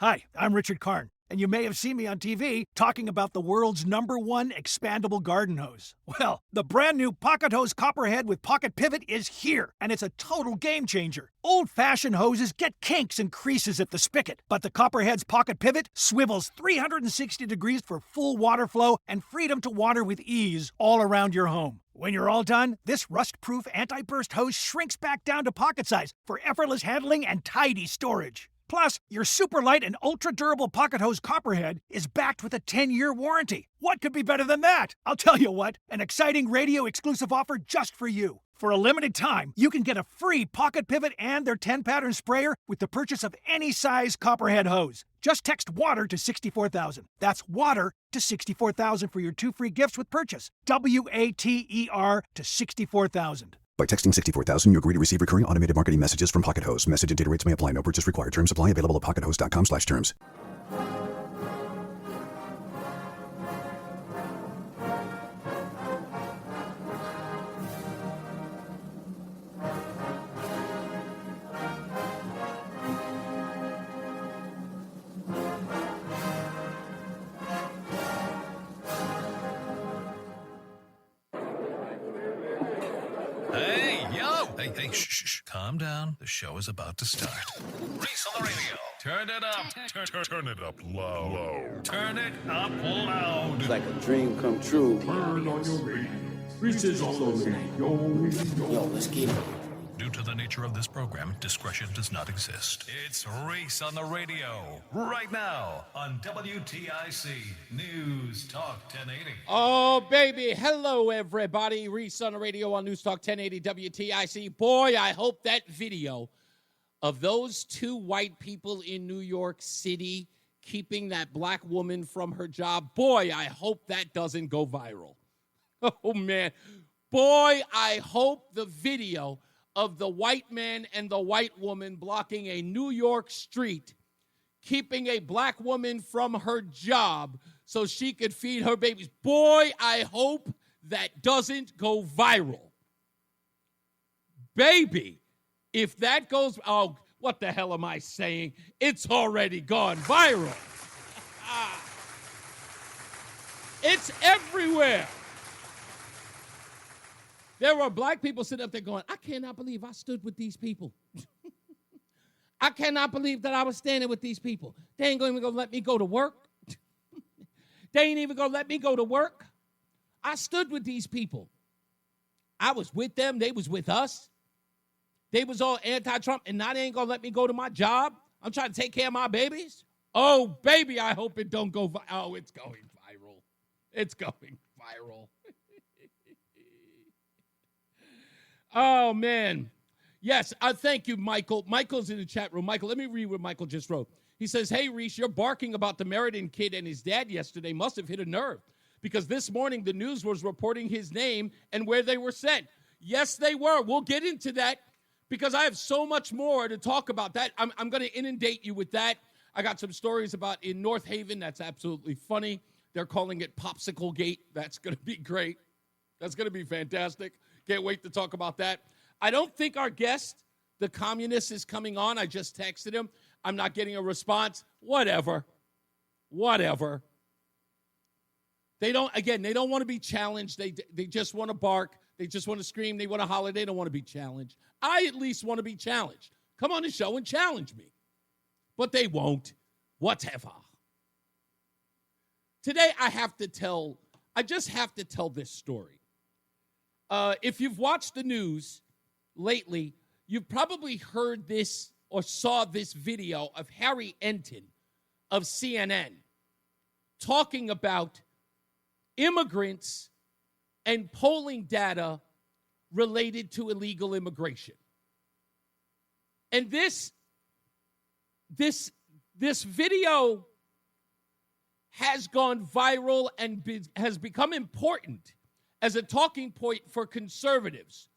Hi, I'm Richard Karn, and you may have seen me on TV talking about the world's #1 expandable garden hose. Well, the brand new Pocket Hose Copperhead with Pocket Pivot is here, and it's a total game changer. Old-fashioned hoses get kinks and creases at the spigot, but the Copperhead's Pocket Pivot swivels 360 degrees for full water flow and freedom to water with ease all around your home. When you're all done, this rust-proof anti-burst hose shrinks back down to pocket size for effortless handling and tidy storage. Plus, your super light and ultra-durable Pocket Hose Copperhead is backed with a 10-year warranty. What could be better than that? I'll tell you what, an exciting radio-exclusive offer just for you. For a limited time, you can get a free Pocket Pivot and their 10-pattern sprayer with the purchase of any size Copperhead hose. Just text WATER to 64,000. That's WATER to 64,000 for your 2 free gifts with purchase. WATER to 64,000. By texting 64,000, you agree to receive recurring automated marketing messages from Pocket Hose. Message and data rates may apply. No purchase required. Terms apply. Available at pockethose.com/terms. Hey, shh. Calm down. The show is about to start. Reese on the radio. Turn it up. Turn it up low. Turn it up loud. It's like a dream come true. Turn on your radio. Reese is on the radio. Yo, let's get it. Due to the nature of this program, discretion does not exist. It's Reese on the radio. Right now on WTIC News Talk 1080. Oh, baby. Hello, everybody. Reese on the radio on News Talk 1080 WTIC. Boy, I hope that video of those 2 white people in New York City keeping that black woman from her job, boy, I hope that doesn't go viral. Oh, man. Boy, I hope the video of the white man and the white woman blocking a New York street, keeping a black woman from her job so she could feed her babies. Boy, I hope that doesn't go viral. Baby, if that goes, oh, what the hell am I saying? It's already gone viral. It's everywhere. There were black people sitting up there going, I cannot believe I stood with these people. I cannot believe that I was standing with these people. They ain't even going to let me go to work. They ain't even going to let me go to work. I stood with these people. I was with them. They was with us. They was all anti-Trump, and now they ain't going to let me go to my job. I'm trying to take care of my babies. Oh, baby, I hope it don't go viral. Oh, it's going viral. It's going viral. Oh, man. Yes, thank you, Michael. Michael's in the chat room. Michael, let me read what Michael just wrote. He says, hey, Reese, your barking about the Meriden kid and his dad yesterday must have hit a nerve because this morning the news was reporting his name and where they were sent. Yes, they were. We'll get into that because I have so much more to talk about that. I'm going to inundate you with that. I got some stories about in North Haven. That's absolutely funny. They're calling it Popsicle Gate. That's going to be great. That's going to be fantastic. Can't wait to talk about that. I don't think our guest, the communist, is coming on. I just texted him. I'm not getting a response. Whatever. They don't want to be challenged. They just want to bark. They just want to scream. They want to holler. They don't want to be challenged. I at least want to be challenged. Come on the show and challenge me. But they won't. Whatever. Today I just have to tell this story. If you've watched the news lately, you've probably heard this or saw this video of Harry Enton of CNN talking about immigrants and polling data related to illegal immigration. And this video has gone viral and has become important as a talking point for conservatives.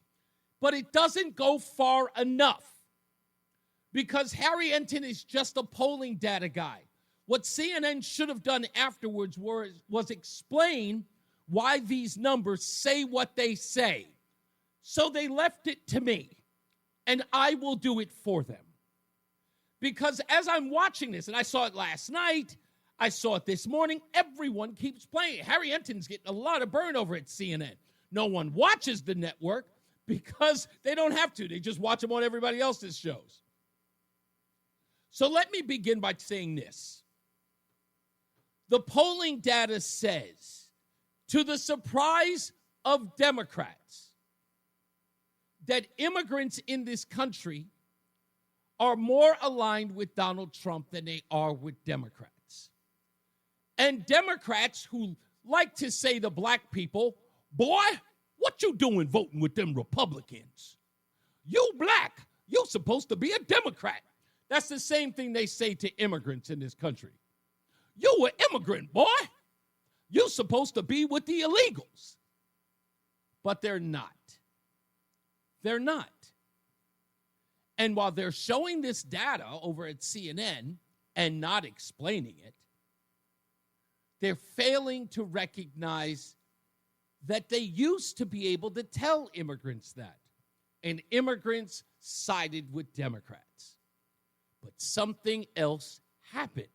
But it doesn't go far enough because Harry Enton is just a polling data guy. What CNN should have done afterwards was explain why these numbers say what they say. So they left it to me, and I will do it for them. Because as I'm watching this, and I saw it last night, I saw it this morning, everyone keeps playing it. Harry Enton's getting a lot of burn over at CNN. No one watches the network because they don't have to. They just watch them on everybody else's shows. So let me begin by saying this. The polling data says, to the surprise of Democrats, that immigrants in this country are more aligned with Donald Trump than they are with Democrats. And Democrats who like to say to black people, boy, what you doing voting with them Republicans? You black, you supposed to be a Democrat. That's the same thing they say to immigrants in this country. You an immigrant, boy. You supposed to be with the illegals. But they're not. They're not. And while they're showing this data over at CNN and not explaining it, they're failing to recognize that they used to be able to tell immigrants that. And immigrants sided with Democrats. But something else happened.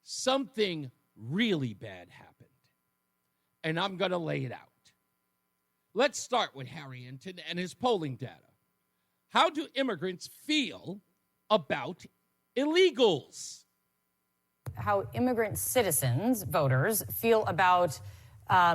Something really bad happened. And I'm going to lay it out. Let's start with Harry Enton and his polling data. How do immigrants feel about illegals? How immigrant citizens, voters, feel about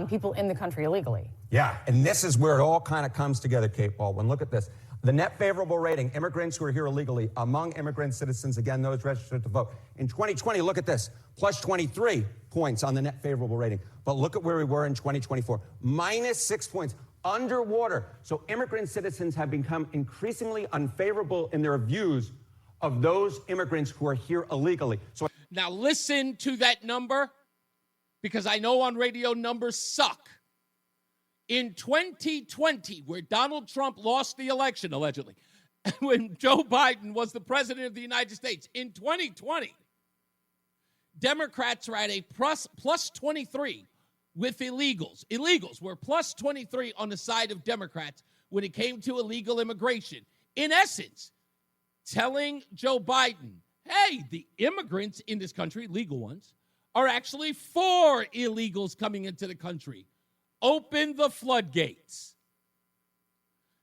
people in the country illegally. Yeah, and this is where it all kind of comes together, Kate Baldwin. Look at this. The net favorable rating, immigrants who are here illegally, among immigrant citizens, again, those registered to vote. In 2020, look at this, plus 23 points on the net favorable rating. But look at where we were in 2024, minus 6 points, underwater. So immigrant citizens have become increasingly unfavorable in their views of those immigrants who are here illegally. So now listen to that number, because I know on radio numbers suck. In 2020, where Donald Trump lost the election, allegedly, when Joe Biden was the president of the United States, in 2020, Democrats were at a plus 23 with illegals. Illegals were plus 23 on the side of Democrats when it came to illegal immigration. In essence, telling Joe Biden, hey, the immigrants in this country, legal ones, are actually for illegals coming into the country. Open the floodgates.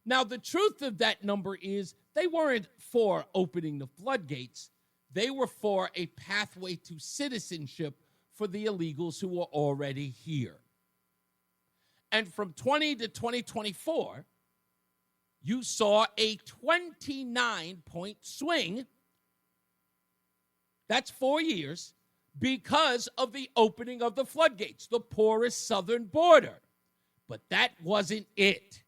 Now, the truth of that number is they weren't for opening the floodgates. They were for a pathway to citizenship for the illegals who were already here. And from 20 to 2024, you saw a 29-point swing. That's 4 years because of the opening of the floodgates, the porous southern border. But that wasn't it.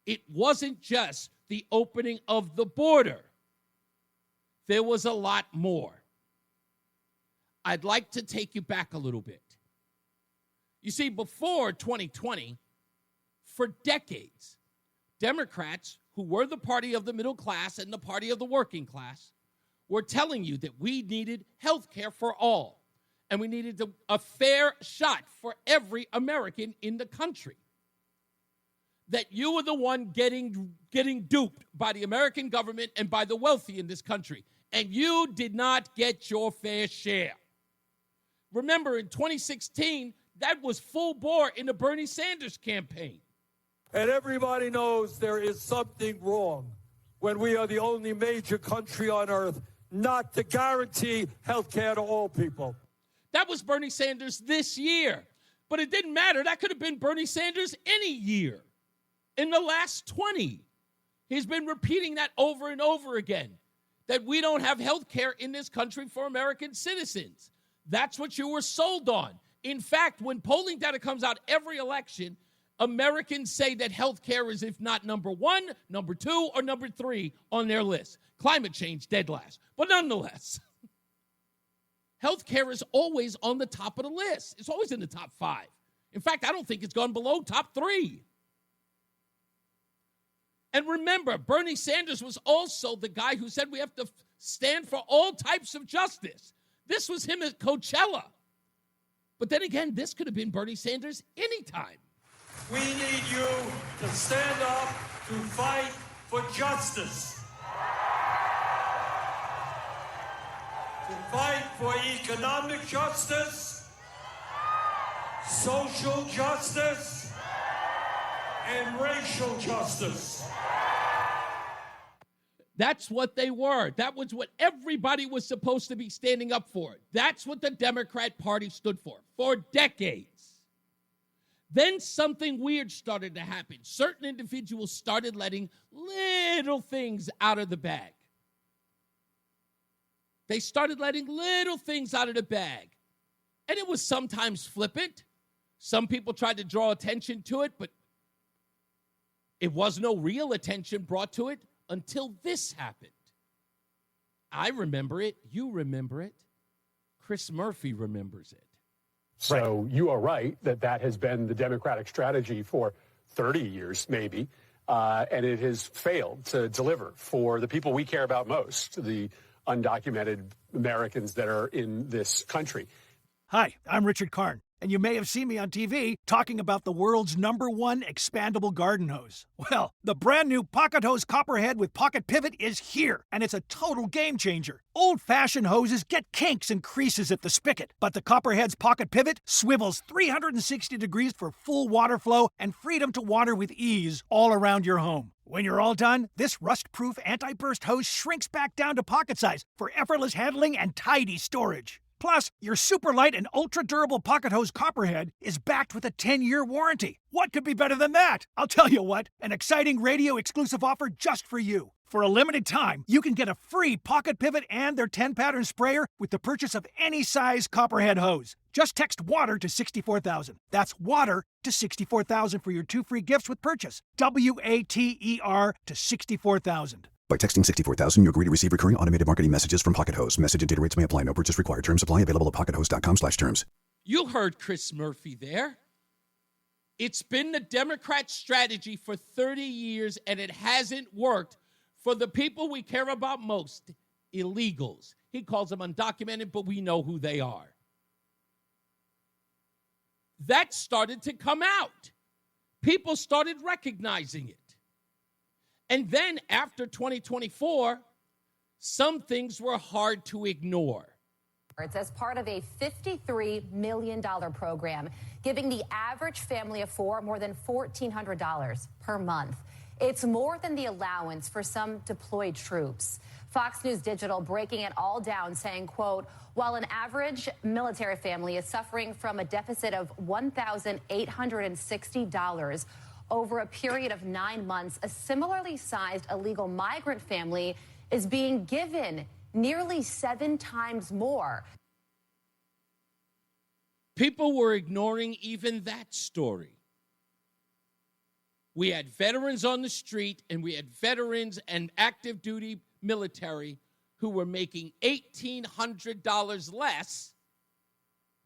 It wasn't just the opening of the border. There was a lot more. I'd like to take you back a little bit. You see, before 2020, for decades, Democrats, who were the party of the middle class and the party of the working class, were telling you that we needed health care for all, and we needed a fair shot for every American in the country. That you were the one getting duped by the American government and by the wealthy in this country, and you did not get your fair share. Remember, in 2016, that was full bore in the Bernie Sanders campaign. And everybody knows there is something wrong when we are the only major country on earth not to guarantee health care to all people. That was Bernie Sanders this year. But it didn't matter. That could have been Bernie Sanders any year. In the last 20, he's been repeating that over and over again, that we don't have health care in this country for American citizens. That's what you were sold on. In fact, when polling data comes out every election, Americans say that health care is, if not number one, number two, or number three on their list. Climate change, dead last. But nonetheless, health care is always on the top of the list. It's always in the top 5. In fact, I don't think it's gone below top 3. And remember, Bernie Sanders was also the guy who said we have to stand for all types of justice. This was him at Coachella. But then again, this could have been Bernie Sanders anytime. We need you to stand up to fight for justice. to fight for economic justice, social justice, and racial justice. That's what they were. That was what everybody was supposed to be standing up for. That's what the Democrat Party stood for decades. Then something weird started to happen. Certain individuals started letting little things out of the bag. They started letting little things out of the bag. And it was sometimes flippant. Some people tried to draw attention to it, but it was no real attention brought to it until this happened. I remember it. You remember it. Chris Murphy remembers it. So you are right that has been the Democratic strategy for 30 years, maybe, and it has failed to deliver for the people we care about most, the undocumented Americans that are in this country. Hi, I'm Richard Karn, and you may have seen me on TV talking about the world's #1 expandable garden hose. Well, the brand new Pocket Hose Copperhead with Pocket Pivot is here, and it's a total game changer. Old-fashioned hoses get kinks and creases at the spigot, but the Copperhead's Pocket Pivot swivels 360 degrees for full water flow and freedom to water with ease all around your home. When you're all done, this rust-proof anti-burst hose shrinks back down to pocket size for effortless handling and tidy storage. Plus, your super light and ultra-durable Pocket Hose Copperhead is backed with a 10-year warranty. What could be better than that? I'll tell you what, an exciting radio-exclusive offer just for you. For a limited time, you can get a free Pocket Pivot and their 10-pattern sprayer with the purchase of any size Copperhead hose. Just text WATER to 64,000. That's WATER to 64,000 for your 2 free gifts with purchase. WATER to 64,000. By texting 64,000, you agree to receive recurring automated marketing messages from Pocket Hose. Message and data rates may apply. No purchase required. Terms apply. Available at pockethose.com/terms. You heard Chris Murphy there. It's been the Democrat strategy for 30 years, and it hasn't worked for the people we care about most, illegals. He calls them undocumented, but we know who they are. That started to come out. People started recognizing it. And then after 2024, some things were hard to ignore. It's as part of a $53 million program, giving the average family of 4 more than $1,400 per month. It's more than the allowance for some deployed troops. Fox News Digital breaking it all down, saying, quote, while an average military family is suffering from a deficit of $1,860 over a period of 9 months, a similarly sized illegal migrant family is being given nearly 7 times more. People were ignoring even that story. We had veterans on the street, and we had veterans and active duty military who were making $1,800 less,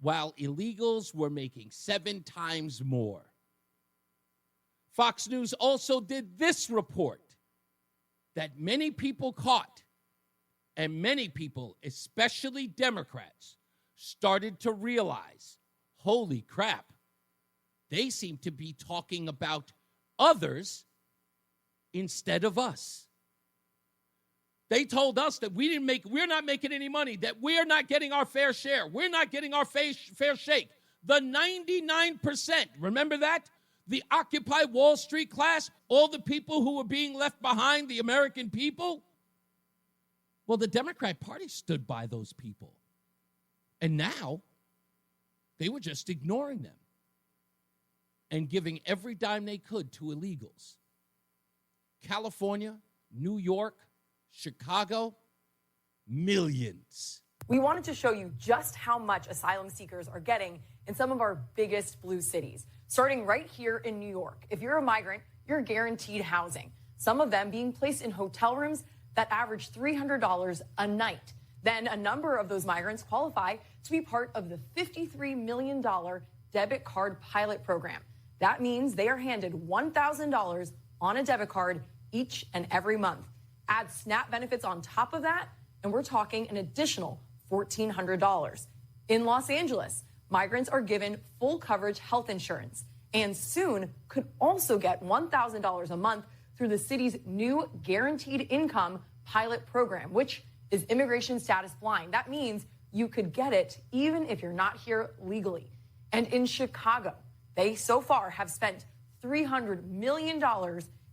while illegals were making 7 times more. Fox News also did this report that many people caught, and many people, especially Democrats, started to realize, holy crap, they seem to be talking about others instead of us. They told us that we're not making any money, that we're not getting our fair share. We're not getting our fair shake. The 99%, remember that? The Occupy Wall Street class, all the people who were being left behind, the American people. Well, the Democrat Party stood by those people. And now they were just ignoring them and giving every dime they could to illegals. California, New York, Chicago, millions. We wanted to show you just how much asylum seekers are getting in some of our biggest blue cities, starting right here in New York. If you're a migrant, you're guaranteed housing, some of them being placed in hotel rooms that average $300 a night. Then a number of those migrants qualify to be part of the $53 million debit card pilot program. That means they are handed $1,000 on a debit card each and every month. Add SNAP benefits on top of that, and we're talking an additional $1,400. In Los Angeles, migrants are given full coverage health insurance and soon could also get $1,000 a month through the city's new guaranteed income pilot program, which is immigration status blind. That means you could get it even if you're not here legally. And in Chicago, they so far have spent $300 million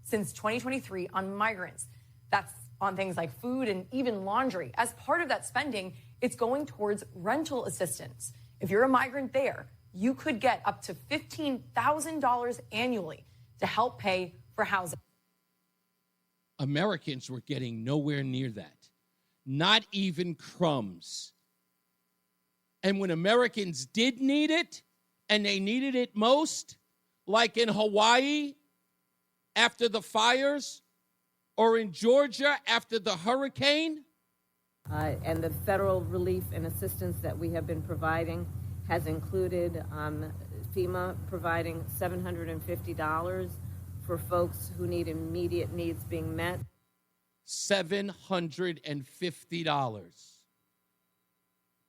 since 2023 on migrants. That's on things like food and even laundry. As part of that spending, it's going towards rental assistance. If you're a migrant there, you could get up to $15,000 annually to help pay for housing. Americans were getting nowhere near that. Not even crumbs. And when Americans did need it, and they needed it most, like in Hawaii after the fires, or in Georgia after the hurricane. And the federal relief and assistance that we have been providing has included FEMA providing $750 for folks who need immediate needs being met. $750.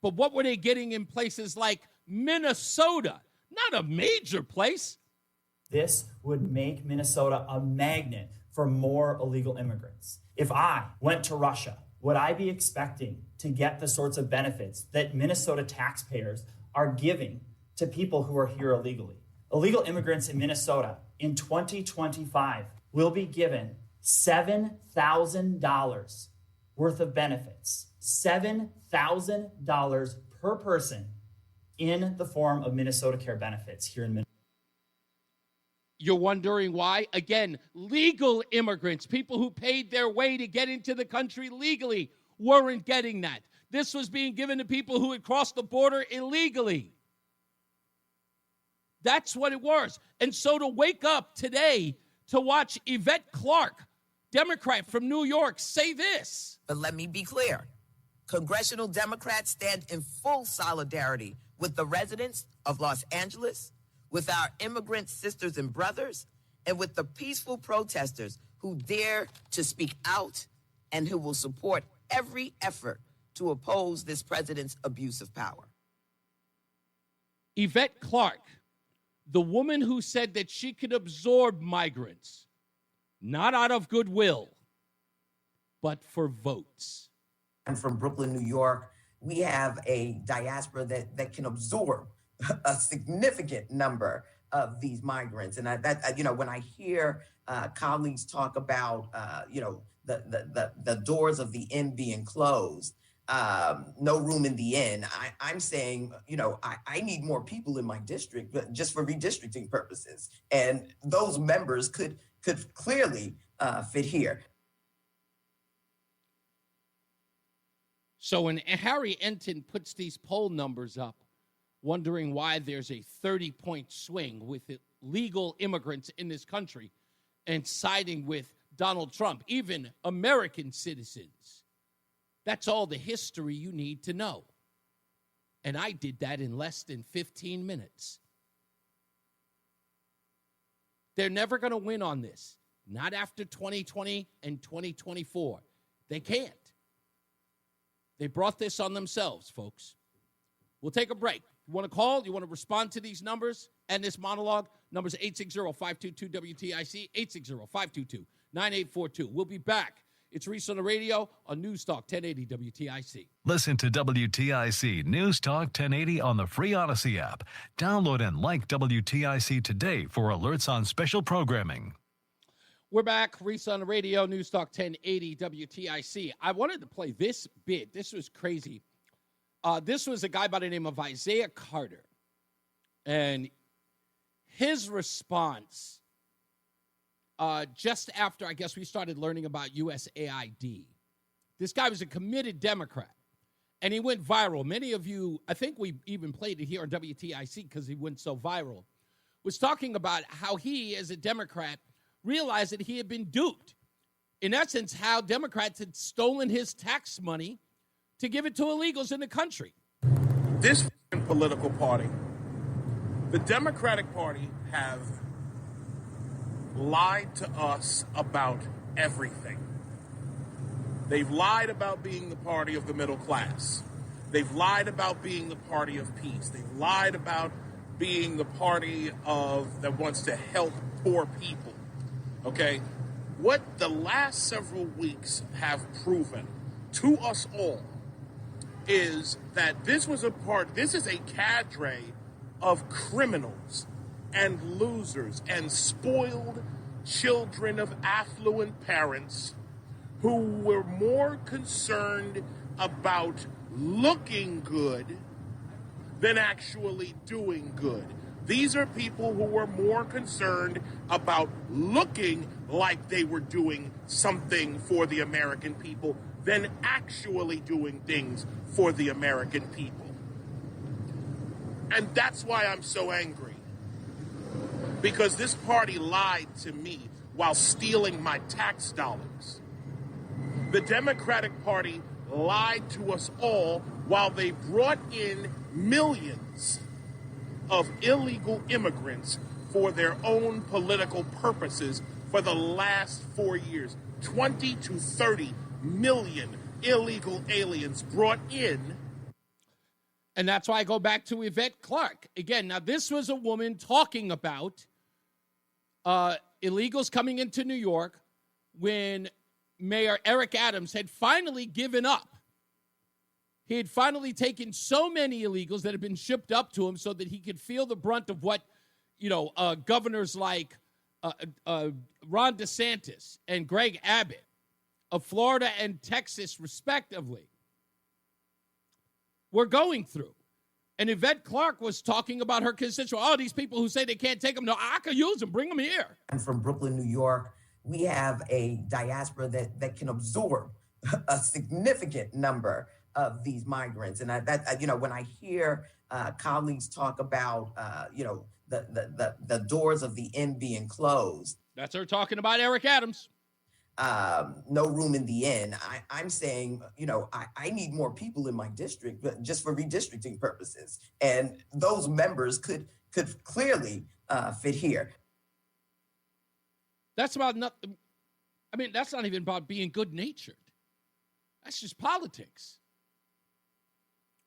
But what were they getting in places like Minnesota? Not a major place. This would make Minnesota a magnet for more illegal immigrants. If I went to Russia, would I be expecting to get the sorts of benefits that Minnesota taxpayers are giving to people who are here illegally? Illegal immigrants in Minnesota in 2025 will be given $7,000 worth of benefits, $7,000 per person in the form of Minnesota Care benefits here in Minnesota. You're wondering why? Again, legal immigrants, people who paid their way to get into the country legally, weren't getting that. This was being given to people who had crossed the border illegally. That's what it was. And so to wake up today to watch Yvette Clarke, Democrat from New York, say this. But let me be clear. Congressional Democrats stand in full solidarity with the residents of Los Angeles, with our immigrant sisters and brothers, and with the peaceful protesters who dare to speak out and who will support every effort to oppose this president's abuse of power. Yvette Clarke, the woman who said that she could absorb migrants, not out of goodwill, but for votes. I'm from Brooklyn, New York. We have a diaspora that can absorb a significant number of these migrants. And when I hear colleagues talk about, the doors of the inn being closed, no room in the inn, I'm saying, I need more people in my district, but just for redistricting purposes. And those members could clearly fit here. So when Harry Enton puts these poll numbers up, wondering why there's a 30-point swing with legal immigrants in this country and siding with Donald Trump, even American citizens, that's all the history you need to know. And I did that in less than 15 minutes. They're never going to win on this. Not after 2020 and 2024. They can't. They brought this on themselves, folks. We'll take a break. You want to call? You want to respond to these numbers and this monologue? Numbers 860-522-WTIC, 860-522-9842. We'll be back. It's Reese on the radio on NewsTalk 1080 WTIC. Listen to WTIC News Talk 1080 on the free Odyssey app. Download and like WTIC today for alerts on special programming. We're back. Reese on the radio, NewsTalk 1080 WTIC. I wanted to play this bit. This was crazy. This was a guy by the name of Isaiah Carter. And his response, just after, I guess, we started learning about USAID. This guy was a committed Democrat. And he went viral. Many of you, I think we even played it here on WTIC because he went so viral, was talking about how he, as a Democrat, realized that he had been duped. In essence, how Democrats had stolen his tax money to give it to illegals in the country. This political party, the Democratic Party, have lied to us about everything. They've lied about being the party of the middle class. They've lied about being the party of peace. They've lied about being the party that wants to help poor people. Okay? What the last several weeks have proven to us all is that this is a cadre of criminals and losers and spoiled children of affluent parents who were more concerned about looking good than actually doing good. These are people who were more concerned about looking like they were doing something for the American people than actually doing things for the American people. And that's why I'm so angry. Because this party lied to me while stealing my tax dollars. The Democratic Party lied to us all while they brought in millions of illegal immigrants for their own political purposes for the last 4 years. 20 to 30 million illegal aliens brought in. And that's why I go back to Yvette Clarke. Again, now this was a woman talking about illegals coming into New York when Mayor Eric Adams had finally given up. He had finally taken so many illegals that had been shipped up to him so that he could feel the brunt of what, governors like Ron DeSantis and Greg Abbott of Florida and Texas, respectively, were going through. And Yvette Clarke was talking about her constituents. Oh, these people who say they can't take them. No, I could use them. Bring them here. I'm from Brooklyn, New York. We have a diaspora that can absorb a significant number of these migrants. And when I hear colleagues talk about, the doors of the inn being closed. That's her talking about Eric Adams. No room in the inn. I'm saying, I need more people in my district, but just for redistricting purposes. And those members could clearly fit here. That's about nothing. I mean, that's not even about being good-natured. That's just politics.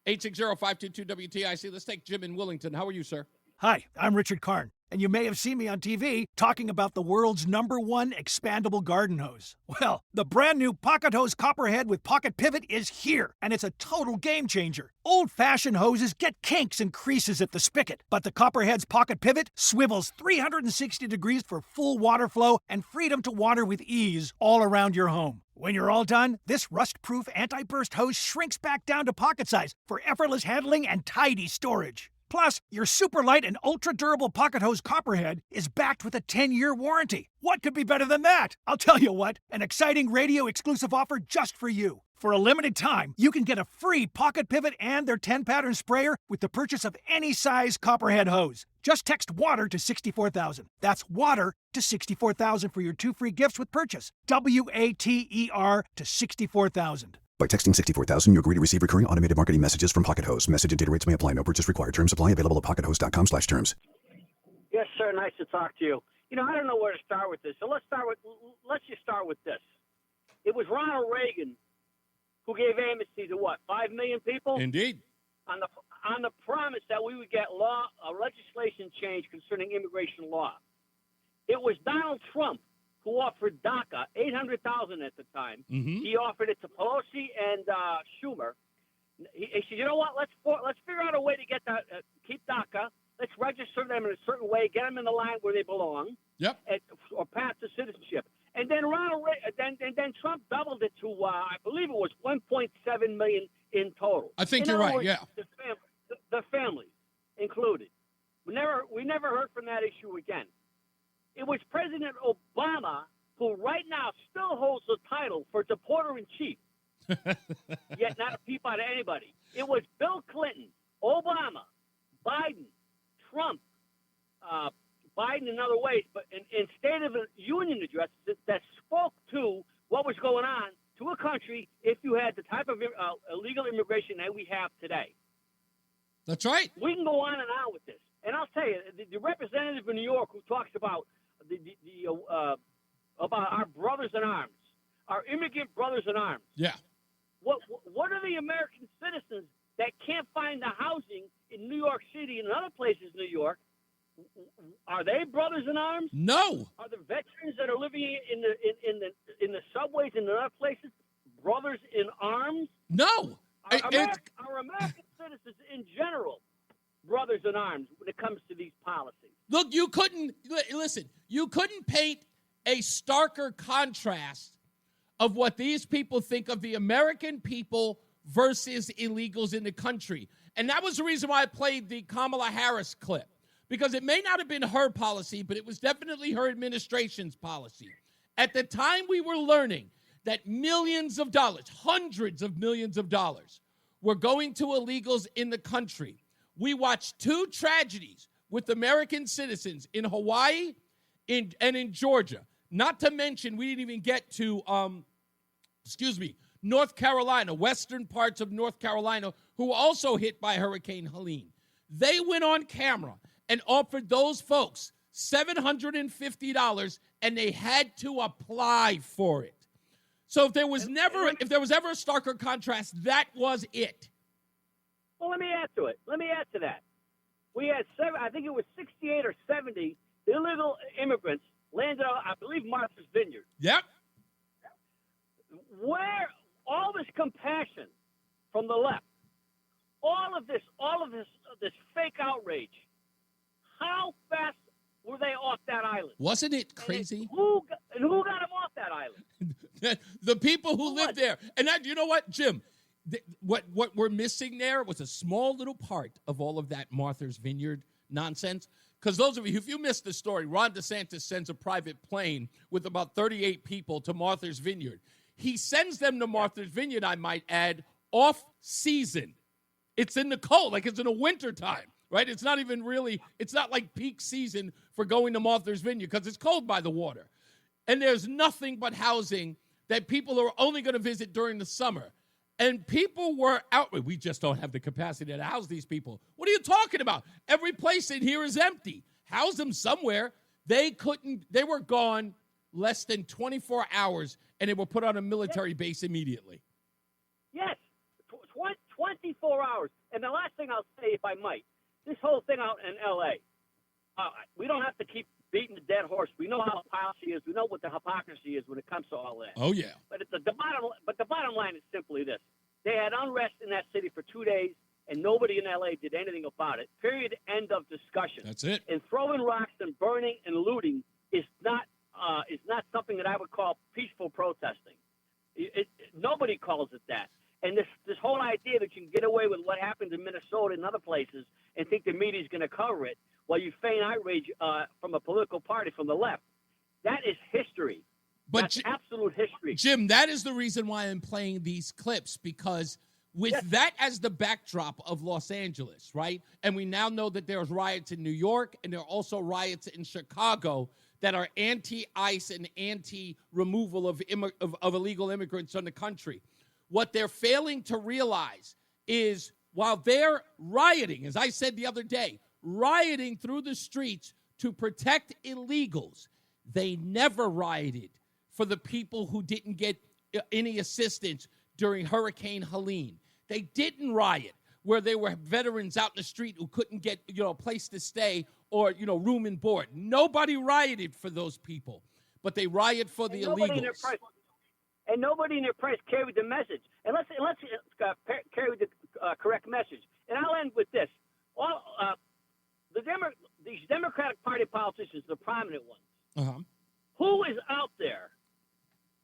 860-522-WTIC. Let's take Jim in Willington. How are you, sir? Hi, I'm Richard Karn, and you may have seen me on TV talking about the world's #1 expandable garden hose. Well, the brand new Pocket Hose Copperhead with Pocket Pivot is here, and it's a total game changer. Old-fashioned hoses get kinks and creases at the spigot, but the Copperhead's Pocket Pivot swivels 360 degrees for full water flow and freedom to water with ease all around your home. When you're all done, this rust-proof anti-burst hose shrinks back down to pocket size for effortless handling and tidy storage. Plus, your super light and ultra-durable Pocket Hose Copperhead is backed with a 10-year warranty. What could be better than that? I'll tell you what, an exciting radio-exclusive offer just for you. For a limited time, you can get a free Pocket Pivot and their 10-pattern sprayer with the purchase of any size Copperhead hose. Just text WATER to 64,000. That's WATER to 64,000 for your 2 free gifts with purchase. WATER to 64,000. By texting 64,000, you agree to receive recurring automated marketing messages from Pocket Hose. Message and data rates may apply. No purchase required. Terms apply. Available at pockethose.com/terms. Yes, sir. Nice to talk to you. I don't know where to start with this. So let's just start with this. It was Ronald Reagan who gave amnesty to what, 5 million people? Indeed. On the promise that we would get legislation change concerning immigration law. It was Donald Trump who offered DACA, 800,000 at the time. Mm-hmm. He offered it to Pelosi and Schumer. He said, you know what? Let's figure out a way to get that, keep DACA. Let's register them in a certain way, get them in the line where they belong. Yep. Or path to citizenship. And then then Trump doubled it to, I believe it was 1.7 million in total. I think you're right. Words, yeah. The families included. We never heard from that issue again. It was President Obama who right now still holds the title for deporter-in-chief, yet not a peep out of anybody. It was Bill Clinton, Obama, Biden, Trump, Biden in other ways, but in State of the Union addresses that spoke to what was going on to a country if you had the type of illegal immigration that we have today. That's right. We can go on and on with this. And I'll tell you, the representative in New York who talks about about our brothers in arms, our immigrant brothers in arms. Yeah. What are the American citizens that can't find the housing in New York City and other places in New York? Are they brothers in arms? No. Are the veterans that are living in the subways and in other places brothers in arms? No. Are American citizens in general brothers in arms when it comes to these policies? Look, you couldn't paint a starker contrast of what these people think of the American people versus illegals in the country. And that was the reason why I played the Kamala Harris clip, because it may not have been her policy, but it was definitely her administration's policy. At the time we were learning that millions of dollars, hundreds of millions of dollars, were going to illegals in the country, we watched two tragedies with American citizens in Hawaii and in Georgia. Not to mention, we didn't even get to, North Carolina, western parts of North Carolina, who were also hit by Hurricane Helene. They went on camera and offered those folks $750, and they had to apply for it. So if there was ever a starker contrast, that was it. Well, let me add to it. Let me add to that. We had I think it was 68 or 70 illegal immigrants landed on, I believe, Martha's Vineyard. Yep. Where all this compassion from the left, all of this fake outrage, how fast were they off that island? Wasn't it crazy? Who got them off that island? The people who lived there. And you know what, Jim? What we're missing there was a small little part of all of that Martha's Vineyard nonsense. Because those of you, if you missed the story, Ron DeSantis sends a private plane with about 38 people to Martha's Vineyard. He sends them to Martha's Vineyard, I might add, off season. It's in the cold, like it's in the winter time, right? It's not even really, it's not like peak season for going to Martha's Vineyard because it's cold by the water. And there's nothing but housing that people are only going to visit during the summer. And people were out. We just don't have the capacity to house these people. What are you talking about? Every place in here is empty. House them somewhere. They were gone less than 24 hours, and they were put on a military base immediately. Yes, 24 hours. And the last thing I'll say, if I might, this whole thing out in L.A., we don't have to keep beating the dead horse. We know how policy is. We know what the hypocrisy is when it comes to all that. Oh, yeah. But the bottom line is simply this. They had unrest in that city for 2 days, and nobody in L.A. did anything about it. Period. End of discussion. That's it. And throwing rocks and burning and looting is not something that I would call peaceful protesting. Nobody calls it that. And this whole idea that you can get away with what happened in Minnesota and other places and think the media is going to cover it while you feign outrage from a political party from the left, that is history. That's absolute history. Jim, that is the reason why I'm playing these clips, because with that as the backdrop of Los Angeles, right? And we now know that there's riots in New York and there are also riots in Chicago that are anti-ICE and anti-removal of illegal immigrants from the country. What they're failing to realize is while they're rioting, as I said the other day, rioting through the streets to protect illegals, they never rioted for the people who didn't get any assistance during Hurricane Helene. They didn't riot where there were veterans out in the street who couldn't get, a place to stay or, room and board. Nobody rioted for those people, but they riot for the illegals. And nobody in their press carried the message. And let's carry the correct message. And I'll end with this. These Democratic Party politicians, the prominent ones, who is out there,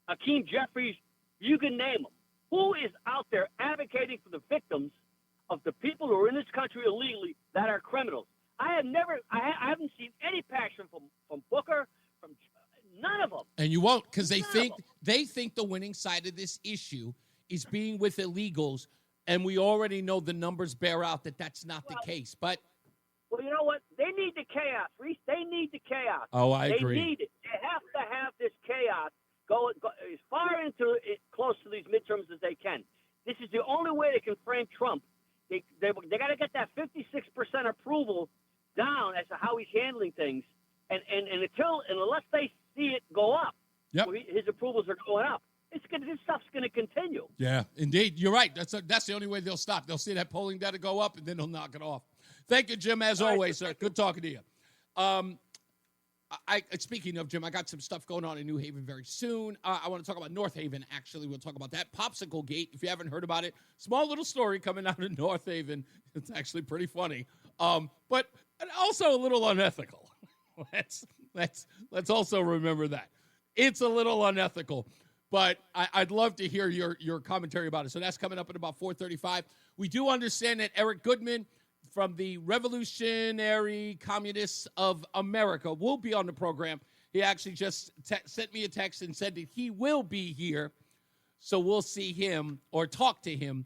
Hakeem Jeffries, you can name them, who is out there advocating for the victims of the people who are in this country illegally that are criminals? I haven't seen any passion from Booker, from none of them. And you won't, because they think the winning side of this issue is being with illegals, and we already know the numbers bear out that that's not the case. But well, you know what? They need the chaos, Reese. They need the chaos. Oh, I agree. They need it. They have to have this chaos go as far into it, close to these midterms as they can. This is the only way they can frame Trump. They got to get that 56% approval down as to how he's handling things, and unless they see it go up, his approvals are going up. This stuff's going to continue. Yeah, indeed. You're right. That's the only way they'll stop. They'll see that polling data go up, and then they'll knock it off. Thank you, Jim, as always, sir. Good talking to you. speaking of, Jim, I got some stuff going on in New Haven very soon. I want to talk about North Haven, actually. We'll talk about that. Popsicle Gate, if you haven't heard about it. Small little story coming out of North Haven. It's actually pretty funny, but also a little unethical. Let's also remember that. It's a little unethical, but I'd love to hear your commentary about it. So that's coming up at about 4:35. We do understand that Eric Goodman from the Revolutionary Communists of America will be on the program. He actually just sent me a text and said that he will be here. So we'll see him or talk to him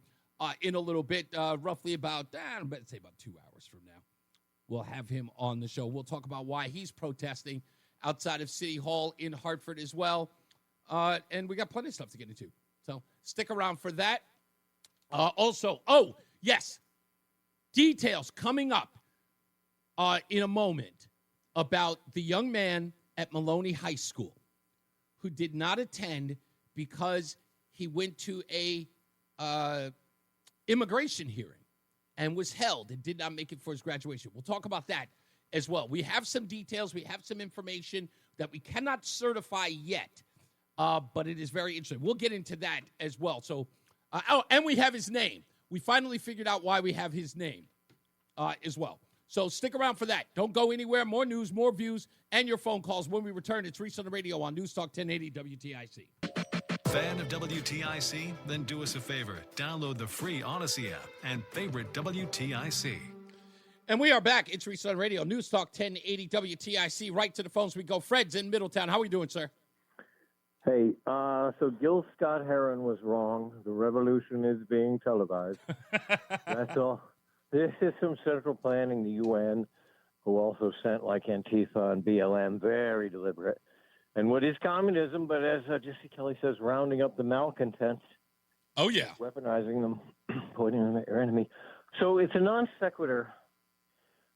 in a little bit, roughly about, let's say about 2 hours from now. We'll have him on the show. We'll talk about why he's protesting outside of City Hall in Hartford as well. And we got plenty of stuff to get into. So stick around for that. Yes, details coming up in a moment about the young man at Maloney High School who did not attend because he went to a immigration hearing and was held and did not make it for his graduation. We'll talk about that as well. We have some details. We have some information that we cannot certify yet, but it is very interesting. We'll get into that as well. So, and we have his name. We finally figured out why we have his name as well. So stick around for that. Don't go anywhere. More news, more views, and your phone calls when we return. It's Reese on the radio on NewsTalk 1080 WTIC. Fan of WTIC? Then do us a favor. Download the free Odyssey app and favorite WTIC. And we are back. It's Reese on Radio, NewsTalk 1080 WTIC. Right to the phones we go. Fred's in Middletown. How are we doing, sir? Hey, so Gil Scott-Heron was wrong. The revolution is being televised. That's all. This is some central planning, the UN, who also sent like Antifa and BLM, very deliberate. And what is communism, but as Jesse Kelly says, rounding up the malcontents. Oh, yeah. Weaponizing them, pointing them at your enemy. So it's a non sequitur,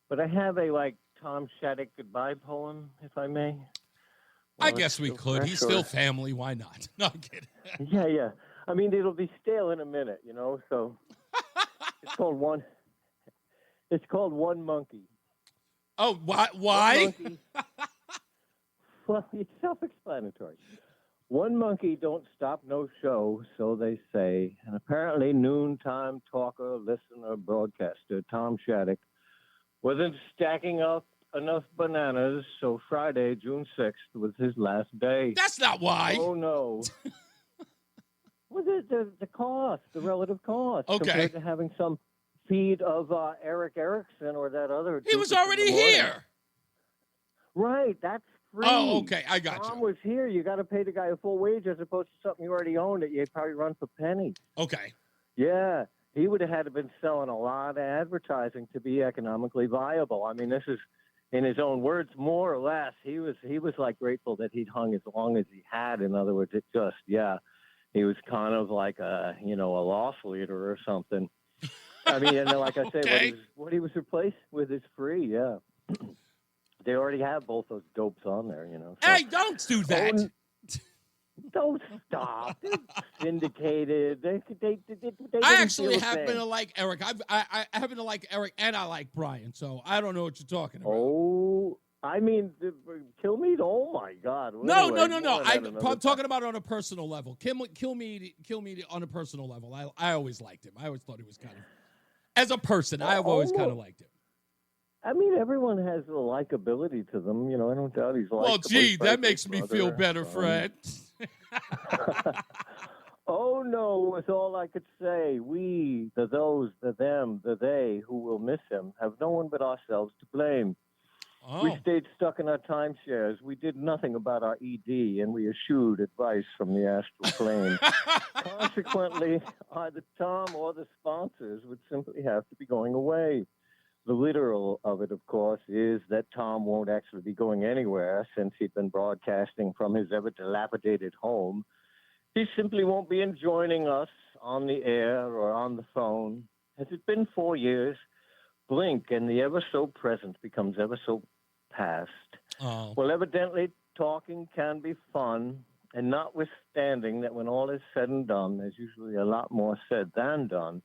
but I have a, Tom Shattuck goodbye poem, if I may. Well, I guess we could. He's still family. Why not? No, I'm kidding. Yeah. I mean, it'll be stale in a minute, so it's called One Monkey. Oh, why? Monkey. Well, it's self-explanatory. One monkey don't stop no show, so they say. And apparently noontime talker, listener, broadcaster Tom Shattuck wasn't stacking up enough bananas, so Friday, June 6th, was his last day. That's not why. Oh, no. Well, the cost, the relative cost. Okay. Compared to having some feed of Eric Erickson or that other. He was already here. Right, that's free. Oh, okay, I got Tom you. was here. You got to pay the guy a full wage as opposed to something you already own that you probably run for pennies. Okay. Yeah, he would have had to been selling a lot of advertising to be economically viable. I mean, this is, in his own words, more or less. He was grateful that he'd hung as long as he had. In other words, he was kind of like a loss leader or something. I mean, and like I say, okay. what he was replaced with is free. Yeah. They already have both those dopes on there, So. Hey, don't do that. Don't stop. They're syndicated. They I actually happen to like Eric. I happen to like Eric, and I like Brian. So I don't know what you're talking about. Oh, I mean, kill me. Oh my God. No. I'm talking about on a personal level. Kill me on a personal level. I always liked him. I always thought he was kind of, as a person, I've always kind of liked him. I mean, everyone has a likability to them. I don't doubt he's likable. Well, gee, that makes me feel better, Fred. Oh, no, it's all I could say. We, the those, the them, the they who will miss him have no one but ourselves to blame. Oh. We stayed stuck in our timeshares. We did nothing about our ED, and we eschewed advice from the astral plane. Consequently, either Tom or the sponsors would simply have to be going away. The literal of it, of course, is that Tom won't actually be going anywhere since he'd been broadcasting from his ever-dilapidated home. He simply won't be joining us on the air or on the phone. Has it been 4 years? Blink, and the ever-so-present becomes ever-so-past. Oh. Well, evidently, talking can be fun, and notwithstanding that when all is said and done, there's usually a lot more said than done.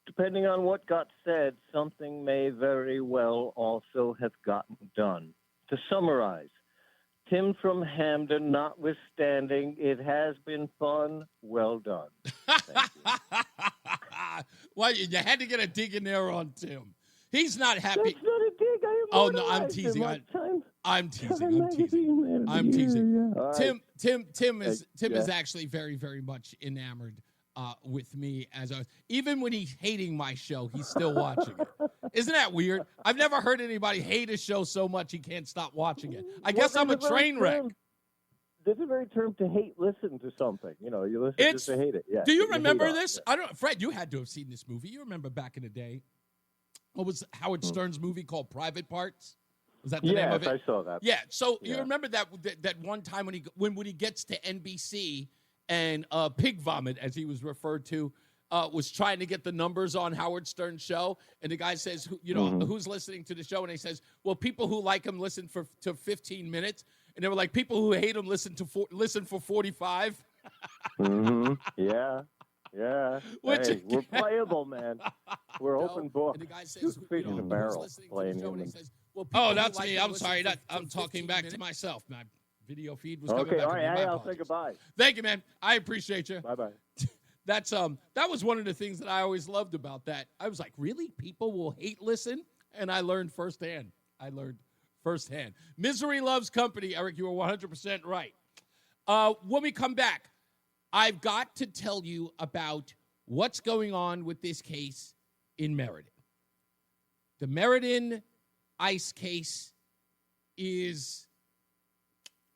Depending on what got said, something may very well also have gotten done. To summarize, Tim from Hamden, notwithstanding, it has been fun. Well done. Thank you. Well, you had to get a dig in there on Tim. He's not happy. That's not a dig. Oh no, I'm teasing. I'm teasing. Tim is actually very, very much enamored with me even when he's hating my show, he's still watching it. Isn't that weird? I've never heard anybody hate a show so much he can't stop watching it. I guess I'm a train wreck. There's a very term to hate listen to something. You know, you listen just to hate it. Yeah. Do you remember this? I don't. Fred, you had to have seen this movie. You remember back in the day? What was Howard Stern's movie called Private Parts? Was that the name of it? Yes, I saw that. Yeah. So you remember that one time when he gets to NBC and Pig Vomit, as he was referred to, was trying to get the numbers on Howard Stern's show, and the guy says, who's listening to the show? And he says, well, people who like him listen to 15 minutes, and they were like, people who hate him listen for 45. Yeah. Hey, we're playable, man. We're open book. And the guy says, fish in a barrel playing him. Oh, that's me. I'm sorry. I'm talking back to myself. My video feed was coming back. Okay, all right. I'll say goodbye. Thank you, man. I appreciate you. Bye-bye. That was one of the things that I always loved about that. I was like, really? People will hate listen? And I learned firsthand. Misery loves company. Eric, you are 100% right. When we come back, I've got to tell you about what's going on with this case in Meriden. The Meriden ICE case is,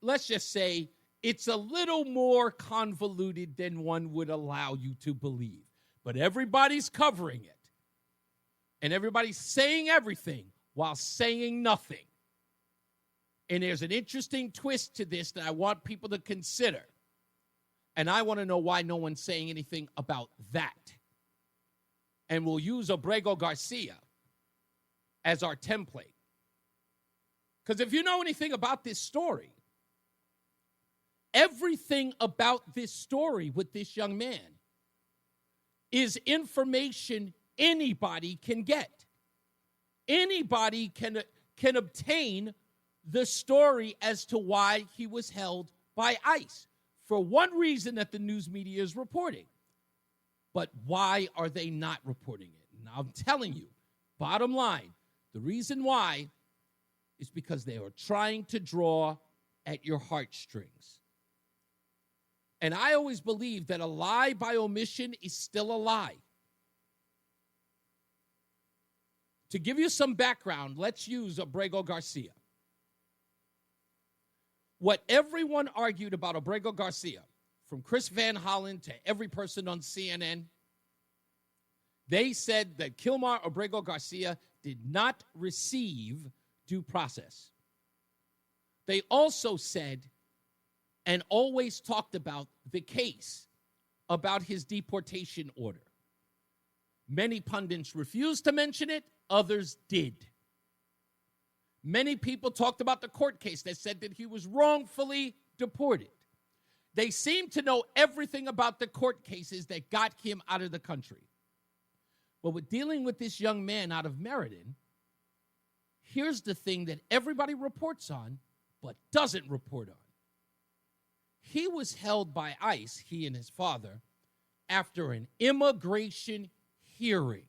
let's just say, it's a little more convoluted than one would allow you to believe. But everybody's covering it. And everybody's saying everything while saying nothing. And there's an interesting twist to this that I want people to consider. And I want to know why no one's saying anything about that. And we'll use Abrego Garcia as our template. Because if you know anything about this story, everything about this story with this young man is information anybody can get. Anybody can obtain the story as to why he was held by ICE for one reason that the news media is reporting. But why are they not reporting it? And I'm telling you, bottom line, the reason why is because they are trying to draw at your heartstrings. And I always believe that a lie by omission is still a lie. To give you some background, let's use Abrego Garcia. What everyone argued about Abrego Garcia, from Chris Van Hollen to every person on CNN, they said that Kilmar Abrego Garcia did not receive due process. They also said and always talked about the case about his deportation order. Many pundits refused to mention it, others did. Many people talked about the court case that said that he was wrongfully deported. They seem to know everything about the court cases that got him out of the country. But with dealing with this young man out of Meriden, here's the thing that everybody reports on, but doesn't report on. He was held by ICE, he and his father, after an immigration hearing.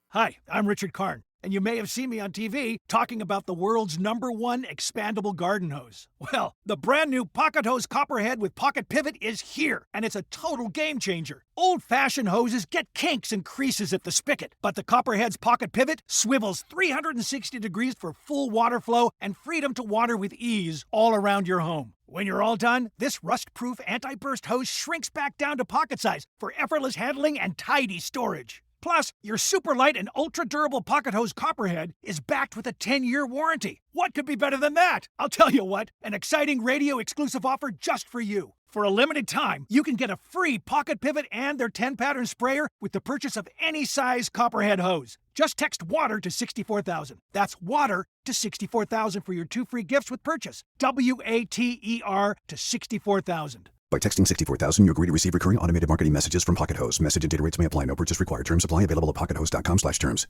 Hi, I'm Richard Karn, and you may have seen me on TV talking about the world's #1 expandable garden hose. Well, the brand new Pocket Hose Copperhead with Pocket Pivot is here, and it's a total game changer. Old-fashioned hoses get kinks and creases at the spigot, but the Copperhead's Pocket Pivot swivels 360 degrees for full water flow and freedom to water with ease all around your home. When you're all done, this rust-proof anti-burst hose shrinks back down to pocket size for effortless handling and tidy storage. Plus, your super light and ultra-durable Pocket Hose Copperhead is backed with a 10-year warranty. What could be better than that? I'll tell you what, an exciting radio-exclusive offer just for you. For a limited time, you can get a free Pocket Pivot and their 10-pattern sprayer with the purchase of any size Copperhead hose. Just text WATER to 64,000. That's WATER to 64,000 for your 2 free gifts with purchase. WATER to 64,000. By texting 64,000, you agree to receive recurring automated marketing messages from Pocket Hose. Message and data rates may apply. No purchase required. Terms apply. Available at pockethose.com/terms.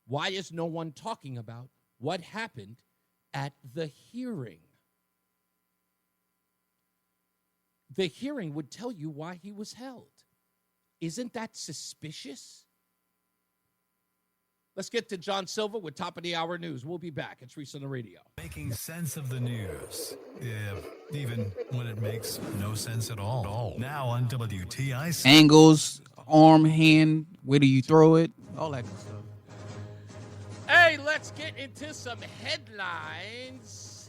Why is no one talking about what happened at the hearing. The hearing would tell you why he was held. Isn't that suspicious? Let's get to John Silva with Top of the Hour News. We'll be back. It's Reese on the radio. Making sense of the news. Yeah, even when it makes no sense at all. Now on WTIC. Angles, arm, hand, where do you throw it? All that good stuff. Hey, let's get into some headlines.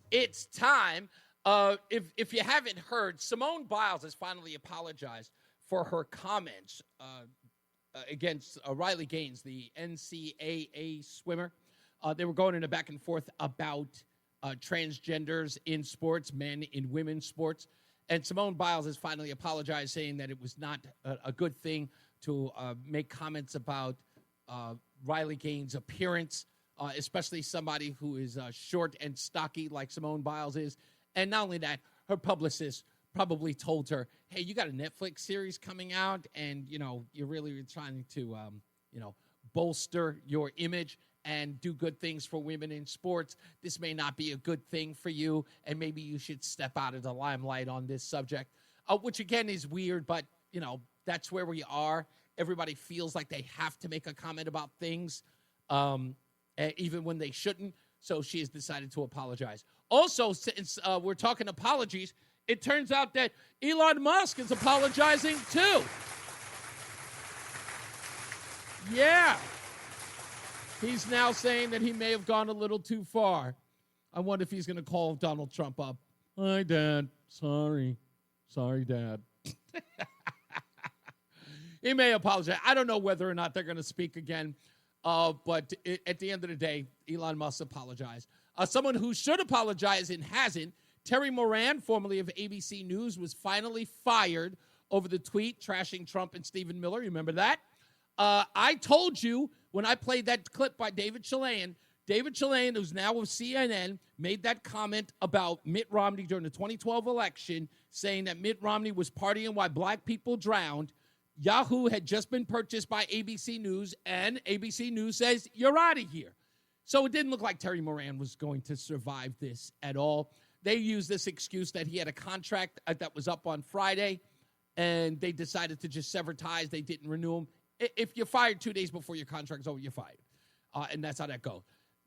It's time. If you haven't heard, Simone Biles has finally apologized for her comments against Riley Gaines, the NCAA swimmer. They were going in a back and forth about transgenders in sports, men in women's sports. And Simone Biles has finally apologized, saying that it was not a good thing to make comments about Riley Gaines' appearance, especially somebody who is short and stocky like Simone Biles is. And not only that, her publicist probably told her, hey, you got a Netflix series coming out, and, you're really trying to, bolster your image and do good things for women in sports. This may not be a good thing for you, and maybe you should step out of the limelight on this subject, which, again, is weird, but, that's where we are. Everybody feels like they have to make a comment about things, even when they shouldn't. So she has decided to apologize. Also, since we're talking apologies, it turns out that Elon Musk is apologizing too. Yeah. He's now saying that he may have gone a little too far. I wonder if he's going to call Donald Trump up. Hi, Dad. Sorry. Sorry, Dad. He may apologize. I don't know whether or not they're going to speak again. But at the end of the day, Elon Musk apologized. Someone who should apologize and hasn't, Terry Moran, formerly of ABC News, was finally fired over the tweet trashing Trump and Stephen Miller. You remember that? I told you when I played that clip by David Chilean, who's now with CNN, made that comment about Mitt Romney during the 2012 election, saying that Mitt Romney was partying while black people drowned. Yahoo had just been purchased by ABC News, and ABC News says, you're out of here. So it didn't look like Terry Moran was going to survive this at all. They used this excuse that he had a contract that was up on Friday, and they decided to just sever ties. They didn't renew him. If you're fired 2 days before your contract's over, you're fired. And that's how that goes.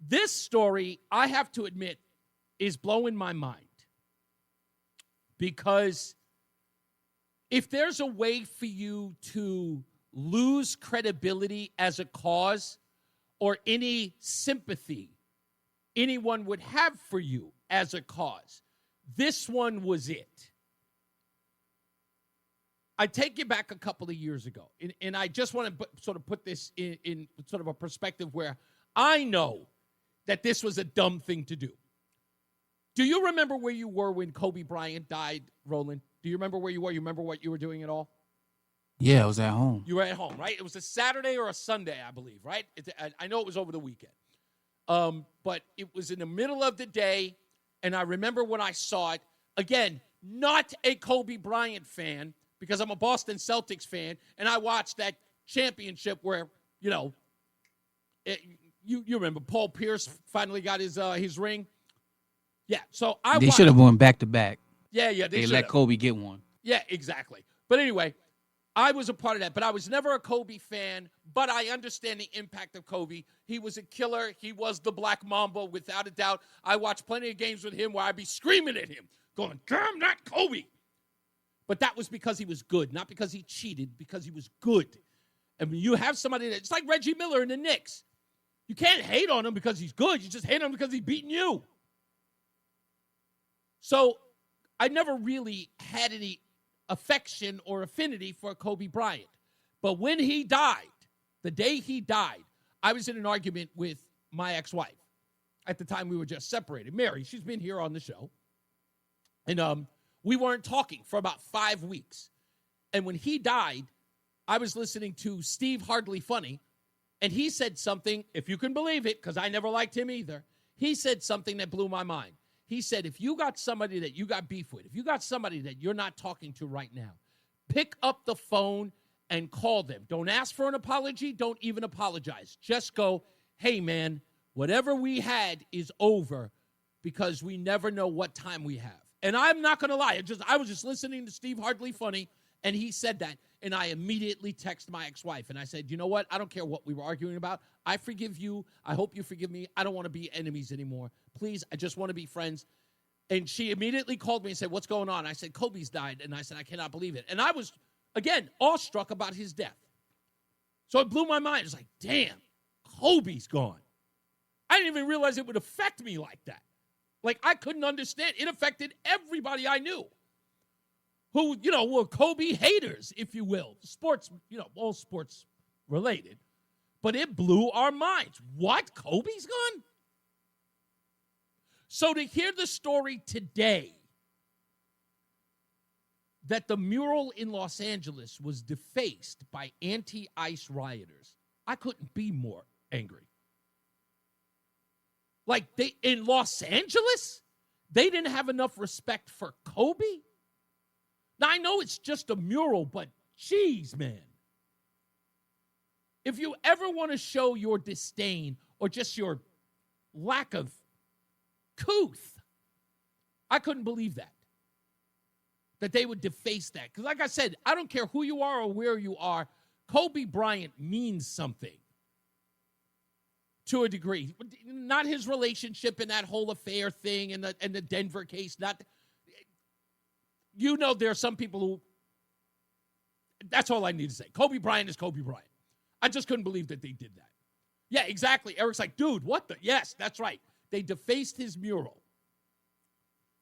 This story, I have to admit, is blowing my mind. Because if there's a way for you to lose credibility as a cause or any sympathy anyone would have for you as a cause, this one was it. I take you back a couple of years ago, and I just want to sort of put this in sort of a perspective where I know that this was a dumb thing to do. Do you remember where you were when Kobe Bryant died, Roland? Do you remember where you were? You remember what you were doing at all? Yeah, I was at home. You were at home, right? It was a Saturday or a Sunday, I believe, right? I know it was over the weekend. But it was in the middle of the day, and I remember when I saw it. Again, not a Kobe Bryant fan, because I'm a Boston Celtics fan, and I watched that championship where, you remember Paul Pierce finally got his ring. Yeah, so They should have won back-to-back. Yeah, they let Kobe get one. Yeah, exactly. But anyway, I was a part of that, but I was never a Kobe fan, but I understand the impact of Kobe. He was a killer. He was the Black Mamba, without a doubt. I watched plenty of games with him where I'd be screaming at him, going, damn, not Kobe. But that was because he was good, not because he cheated, because he was good. I mean, you have somebody that's like Reggie Miller in the Knicks. You can't hate on him because he's good. You just hate on him because he's beating you. So I never really had any affection or affinity for Kobe Bryant. But when he died, the day he died, I was in an argument with my ex-wife. At the time, we were just separated. Mary, she's been here on the show. And we weren't talking for about 5 weeks. And when he died, I was listening to Steve Hardly Funny, and he said something, if you can believe it, because I never liked him either, he said something that blew my mind. He said, if you got somebody that you got beef with, if you got somebody that you're not talking to right now, pick up the phone and call them. Don't ask for an apology. Don't even apologize. Just go, hey, man, Whatever we had is over because we never know what time we have. And I'm not going to lie. I was just listening to Steve Hardly Funny, and he said that. And I immediately texted my ex-wife, and I said, you know what? I don't care what we were arguing about. I forgive you. I hope you forgive me. I don't want to be enemies anymore. Please, I just want to be friends. And she immediately called me and said, what's going on? I said, Kobe's died. And I said, I cannot believe it. And I was, again, awestruck about his death. So it blew my mind. It's like, damn, Kobe's gone. I didn't even realize it would affect me like that. Like, I couldn't understand. It affected everybody I knew who, were Kobe haters, if you will. Sports, all sports related. But it blew our minds. What? Kobe's gone? So to hear the story today that the mural in Los Angeles was defaced by anti-ICE rioters, I couldn't be more angry. Like, in Los Angeles, they didn't have enough respect for Kobe? Now, I know it's just a mural, but geez, man. If you ever want to show your disdain or just your lack of couth, I couldn't believe that they would deface that. Because like I said, I don't care who you are or where you are, Kobe Bryant means something. To a degree. Not his relationship in that whole affair thing and the Denver case. There are some people who, that's all I need to say. Kobe Bryant is Kobe Bryant. I just couldn't believe that they did that. Yeah, exactly. Eric's like, dude, what the? Yes, that's right. They defaced his mural.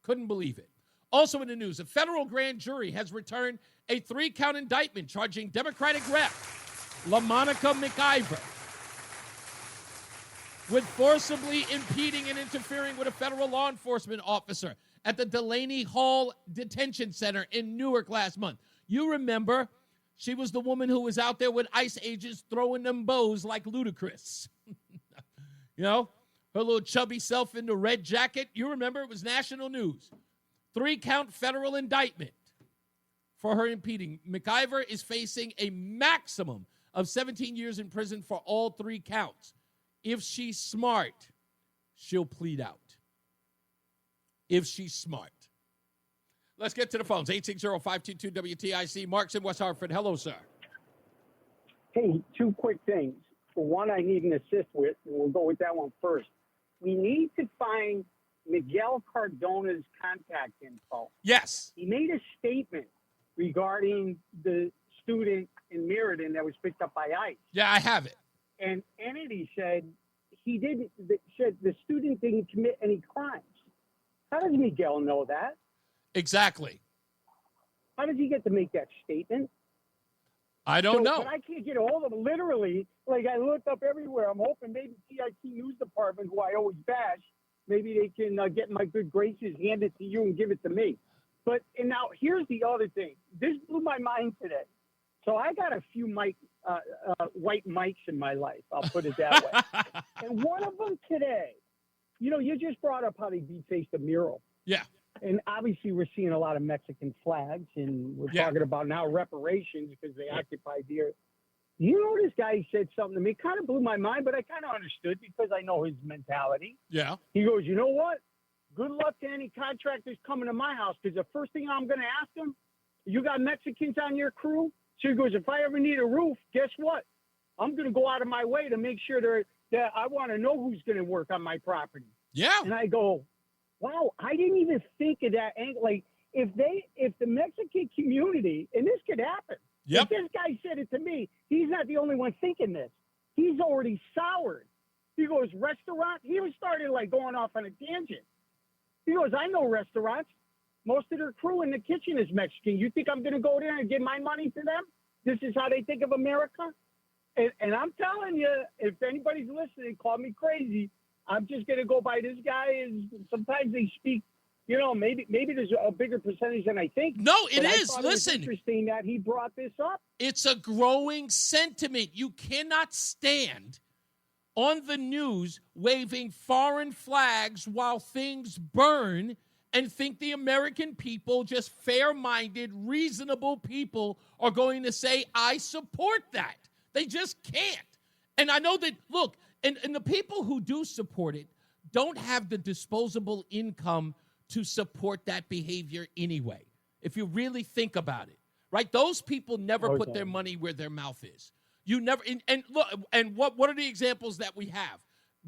Couldn't believe it. Also in the news, a federal grand jury has returned a 3-count indictment charging Democratic Rep. LaMonica McIver with forcibly impeding and interfering with a federal law enforcement officer at the Delaney Hall Detention Center in Newark last month. You remember, she was the woman who was out there with ICE agents throwing them bows like Ludacris. Her little chubby self in the red jacket. You remember, it was national news. 3-count federal indictment for her impeding. McIver is facing a maximum of 17 years in prison for all 3 counts. If she's smart, she'll plead out. If she's smart. Let's get to the phones. 860-522-WTIC. Mark's in West Hartford. Hello, sir. Hey, 2 quick things. For one, I need an assist with, and we'll go with that one first. We need to find Miguel Cardona's contact info. Yes. He made a statement regarding the student in Meriden that was picked up by ICE. Yeah, I have it. And Entity said the student didn't commit any crimes. How does Miguel know that? Exactly. How does he get to make that statement? I don't know. But I can't get a hold of them. Literally, like I looked up everywhere. I'm hoping maybe TIC News Department, who I always bash, maybe they can get in my good graces, hand it to you, and give it to me. And now here's the other thing. This blew my mind today. So I got a few white mics in my life. I'll put it that way. And one of them today, you just brought up how they defaced the mural. Yeah. And obviously we're seeing a lot of Mexican flags, and we're talking about now reparations because they occupied the earth. This guy said something to me, kind of blew my mind, but I kind of understood because I know his mentality. Yeah. He goes, you know what? Good luck to any contractors coming to my house, because the first thing I'm going to ask them, you got Mexicans on your crew? So he goes, if I ever need a roof, guess what? I'm going to go out of my way to make sure that I want to know who's going to work on my property. Yeah. And I go, wow, I didn't even think of that angle. Like, if the Mexican community, and this could happen. Yep. If this guy said it to me, he's not the only one thinking this. He's already soured. He goes, restaurant? He was started like going off on a tangent. He goes, I know restaurants. Most of their crew in the kitchen is Mexican. You think I'm going to go there and give my money to them? This is how they think of America? And I'm telling you, if anybody's listening, call me crazy. I'm just going to go by this guy. And sometimes they speak, maybe there's a bigger percentage than I think. No, it but is. I thought Listen. It was interesting that he brought this up. It's a growing sentiment. You cannot stand on the news waving foreign flags while things burn and think the American people, just fair-minded, reasonable people, are going to say, I support that. They just can't. And I know that, look, And the people who do support it don't have the disposable income to support that behavior anyway, if you really think about it, right? Those people never put their money where their mouth is. You never, and look, and what are the examples that we have?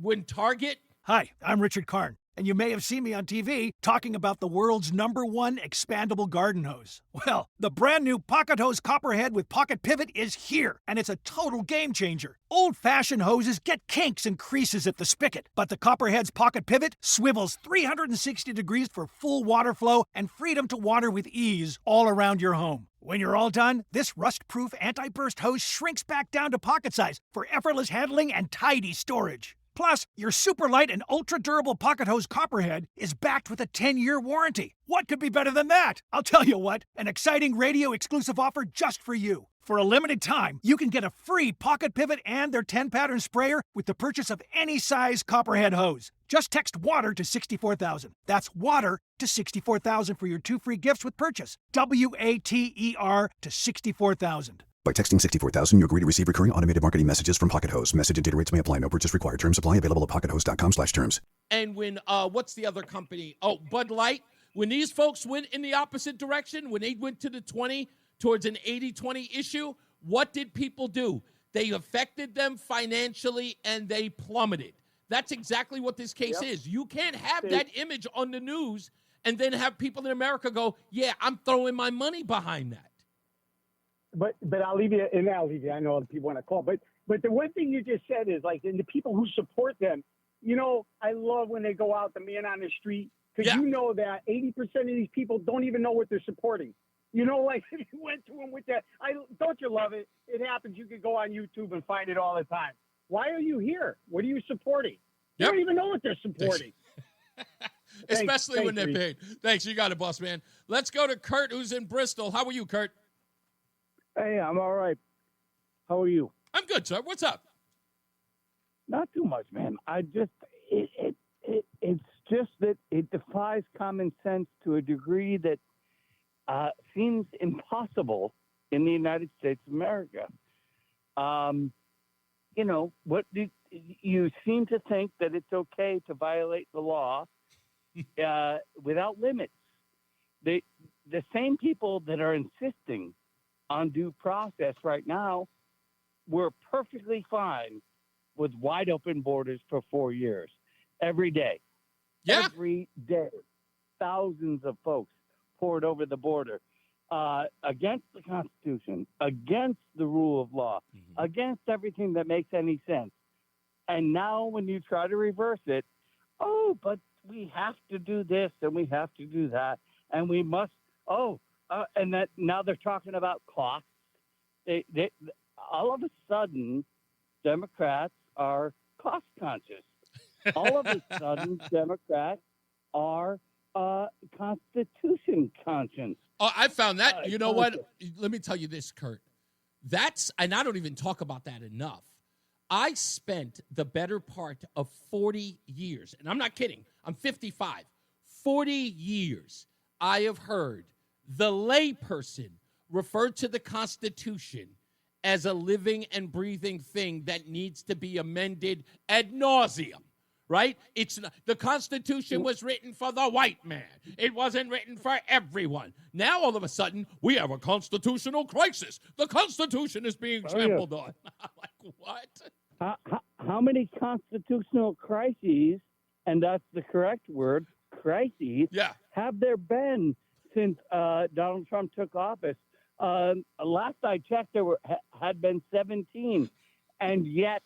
When Target... Hi, I'm Richard Karn, and you may have seen me on TV talking about the world's #1 expandable garden hose. Well, the brand new Pocket Hose Copperhead with Pocket Pivot is here, and it's a total game changer. Old-fashioned hoses get kinks and creases at the spigot, but the Copperhead's Pocket Pivot swivels 360 degrees for full water flow and freedom to water with ease all around your home. When you're all done, this rust-proof anti-burst hose shrinks back down to pocket size for effortless handling and tidy storage. Plus, your super light and ultra-durable Pocket Hose Copperhead is backed with a 10-year warranty. What could be better than that? I'll tell you what, an exciting radio-exclusive offer just for you. For a limited time, you can get a free Pocket Pivot and their 10-pattern sprayer with the purchase of any size Copperhead hose. Just text WATER to 64,000. That's WATER to 64,000 for your 2 free gifts with purchase. WATER to 64,000. By texting 64,000, you agree to receive recurring automated marketing messages from Pocket Hose. Message and data rates may apply. No purchase required. Terms apply. Available at pockethose.com/terms. And when, what's the other company? Oh, Bud Light. When these folks went in the opposite direction, when they went to the 20 towards an 80-20 issue, what did people do? They affected them financially and they plummeted. That's exactly what this case is. You can't have that image on the news and then have people in America go, yeah, I'm throwing my money behind that. But I'll leave you, and I'll leave you. I know other people want to call, but the one thing you just said is like, and the people who support them, you know, I love when they go out, the man on the street, because you know that 80% of these people don't even know what they're supporting. You know, like if you went to them with that, don't you love it? It happens. You can go on YouTube and find it all the time. Why are you here? What are you supporting? You don't even know what they're supporting. Especially when they're paid. Thanks. You got it, boss man. Let's go to Kurt, who's in Bristol. How are you, Kurt? Hey, I'm all right. How are you? I'm good, sir. What's up? Not too much, man. It's just that it defies common sense to a degree that seems impossible in the United States of America. You know, you seem to think that it's okay to violate the law without limits. The same people that are insisting on due process right now were perfectly fine with wide open borders for 4 years. Every day. Yeah. Every day. Thousands of folks poured over the border against the Constitution, against the rule of law, against everything that makes any sense. And now when you try to reverse it, but we have to do this and we have to do that and we must, and that now they're talking about costs. They all of a sudden, Democrats are cost conscious. All of a sudden, Democrats are Constitution conscious. Oh, I found that. You know what? Let me tell you this, Kurt. And I don't even talk about that enough. I spent the better part of 40 years, and I'm not kidding. I'm 55. 40 years I have heard the layperson refer to the Constitution as a living and breathing thing that needs to be amended ad nauseum, right? The Constitution was written for the white man. It wasn't written for everyone. Now, all of a sudden, we have a constitutional crisis. The Constitution is being trampled on. I'm like, what? How many constitutional crises, and that's the correct word, crises, have there been since Donald Trump took office? Last I checked, there had been 17, and yet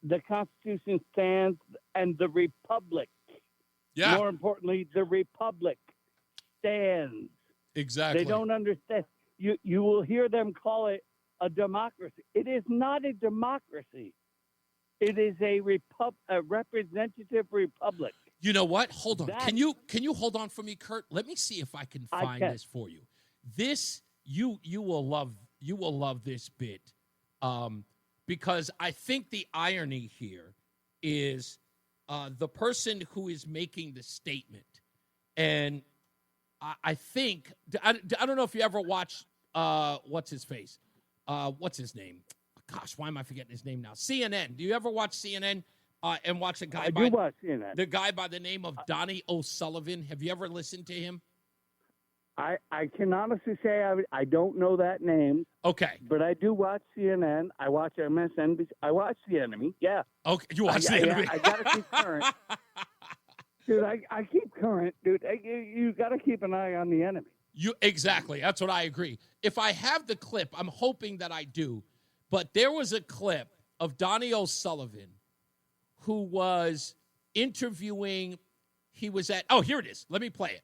the Constitution stands, and the Republic, more importantly, the Republic stands. Exactly. They don't understand. You will hear them call it a democracy. It is not a democracy. It is a representative republic. You know what? Hold on. Can you hold on for me, Kurt? Let me see if I can find this for you. This you will love this bit, because I think the irony here is the person who is making the statement, and I think I don't know if you ever watched what's his face, what's his name? Gosh, why am I forgetting his name now? CNN. Do you ever watch CNN? and watch a guy. I do watch CNN. The guy by the name of Donnie O'Sullivan. Have you ever listened to him? I can honestly say I don't know that name. Okay. But I do watch CNN. I watch MSNBC. I watch The Enemy. Yeah. Okay. You watch The Enemy. I got to keep current. Dude, I keep current. Dude, you got to keep an eye on The Enemy. Exactly. That's what I agree. If I have the clip, I'm hoping that I do. But there was a clip of Donnie O'Sullivan who was interviewing. He was at. Oh, here it is. Let me play it.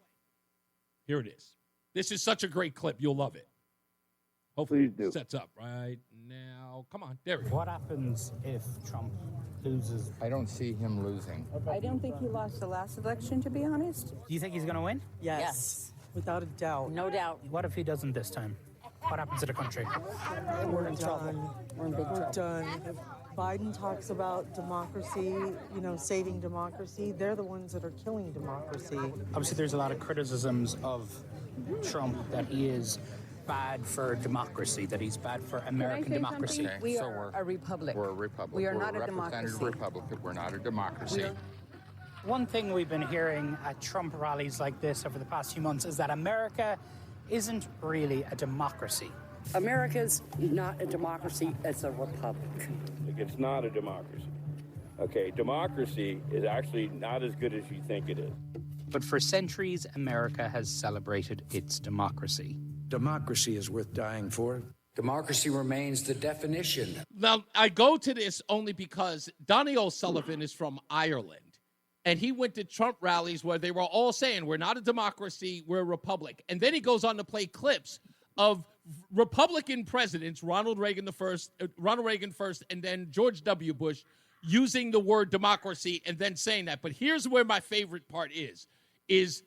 Here it is. This is such a great clip. You'll love it. Hopefully it sets up right now. Come on. There we go. What happens if Trump loses? I don't see him losing. I don't think he lost the last election, to be honest. Do you think he's going to win? Yes. Without a doubt. No doubt. What if he doesn't this time? What happens to the country? We're in trouble. We're in big trouble. Done. If Biden talks about democracy, saving democracy, they're the ones that are killing democracy. Obviously, there's a lot of criticisms of Trump that he is bad for democracy, that he's bad for American democracy. Okay, we are a republic. We're a republic. We are We're not a a democracy. republic. We're not a democracy. One thing we've been hearing at Trump rallies like this over the past few months is that America isn't really a democracy. America's not a democracy, it's a republic. It's not a democracy. Okay, democracy is actually not as good as you think it is. But for centuries, America has celebrated its democracy. Democracy is worth dying for. Democracy remains the definition. Now, I go to this only because Donnie O'Sullivan is from Ireland. And he went to Trump rallies where they were all saying, we're not a democracy, we're a republic. And then he goes on to play clips of Republican presidents, Ronald Reagan first, and then George W. Bush, using the word democracy and then saying that. But here's where my favorite part is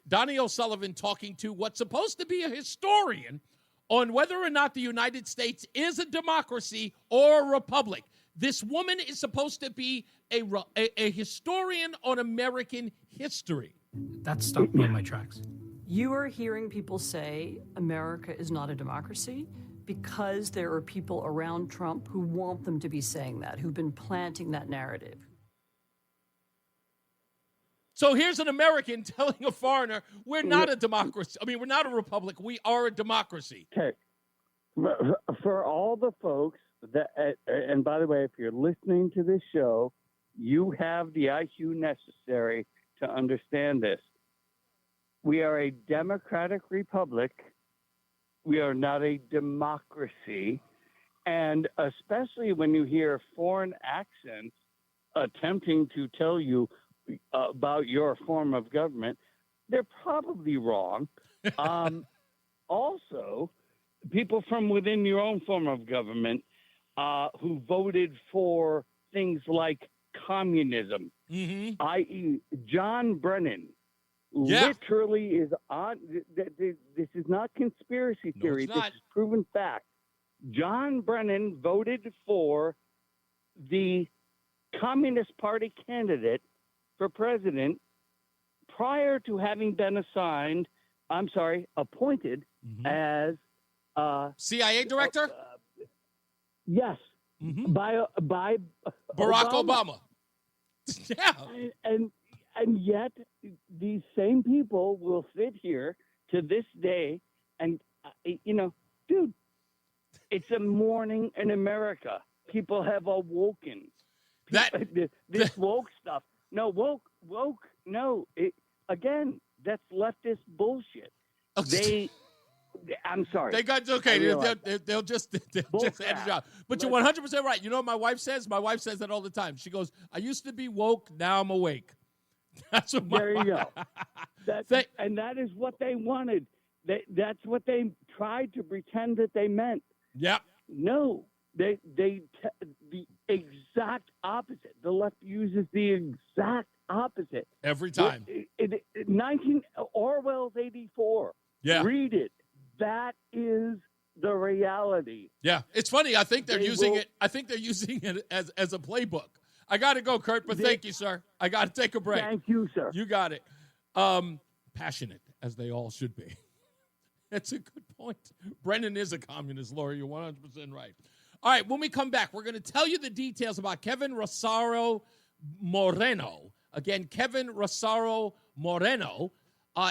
Donnie O'Sullivan talking to what's supposed to be a historian on whether or not the United States is a democracy or a republic. This woman is supposed to be a historian on American history. That stopped me in my tracks. You are hearing people say America is not a democracy because there are people around Trump who want them to be saying that, who've been planting that narrative. So here's an American telling a foreigner, we're not a democracy. I mean, we're not a republic. We are a democracy. Okay. For all the folks that, and by the way, if you're listening to this show, you have the IQ necessary to understand this. We are a democratic republic. We are not a democracy. And especially when you hear foreign accents attempting to tell you about your form of government, they're probably wrong. Also, people from within your own form of government who voted for things like communism, i.e. John Brennan, literally is on. This is not conspiracy theory. This is proven fact. John Brennan voted for the Communist Party candidate for president prior to having been appointed as CIA director? Yes. By Barack Obama. Yeah. And yet these same people will sit here to this day and, dude, it's a morning in America. People have awoken. This woke stuff. No, woke. No, again, that's leftist bullshit. I'm sorry. They got okay. They'll just end the job. But you're 100% right. You know what my wife says? My wife says that all the time. She goes, "I used to be woke, now I'm awake." That's what. There you go. And that is what they wanted. That's what they tried to pretend that they meant. Yep. No, the exact opposite. The left uses the exact opposite every time. Orwell's 84. Yeah. Read it. That is the reality. Yeah, it's funny. I think they're using it. I think they're using it as a playbook. I got to go, Kurt, but thank you, sir. I got to take a break. Thank you, sir. You got it. Passionate, as they all should be. That's a good point. Brennan is a communist lawyer. You're 100% right. All right, when we come back, we're going to tell you the details about Kevin Rosario Moreno, again, Kevin Rosario Moreno,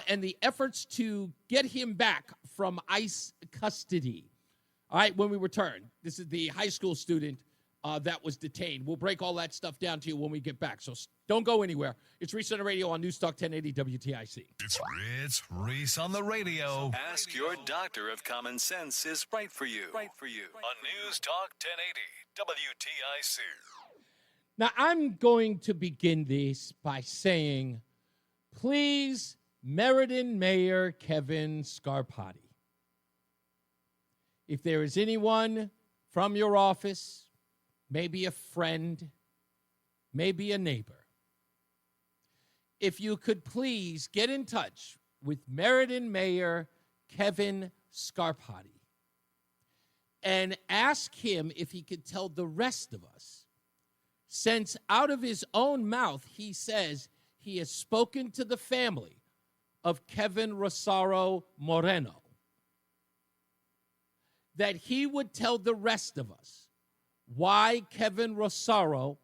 and the efforts to get him back from ICE custody. All right, when we return, this is the high school student that was detained. We'll break all that stuff down to you when we get back, so don't go anywhere. It's Reese on the radio on NewsTalk 1080 WTIC. It's Reese on the radio. Ask your doctor if common sense is right for you. On NewsTalk 1080 WTIC. Now, I'm going to begin this by saying, please, Meriden Mayor Kevin Scarpati, if there is anyone from your office, maybe a friend, maybe a neighbor, if you could please get in touch with Meriden Mayor Kevin Scarpati and ask him if he could tell the rest of us, since out of his own mouth he says he has spoken to the family of Kevin Rosario Moreno, that he would tell the rest of us why Kevin Rosario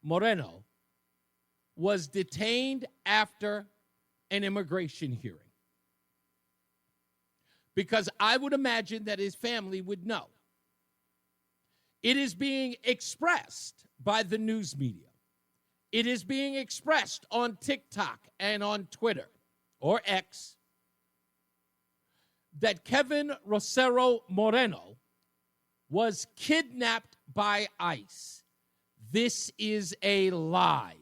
Moreno was detained after an immigration hearing. Because I would imagine that his family would know. It is being expressed by the news media. It is being expressed on TikTok and on Twitter, or X, that Kevin Rosario Moreno was kidnapped by ICE. This is a lie.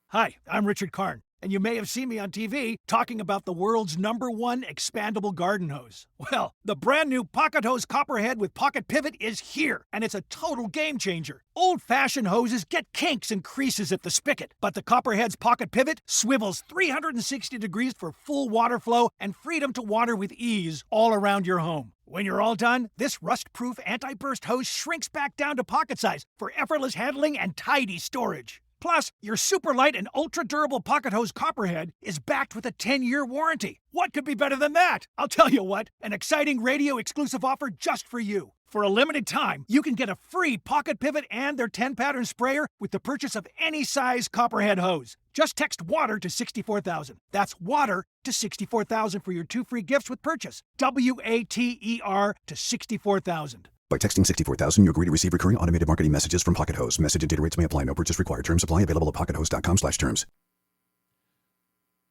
Hi, I'm Richard Karn, and you may have seen me on TV talking about the world's #1 expandable garden hose. Well, the brand new Pocket Hose Copperhead with Pocket Pivot is here, and it's a total game changer. Old-fashioned hoses get kinks and creases at the spigot, but the Copperhead's Pocket Pivot swivels 360 degrees for full water flow and freedom to water with ease all around your home. When you're all done, this rust-proof anti-burst hose shrinks back down to pocket size for effortless handling and tidy storage. Plus, your super light and ultra-durable Pocket Hose Copperhead is backed with a 10-year warranty. What could be better than that? I'll tell you what, an exciting radio-exclusive offer just for you. For a limited time, you can get a free Pocket Pivot and their 10-pattern sprayer with the purchase of any size Copperhead hose. Just text WATER to 64,000. That's WATER to 64,000 for your 2 free gifts with purchase. WATER to 64,000. By texting 64,000, you agree to receive recurring automated marketing messages from Pocket Hose. Message and data rates may apply. No purchase required. Terms apply. Available at pockethose.com/terms.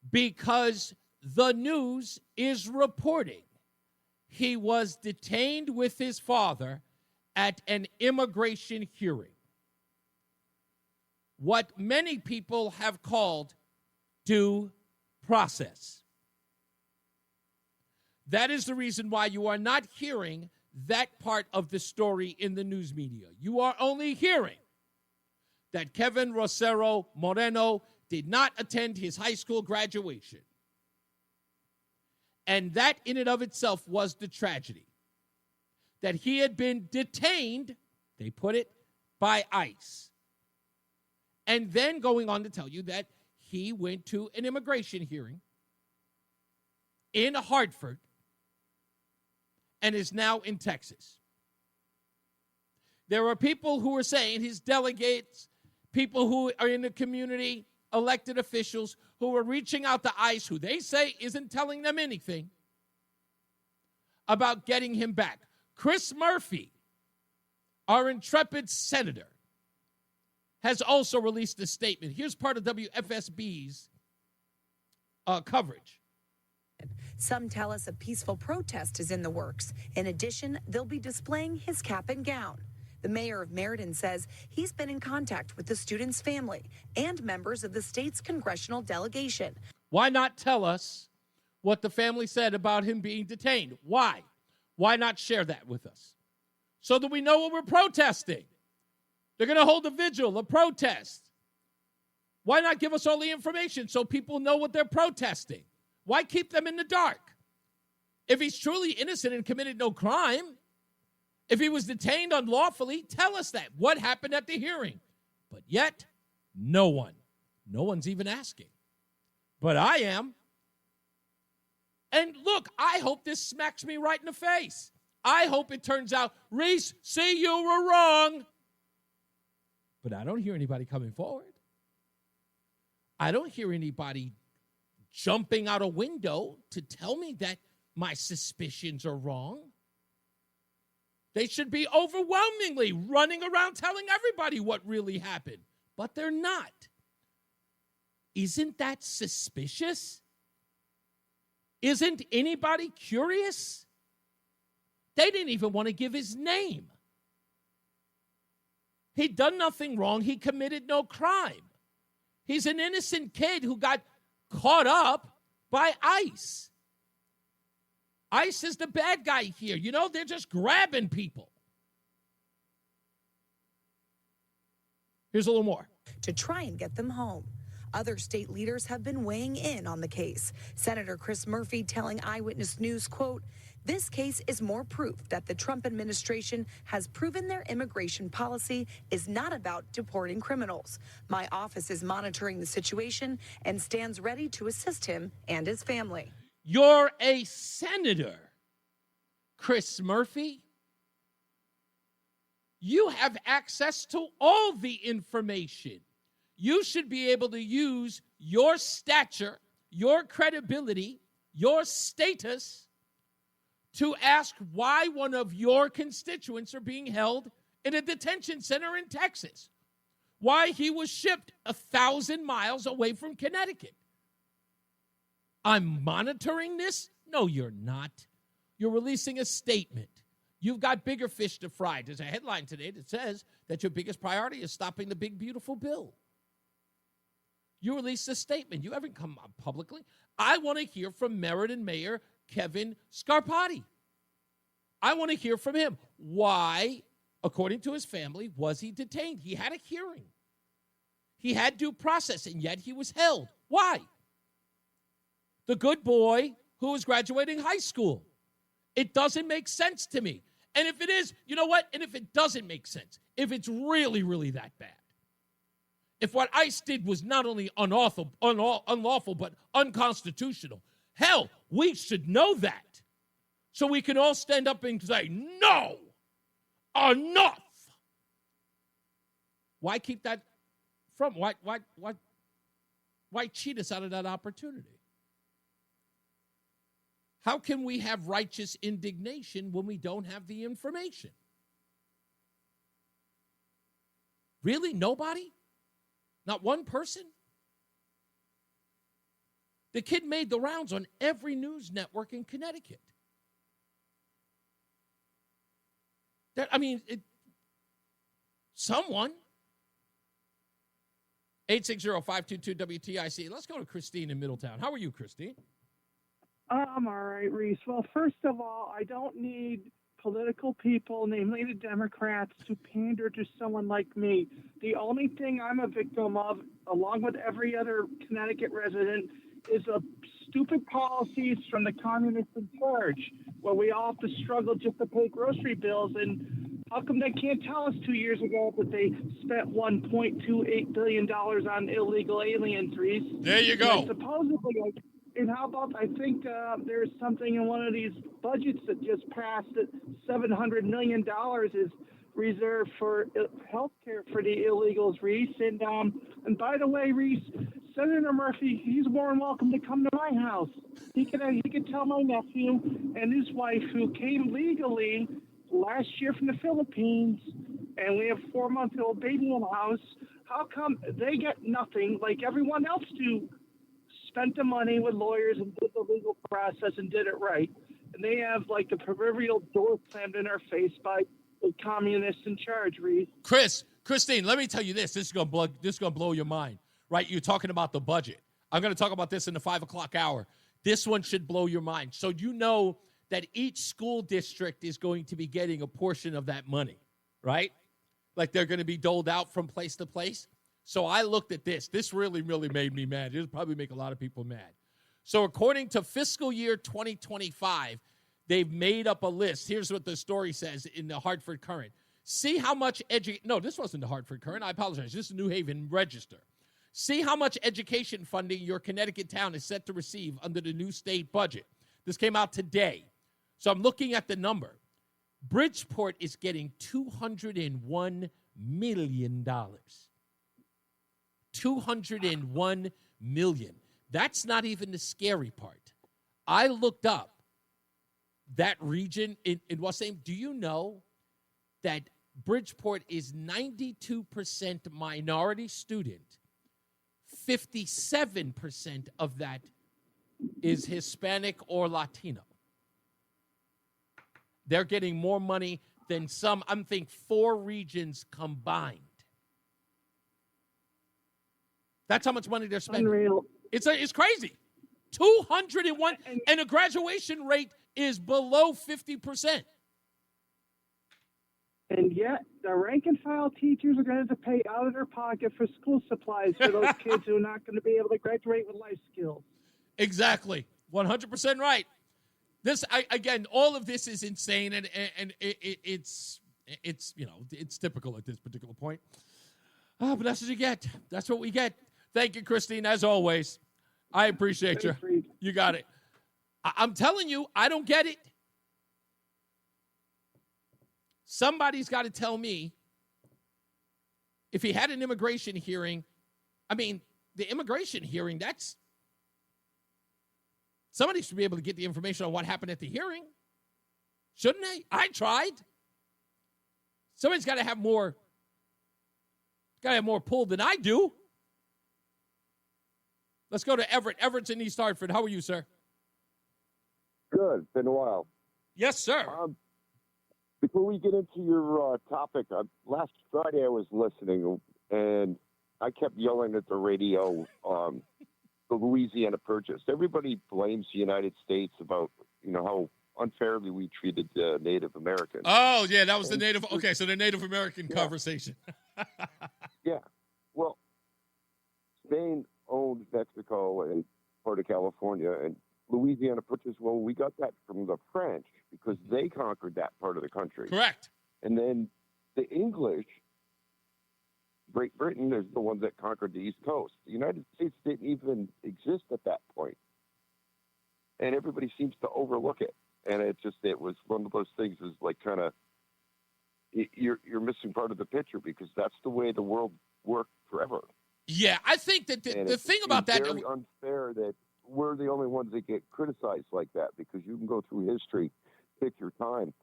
Because the news is reporting he was detained with his father at an immigration hearing. What many people have called due process. That is the reason why you are not hearing that part of the story in the news media. You are only hearing that Kevin Rosario Moreno did not attend his high school graduation. And that in and of itself was the tragedy. That he had been detained, they put it, by ICE. And then going on to tell you that he went to an immigration hearing in Hartford and is now in Texas. There are people who are saying, his delegates, people who are in the community, elected officials, who are reaching out to ICE, who they say isn't telling them anything about getting him back. Chris Murphy, our intrepid senator, has also released a statement. Here's part of WFSB's coverage. Some tell us a peaceful protest is in the works. In addition, they'll be displaying his cap and gown. The mayor of Meriden says he's been in contact with the student's family and members of the state's congressional delegation. Why not tell us what the family said about him being detained? Why? Why not share that with us? So that we know what we're protesting. They're going to hold a vigil, a protest. Why not give us all the information so people know what they're protesting? Why keep them in the dark? If he's truly innocent and committed no crime, if he was detained unlawfully, tell us that. What happened at the hearing? But yet, no one's even asking. But I am. And look, I hope this smacks me right in the face. I hope it turns out, Reese, see, you were wrong. But I don't hear anybody coming forward. I don't hear anybody jumping out a window to tell me that my suspicions are wrong. They should be overwhelmingly running around telling everybody what really happened, but they're not. Isn't that suspicious? Isn't anybody curious? They didn't even want to give his name. He'd done nothing wrong. He committed no crime. He's an innocent kid who got caught up by ICE. ICE is the bad guy here. You know, they're just grabbing people. Here's a little more. To try and get them home. Other state leaders have been weighing in on the case. Senator Chris Murphy telling Eyewitness News, quote, "This case is more proof that the Trump administration has proven their immigration policy is not about deporting criminals. My office is monitoring the situation and stands ready to assist him and his family." You're a senator, Chris Murphy. You have access to all the information. You should be able to use your stature, your credibility, your status to ask why one of your constituents are being held in a detention center in Texas, why he was shipped 1,000 miles away from Connecticut. I'm monitoring this? No, you're not. You're releasing a statement. You've got bigger fish to fry. There's a headline today that says that your biggest priority is stopping the big, beautiful bill. You released a statement. You haven't come up publicly. I want to hear from Meriden Mayor Kevin Scarpati. I want to hear from him. Why, according to his family, was he detained? He had a hearing. He had due process, and yet he was held. Why? The good boy who was graduating high school. It doesn't make sense to me. And if it is, you know what? And if it doesn't make sense, if it's really, really that bad, if what ICE did was not only unlawful, but unconstitutional, hell, we should know that. So we can all stand up and say, no, enough. Why keep that from? Why cheat us out of that opportunity? How can we have righteous indignation when we don't have the information? Really? Nobody? Not one person? The kid made the rounds on every news network in Connecticut. Someone. 860-522-WTIC. Let's go to Christine in Middletown. How are you, Christine? I'm all right, Reese. Well, first of all, I don't need political people, namely the Democrats, to pander to someone like me. The only thing I'm a victim of, along with every other Connecticut resident, is a stupid policies from the communists in charge, where we all have to struggle just to pay grocery bills. And how come they can't tell us 2 years ago that they spent $1.28 billion on illegal aliens, Reese? There you go. And supposedly, and how about, I think there's something in one of these budgets that just passed that $700 million is reserved for health care for the illegals, Reese. And by the way, Reese, Senator Murphy, he's more than welcome to come to my house. He could tell my nephew and his wife, who came legally last year from the Philippines, and we have a 4-month-old baby in the house, how come they get nothing like everyone else do? Spent the money with lawyers and did the legal process and did it right. And they have like the proverbial door slammed in their face by the communists in charge, Reese. Christine, let me tell you this. This is gonna blow your mind, right? You're talking about the budget. I'm going to talk about this in the 5 o'clock hour. This one should blow your mind. So you know that each school district is going to be getting a portion of that money, right? Like they're going to be doled out from place to place. So I looked at this. This really, really made me mad. It'll probably make a lot of people mad. So according to fiscal year 2025, they've made up a list. Here's what the story says in the Hartford Courant. See how much No, this wasn't the Hartford Courant. I apologize. This is New Haven Register. See how much education funding your Connecticut town is set to receive under the new state budget. This came out today. So I'm looking at the number. Bridgeport is getting $201 million. $201 million. That's not even the scary part. I looked up that region in West Ham. Do you know that Bridgeport is 92% minority student? 57% of that is Hispanic or Latino. They're getting more money than some, I think, 4 regions combined. That's how much money they're spending. Unreal. It's crazy. 201, and the graduation rate is below 50%. And yet, the rank and file teachers are going to have to pay out of their pocket for school supplies for those kids who are not going to be able to graduate with life skills. Exactly. 100% right. Again, all of this is insane, and it's typical at this particular point. But that's what you get. That's what we get. Thank you, Christine, as always. I appreciate you. You got it. I'm telling you, I don't get it. Somebody's got to tell me if he had an immigration hearing. I mean, the immigration hearing, that's somebody should be able to get the information on what happened at the hearing. Shouldn't they? I tried. Somebody's got to have more pull than I do. Let's go to Everett. Everett's in East Hartford. How are you, sir? Good. Been a while. Yes, sir. Before we get into your topic, last Friday I was listening, and I kept yelling at the radio, the Louisiana Purchase. Everybody blames the United States about, how unfairly we treated Native Americans. Oh, yeah, that was the Native. Okay, so the Native American conversation. Yeah. Well, Spain owned Mexico and part of California, and Louisiana Purchase, well, we got that from the French because they conquered that part of the country. Correct. And then the English, Great Britain, is the one that conquered the East Coast. The United States didn't even exist at that point. And everybody seems to overlook it. And it was one of those things is like kind of, you're missing part of the picture because that's the way the world worked forever. Yeah, I think that the thing about that... It's very unfair that we're the only ones that get criticized like that because you can go through history, pick your time,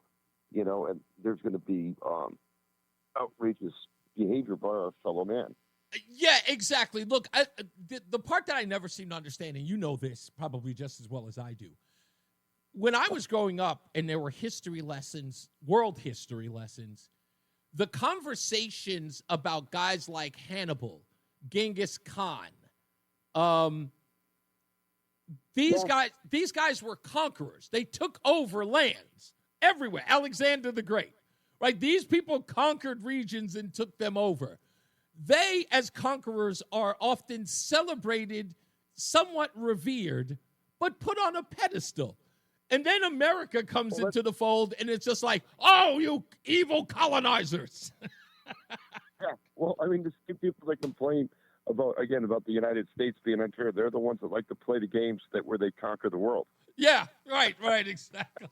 and there's going to be outrageous behavior by our fellow man. Yeah, exactly. Look, the part that I never seem to understand, and you know this probably just as well as I do, when I was growing up and there were history lessons, world history lessons, the conversations about guys like Hannibal, Genghis Khan, these guys were conquerors. They took over lands everywhere. Alexander the Great, right? These people conquered regions and took them over. They, as conquerors, are often celebrated, somewhat revered, but put on a pedestal. And then America comes into the fold, and it's just like, oh, you evil colonizers. Yeah. Well, I mean, the same people that complain about the United States being unfair, they're the ones that like to play the games where they conquer the world. Yeah, right, exactly.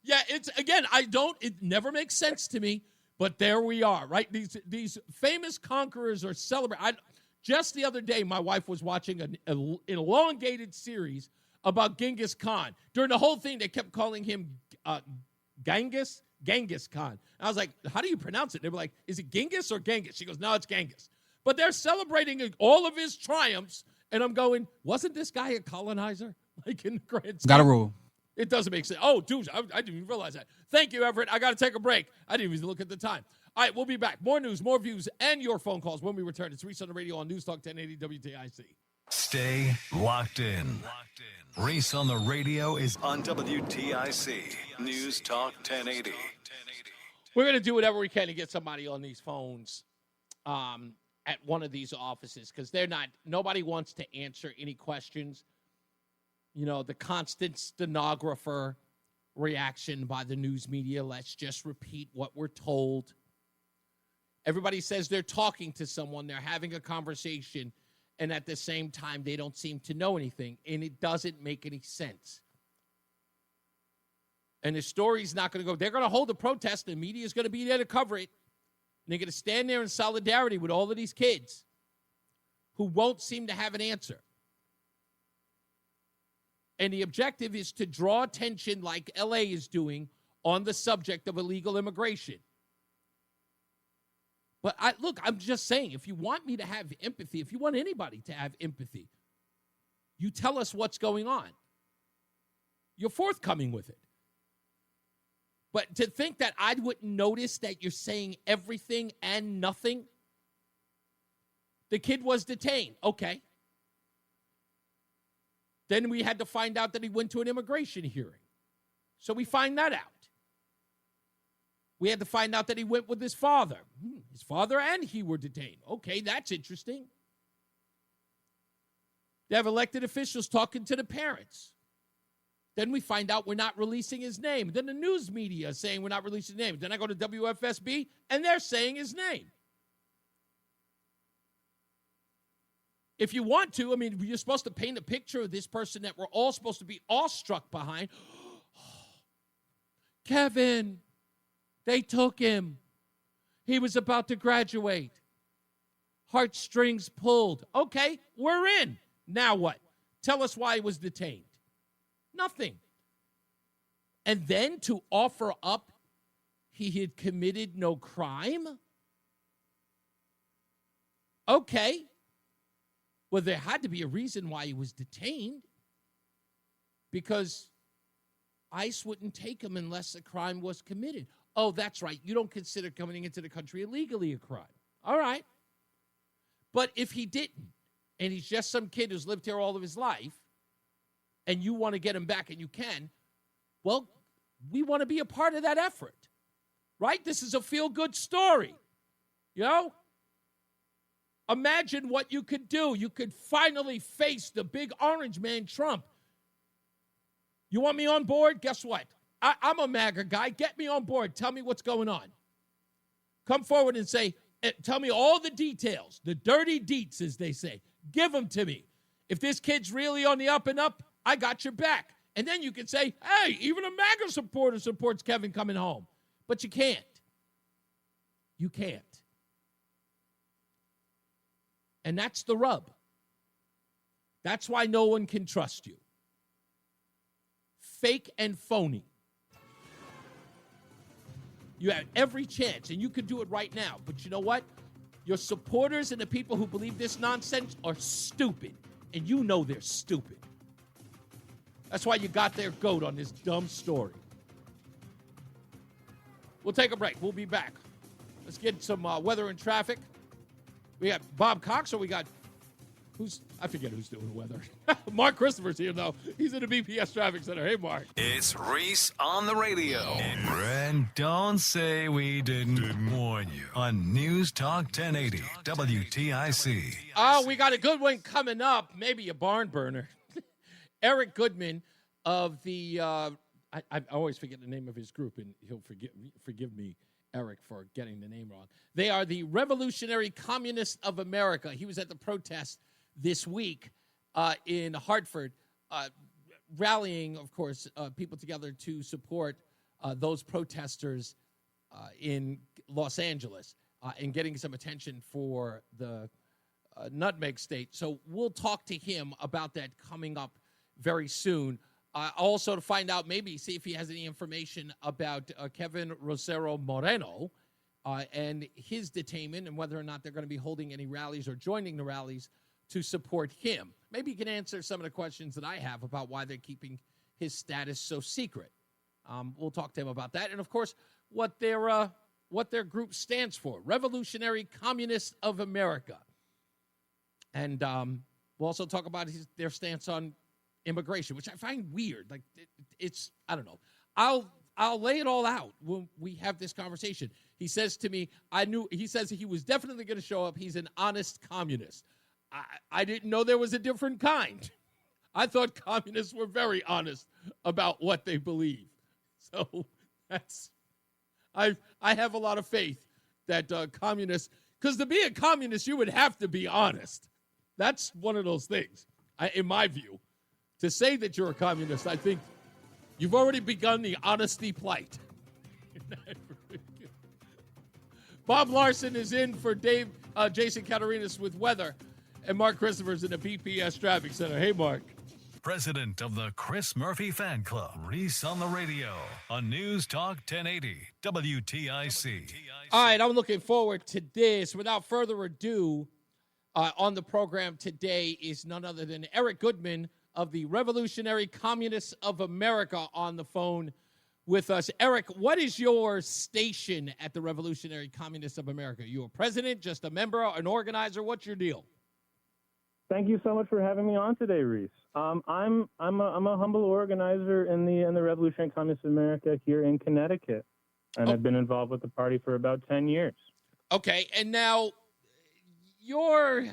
Yeah, it never makes sense to me, but there we are, right? These famous conquerors are celebrated. Just the other day, my wife was watching an elongated series about Genghis Khan. During the whole thing, they kept calling him Genghis Khan. And I was like, how do you pronounce it? They were like, is it Genghis or Genghis? She goes, no, it's Genghis. But they're celebrating all of his triumphs, and I'm going, wasn't this guy a colonizer? Like in the grand scheme? Got a rule. It doesn't make sense. Oh, dude, I didn't even realize that. Thank you, Everett. I got to take a break. I didn't even look at the time. All right, we'll be back. More news, more views, and your phone calls when we return. It's Reese on the radio on NewsTalk 1080 WTIC. Stay locked in. Reese on the radio is on WTIC News Talk 1080. We're going to do whatever we can to get somebody on these phones at one of these offices because nobody wants to answer any questions. The constant stenographer reaction by the news media. Let's just repeat what we're told. Everybody says they're talking to someone, they're having a conversation, and at the same time, they don't seem to know anything, and it doesn't make any sense. And the story's not going to go. They're going to hold a protest, and the media is going to be there to cover it. And they're going to stand there in solidarity with all of these kids who won't seem to have an answer. And the objective is to draw attention, like LA is doing, on the subject of illegal immigration. But I'm just saying, if you want me to have empathy, if you want anybody to have empathy, you tell us what's going on. You're forthcoming with it. But to think that I wouldn't notice that you're saying everything and nothing? The kid was detained. Okay. Then we had to find out that he went to an immigration hearing. So we find that out. We had to find out that he went with his father. His father and he were detained. Okay, that's interesting. They have elected officials talking to the parents. Then we find out we're not releasing his name. Then the news media is saying we're not releasing his name. Then I go to WFSB, and they're saying his name. If you want to, I mean, you're supposed to paint a picture of this person that we're all supposed to be awestruck behind. Kevin, they took him. He was about to graduate. Heartstrings pulled. Okay, we're in. Now what? Tell us why he was detained. Nothing. And then to offer up he had committed no crime? Okay. Well, there had to be a reason why he was detained, because ICE wouldn't take him unless a crime was committed. Oh, that's right. You don't consider coming into the country illegally a crime. All right. But if he didn't, and he's just some kid who's lived here all of his life, and you want to get him back and you can, well, we want to be a part of that effort, right? This is a feel-good story, you know? Imagine what you could do. You could finally face the big orange man, Trump. You want me on board? Guess what? I'm a MAGA guy. Get me on board. Tell me what's going on. Come forward and say, tell me all the details, the dirty deets, as they say. Give them to me. If this kid's really on the up and up, I got your back. And then you can say, hey, even a MAGA supporter supports Kevin coming home. But you can't. You can't. And that's the rub. That's why no one can trust you. Fake and phony. You have every chance, and you could do it right now. But you know what? Your supporters and the people who believe this nonsense are stupid. And you know they're stupid. That's why you got their goat on this dumb story. We'll take a break. We'll be back. Let's get some weather and traffic. We got Bob Cox, or we got I forget who's doing the weather. Mark Christopher's here, though. He's in the BPS Traffic Center. Hey, Mark. It's Reese on the radio. And don't say we didn't warn you on News Talk 1080 WTIC. Oh, we got a good one coming up. Maybe a barn burner. Eric Goodman of the, I always forget the name of his group, and he'll forgive me, Eric, for getting the name wrong. They are the Revolutionary Communists of America. He was at the protest this week in Hartford, rallying, of course, people together to support those protesters in Los Angeles and getting some attention for the Nutmeg State. So we'll talk to him about that coming up very soon. Also to find out, maybe see if he has any information about Kevin Rosero Moreno and his detainment, and whether or not they're going to be holding any rallies or joining the rallies to support him. Maybe he can answer some of the questions that I have about why they're keeping his status so secret. We'll talk to him about that. And, of course, what their group stands for, Revolutionary Communists of America. And we'll also talk about their stance on immigration, which I find weird. Like, it's, I don't know. I'll lay it all out when we have this conversation. He says to me, he says he was definitely going to show up. He's an honest communist. I didn't know there was a different kind. I thought communists were very honest about what they believe. So I have a lot of faith that communists, because to be a communist, you would have to be honest. That's one of those things, in my view. To say that you're a communist, I think You've already begun the honesty plight. Bob Larson is in for Jason Catarinas with weather, and Mark Christopher's in the BPS Traffic Center. Hey, Mark. President of the Chris Murphy Fan Club, Reese on the radio on News Talk 1080 WTIC. All right, I'm looking forward to this. Without further ado, on the program today is none other than Eric Goodman of the Revolutionary Communists of America on the phone with us. Eric, what is your station at the Revolutionary Communists of America? You a president, just a member, an organizer? What's your deal? Thank you so much for having me on today, Reese. I'm a humble organizer in the Revolutionary Communists of America here in Connecticut, and I've been involved with the party for about 10 years. Okay, and now your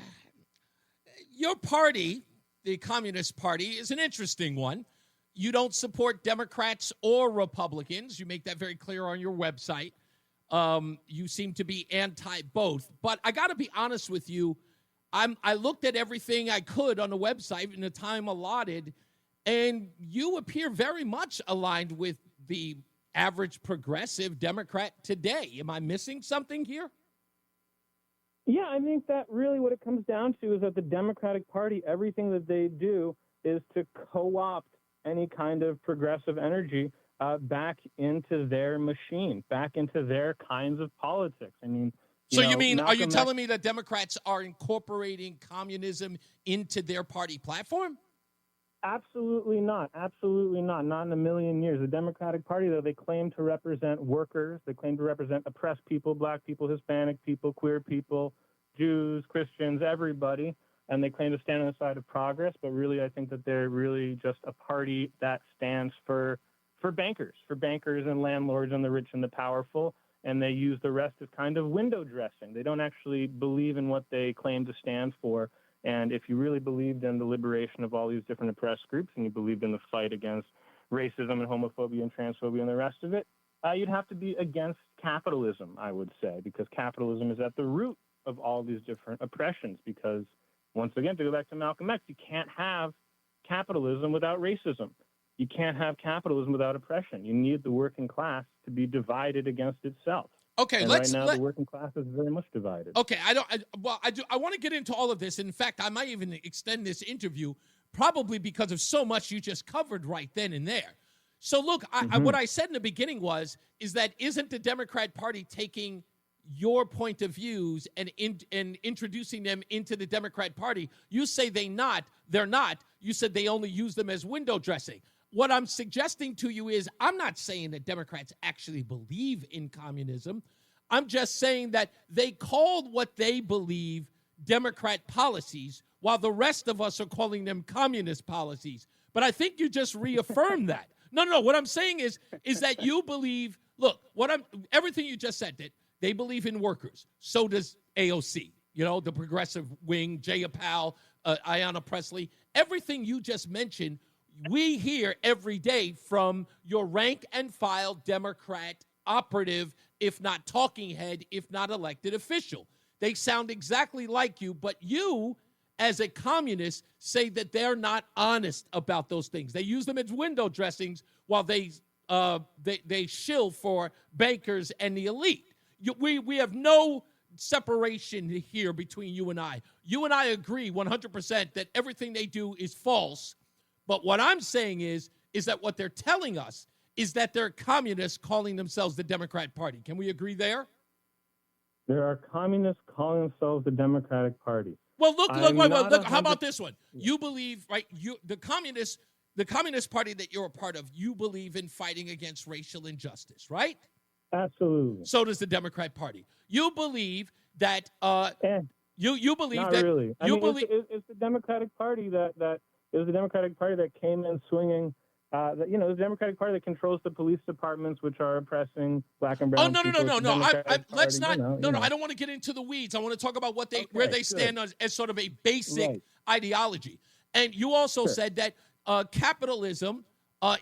party, the Communist Party, is an interesting one. You don't support Democrats or Republicans. You make that very clear on your website. You seem to be anti-both. But I got to be honest with you. I looked at everything I could on the website in the time allotted, and you appear very much aligned with the average progressive Democrat today. Am I missing something here? Yeah, I think that really what it comes down to is that the Democratic Party, everything that they do is to co-opt any kind of progressive energy back into their machine, back into their kinds of politics. I mean, are you telling me that Democrats are incorporating communism into their party platform? Absolutely not. Absolutely not. Not in a million years. The Democratic Party, though, they claim to represent workers. They claim to represent oppressed people, black people, Hispanic people, queer people, Jews, Christians, everybody. And they claim to stand on the side of progress. But really, I think that they're really just a party that stands for bankers and landlords and the rich and the powerful. And they use the rest as kind of window dressing. They don't actually believe in what they claim to stand for. And if you really believed in the liberation of all these different oppressed groups and you believed in the fight against racism and homophobia and transphobia and the rest of it, you'd have to be against capitalism, I would say, because capitalism is at the root of all these different oppressions. Because, once again, to go back to Malcolm X, you can't have capitalism without racism. You can't have capitalism without oppression. You need the working class to be divided against itself. Okay, right now the working class is very much divided. Okay, I want to get into all of this. In fact, I might even extend this interview probably because of so much you just covered right then and there. So look, what I said in the beginning is that isn't the Democrat Party taking your point of views and introducing them into the Democrat Party? You say they're not. You said they only use them as window dressing. What I'm suggesting to you is I'm not saying that Democrats actually believe in communism. I'm just saying that they called what they believe Democrat policies while the rest of us are calling them communist policies. But I think you just reaffirmed that. No. What I'm saying is that you believe, look, everything you just said, that they believe in workers. So does AOC, the progressive wing, Jay Powell, Ayanna Pressley. Everything you just mentioned, we hear every day from your rank and file Democrat operative, if not talking head, if not elected official. They sound exactly like you, but you, as a communist, say that they're not honest about those things. They use them as window dressings while they shill for bankers and the elite. We have no separation here between you and I. You and I agree 100% that everything they do is false. But what I'm saying is that what they're telling us is that they're communists calling themselves the Democrat Party. Can we agree there? There are communists calling themselves the Democratic Party. Well, look. How about this one? You believe, right? The Communist Party that you're a part of, you believe in fighting against racial injustice, right? Absolutely. So does the Democrat Party. You believe that. You believe not that. Really. It's the Democratic Party that. It was the Democratic Party that came in swinging, the Democratic Party that controls the police departments, which are oppressing black and brown people. No. Let's not. No. I don't want to get into the weeds. I want to talk about where they stand as sort of a basic ideology. And you also said that capitalism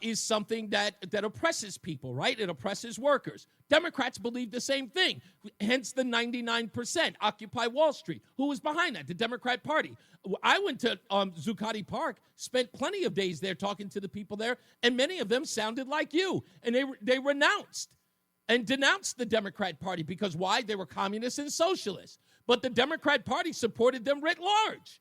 is something that oppresses people, right? It oppresses workers. Democrats believe the same thing, hence the 99%. Occupy Wall Street. Who was behind that? The Democrat Party. I went to Zuccotti Park, spent plenty of days there talking to the people there, and many of them sounded like you. And they renounced and denounced the Democrat Party because why? They were communists and socialists. But the Democrat Party supported them writ large.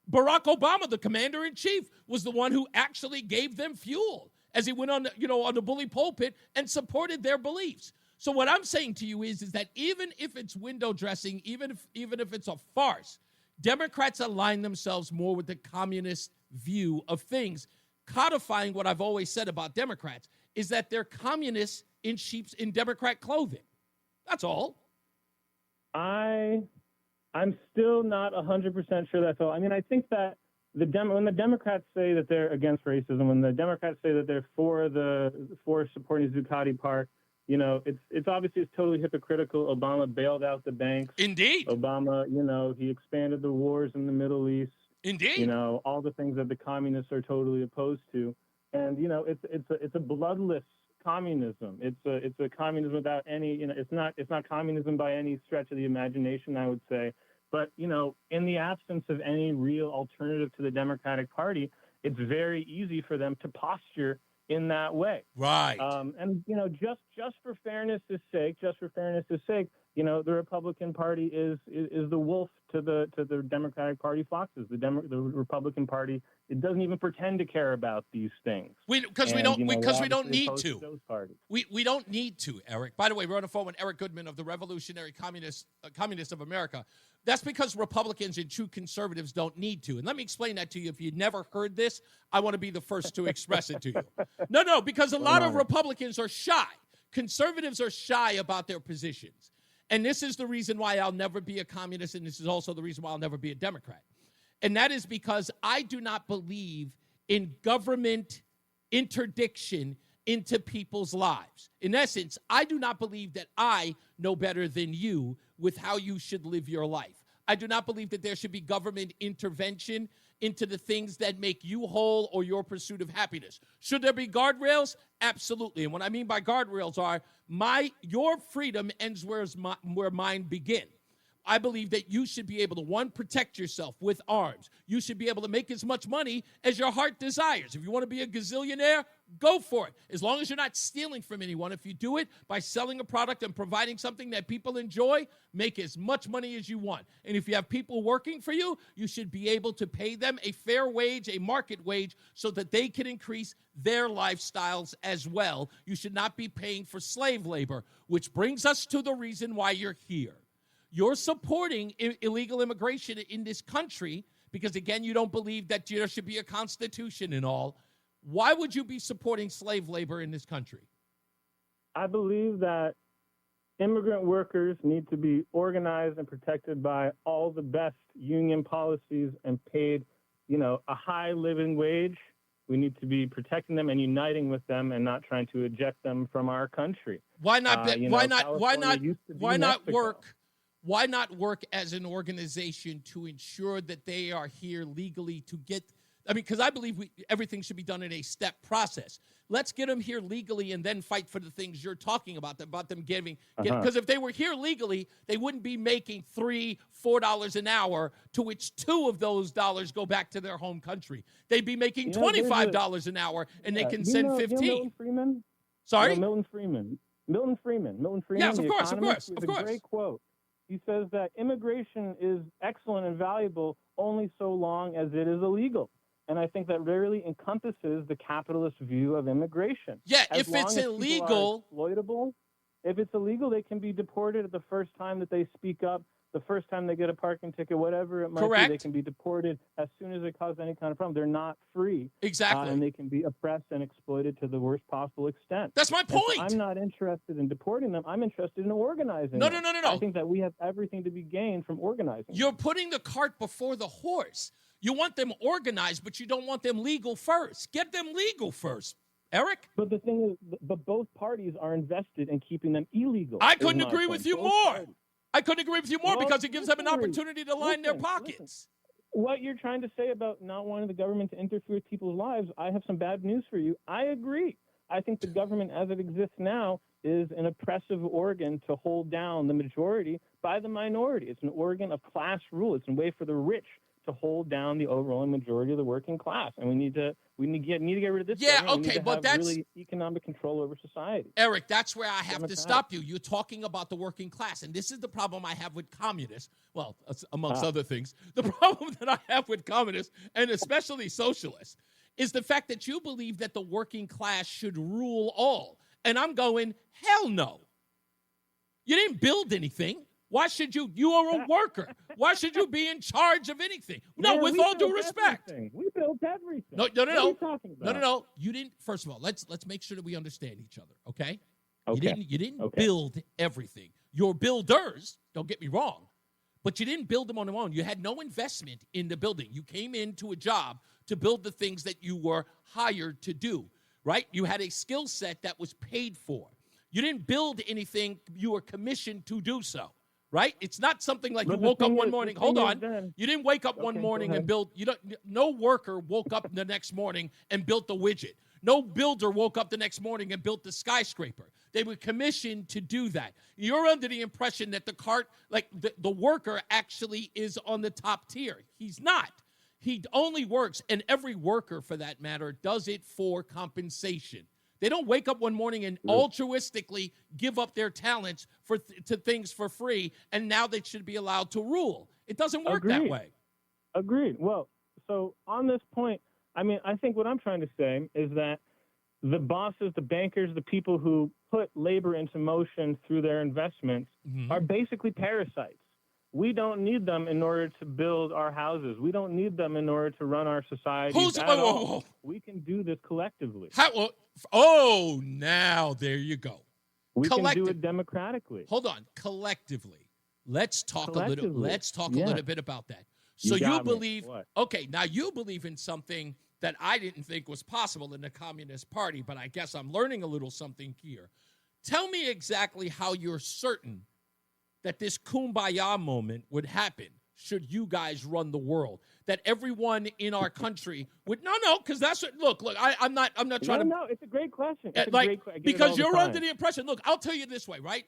Barack Obama, the commander-in-chief, was the one who actually gave them fuel as he went on, on the bully pulpit and supported their beliefs. So what I'm saying to you is that even if it's window dressing, even if it's a farce, Democrats align themselves more with the communist view of things, codifying what I've always said about Democrats is that they're communists in Democrat clothing. That's all. I'm still not 100% sure that's all. I mean, I think that when the Democrats say that they're against racism, when the Democrats say that they're for supporting Zuccotti Park, it's obviously it's totally hypocritical. Obama bailed out the banks. Indeed. Obama, he expanded the wars in the Middle East. Indeed. All the things that the communists are totally opposed to, and it's a bloodless communism. It's a communism without any, it's not communism by any stretch of the imagination, I would say. But, in the absence of any real alternative to the Democratic Party, it's very easy for them to posture in that way. Right. And, just for fairness' sake, the Republican Party is the wolf to the Democratic Party foxes. The Republican Party, it doesn't even pretend to care about these things. Because we don't need to. We don't need to, Eric. By the way, we're on the phone with Eric Goodman of the Revolutionary Communists of America. That's because Republicans and true conservatives don't need to. And let me explain that to you. If you've never heard this, I want to be the first to express it to you. No, because a lot of Republicans are shy. Conservatives are shy about their positions. And this is the reason why I'll never be a communist, and this is also the reason why I'll never be a Democrat. And that is because I do not believe in government interdiction into people's lives. In essence, I do not believe that I know better than you with how you should live your life. I do not believe that there should be government intervention into the things that make you whole or your pursuit of happiness. Should there be guardrails? Absolutely. And what I mean by guardrails are your freedom ends where mine begin. I believe that you should be able to, one, protect yourself with arms. You should be able to make as much money as your heart desires. If you want to be a gazillionaire, go for it. As long as you're not stealing from anyone. If you do it by selling a product and providing something that people enjoy, make as much money as you want. And if you have people working for you, you should be able to pay them a fair wage, a market wage, so that they can increase their lifestyles as well. You should not be paying for slave labor, which brings us to the reason why you're here. You're supporting illegal immigration in this country because, again, you don't believe that there should be a constitution and all. Why would you be supporting slave labor in this country? I believe that immigrant workers need to be organized and protected by all the best union policies and paid, a high living wage. We need to be protecting them and uniting with them and not trying to eject them from our country. Why not work as an organization to ensure that they are here legally to get, because I believe everything should be done in a step process. Let's get them here legally and then fight for the things you're talking about them getting. Because if they were here legally, they wouldn't be making $3-4 an hour, to which $2 of those dollars go back to their home country. They'd be making $25 an hour, and they can send 15. Milton Friedman? Sorry? Milton Friedman. Yes, of course. A great quote. He says that immigration is excellent and valuable only so long as it is illegal. And I think that really encompasses the capitalist view of immigration. Yeah, if it's illegal, exploitable. If it's illegal, they can be deported at the first time that they speak up, the first time they get a parking ticket, whatever it might be. They can be deported as soon as they cause any kind of problem. They're not free. Exactly. And they can be oppressed and exploited to the worst possible extent. That's my point. So I'm not interested in deporting them. I'm interested in organizing them. No. I think that we have everything to be gained from organizing. You're putting the cart before the horse. You want them organized, but you don't want them legal first. Get them legal first, Eric. But the thing is, both parties are invested in keeping them illegal. I couldn't agree with you more. I couldn't agree with you more because it gives them an opportunity to line their pockets. what you're trying to say about not wanting the government to interfere with people's lives, I have some bad news for you. I agree. I think the government as it exists now is an oppressive organ to hold down the majority by the minority. It's an organ of class rule. It's a way for the rich to hold down the overall majority of the working class. And we need to get rid of this. Yeah, government. okay, but have that's really economic control over society. Eric, that's where I have to stop you. You're talking about the working class, and this is the problem I have with communists. Well, amongst other things, the problem that I have with communists, and especially socialists, is the fact that you believe that the working class should rule all. And I'm going, hell no. You didn't build anything. Why should you? You are a worker. Why should you be in charge of anything? No, with all due respect. Everything. We built everything. No. What are you talking about? No. You didn't. First of all, let's make sure that we understand each other, okay? Okay. You didn't build everything. Your builders, don't get me wrong, but you didn't build them on your own. You had no investment in the building. You came into a job to build the things that you were hired to do, right? You had a skill set that was paid for. You didn't build anything. You were commissioned to do so. Right? It's not something like you woke up one morning. Hold on. You didn't wake up one morning and build. No worker woke up the next morning and built the widget. No builder woke up the next morning and built the skyscraper. They were commissioned to do that. You're under the impression that the worker actually is on the top tier. He's not. He only works, and every worker, for that matter, does it for compensation. They don't wake up one morning and altruistically give up their talents to things for free, and now they should be allowed to rule. It doesn't work that way. Agreed. Well, so on this point, I mean, I think what I'm trying to say is that the bosses, the bankers, the people who put labor into motion through their investments are basically parasites. We don't need them in order to build our houses. We don't need them in order to run our society. Whoa. We can do this collectively. Now there you go. We can do it democratically. Hold on, collectively. Let's talk a little bit about that. So you believe, now you believe in something that I didn't think was possible in the Communist Party, but I guess I'm learning a little something here. Tell me exactly how you're certain that this kumbaya moment would happen should you guys run the world. That everyone in our country would because that's what look. I'm not trying to. No, it's a great question. Because you're under the impression. Look, I'll tell you this way, right?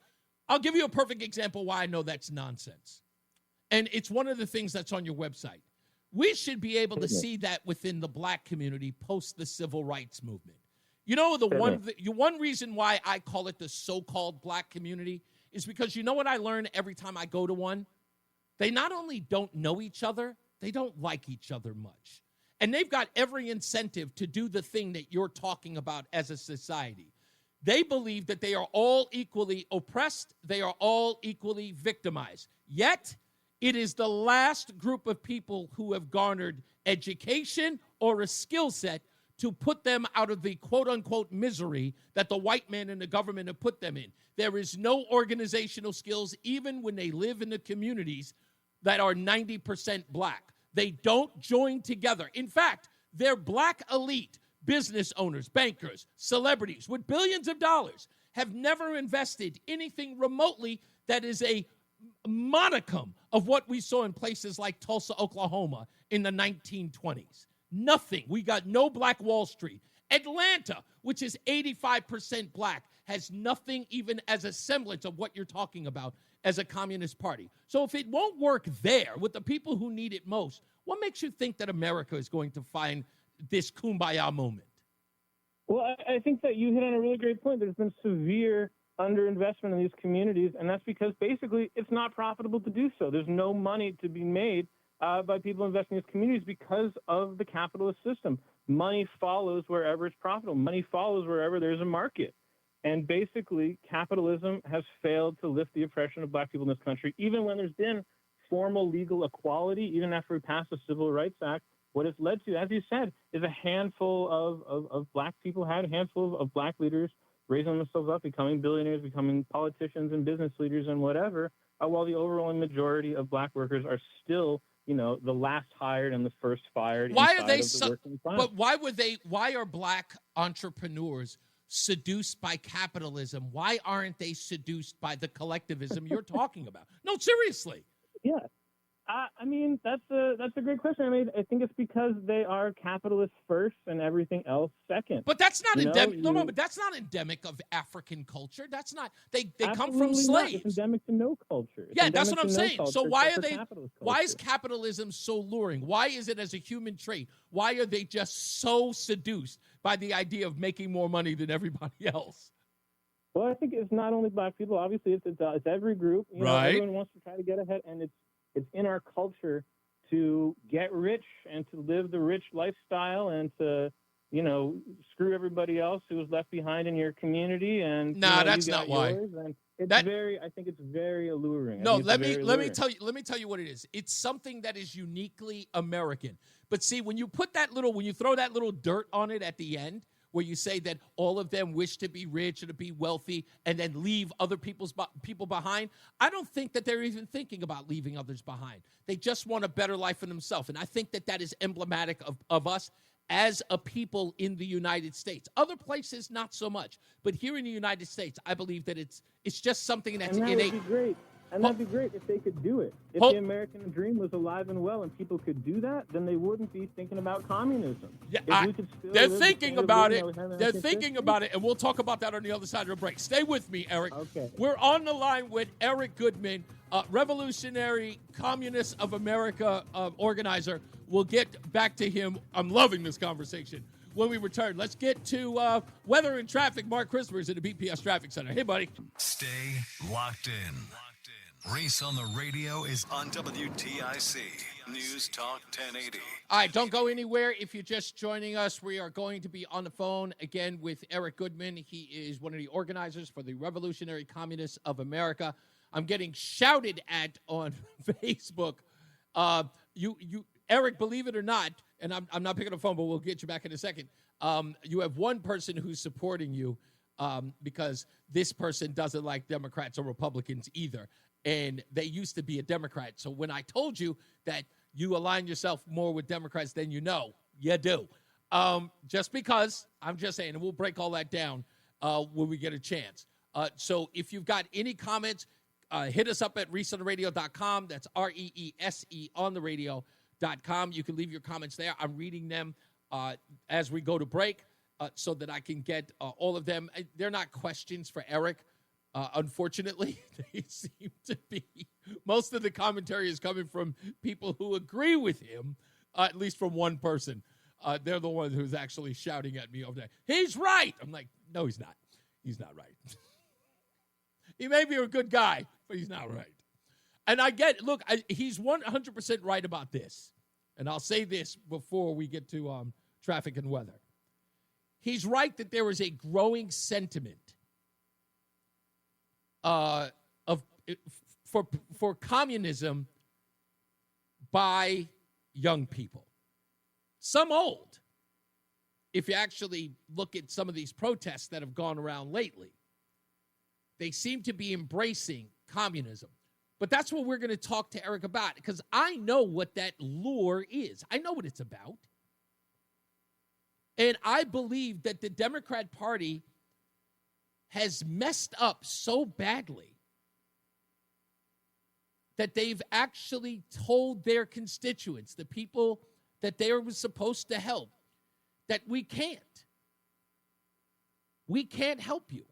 I'll give you a perfect example why I know that's nonsense, and it's one of the things that's on your website. We should be able to see that within the black community post the civil rights movement. You know, one reason why I call it the so-called black community is because you know what I learn every time I go to one? They not only don't know each other, they don't like each other much. And they've got every incentive to do the thing that you're talking about as a society. They believe that they are all equally oppressed. They are all equally victimized. Yet, it is the last group of people who have garnered education or a skill set to put them out of the quote-unquote misery that the white man and the government have put them in. There is no organizational skills even when they live in the communities that are 90% black. They don't join together. In fact, their black elite, business owners, bankers, celebrities with billions of dollars have never invested anything remotely that is a modicum of what we saw in places like Tulsa, Oklahoma in the 1920s. Nothing. We got no Black Wall Street. Atlanta, which is 85% black, has nothing even as a semblance of what you're talking about as a communist party. So if it won't work there with the people who need it most, what makes you think that America is going to find this kumbaya moment? Well, I think that you hit on a really great point. There's been severe underinvestment in these communities, and that's because basically it's not profitable to do so. There's no money to be made by people investing in these communities because of the capitalist system. Money follows wherever it's profitable. Money follows wherever there's a market. And basically, capitalism has failed to lift the oppression of black people in this country, even when there's been formal legal equality, even after we passed the Civil Rights Act. What it's led to, as you said, is a handful of black people, a handful of black leaders raising themselves up, becoming billionaires, becoming politicians and business leaders and whatever, while the overwhelming majority of black workers are still, the last hired and the first fired. Why are they But why are black entrepreneurs seduced by capitalism? Why aren't they seduced by the collectivism you're talking about? No, seriously. Yeah. I mean, that's a great question. I mean, I think it's because they are capitalists first and everything else second. But that's not endemic. No, but that's not endemic of African culture. That's not. They come from absolutely slaves. not. It's endemic to no culture. Yeah, that's what I'm saying. So why are they? Why is capitalism capitalism so luring? Why is it as a human trait? Why are they just so seduced by the idea of making more money than everybody else? Well, I think it's not only black people. Obviously, it's every group. Right. Everyone wants to try to get ahead, and it's in our culture to get rich and to live the rich lifestyle and to, screw everybody else who was left behind in your community. And that's not why. And it's I think it's very alluring. No, let me tell you what it is. It's something that is uniquely American. But see, when you throw that little dirt on it at the end, where you say that all of them wish to be rich and to be wealthy and then leave other people behind, I don't think that they're even thinking about leaving others behind. They just want a better life for themselves. And I think that is emblematic of us as a people in the United States. Other places, not so much. But here in the United States, I believe that it's just something that's innate. Would be great. And that'd be great if they could do it. If the American dream was alive and well and people could do that, then they wouldn't be thinking about communism. Yeah, they're thinking about it. They're thinking about it, and we'll talk about that on the other side of the break. Stay with me, Eric. Okay. We're on the line with Eric Goodman, Revolutionary Communist of America organizer. We'll get back to him. I'm loving this conversation. When we return, let's get to weather and traffic. Mark Christopher is at the BPS Traffic Center. Hey, buddy. Stay locked in. Reese on the radio is on WTIC News Talk 1080. All right, don't go anywhere. If you're just joining us, we are going to be on the phone again with Eric Goodman. He is one of the organizers for the Revolutionary Communists of America. I'm getting shouted at on Facebook. Eric, believe it or not, and I'm not picking up the phone, but we'll get you back in a second. You have one person who's supporting you because this person doesn't like Democrats or Republicans either. And they used to be a Democrat. So when I told you that you align yourself more with Democrats than you do. Just because, I'm just saying, and we'll break all that down when we get a chance. So if you've got any comments, hit us up at reeseontheradio.com. That's REESE on the radio.com. You can leave your comments there. I'm reading them as we go to break so that I can get all of them. They're not questions for Eric. Unfortunately, they seem to be. Most of the commentary is coming from people who agree with him, at least from one person. They're the one who's actually shouting at me over there. He's right. I'm like, no, he's not. He's not right. He may be a good guy, but he's not right. And he's 100% right about this. And I'll say this before we get to traffic and weather. He's right that there is a growing sentiment for communism by young people. Some old. If you actually look at some of these protests that have gone around lately, they seem to be embracing communism. But that's what we're going to talk to Eric about, because I know what that lure is. I know what it's about. And I believe that the Democrat Party has messed up so badly that they've actually told their constituents, the people that they were supposed to help, that we can't. We can't help you.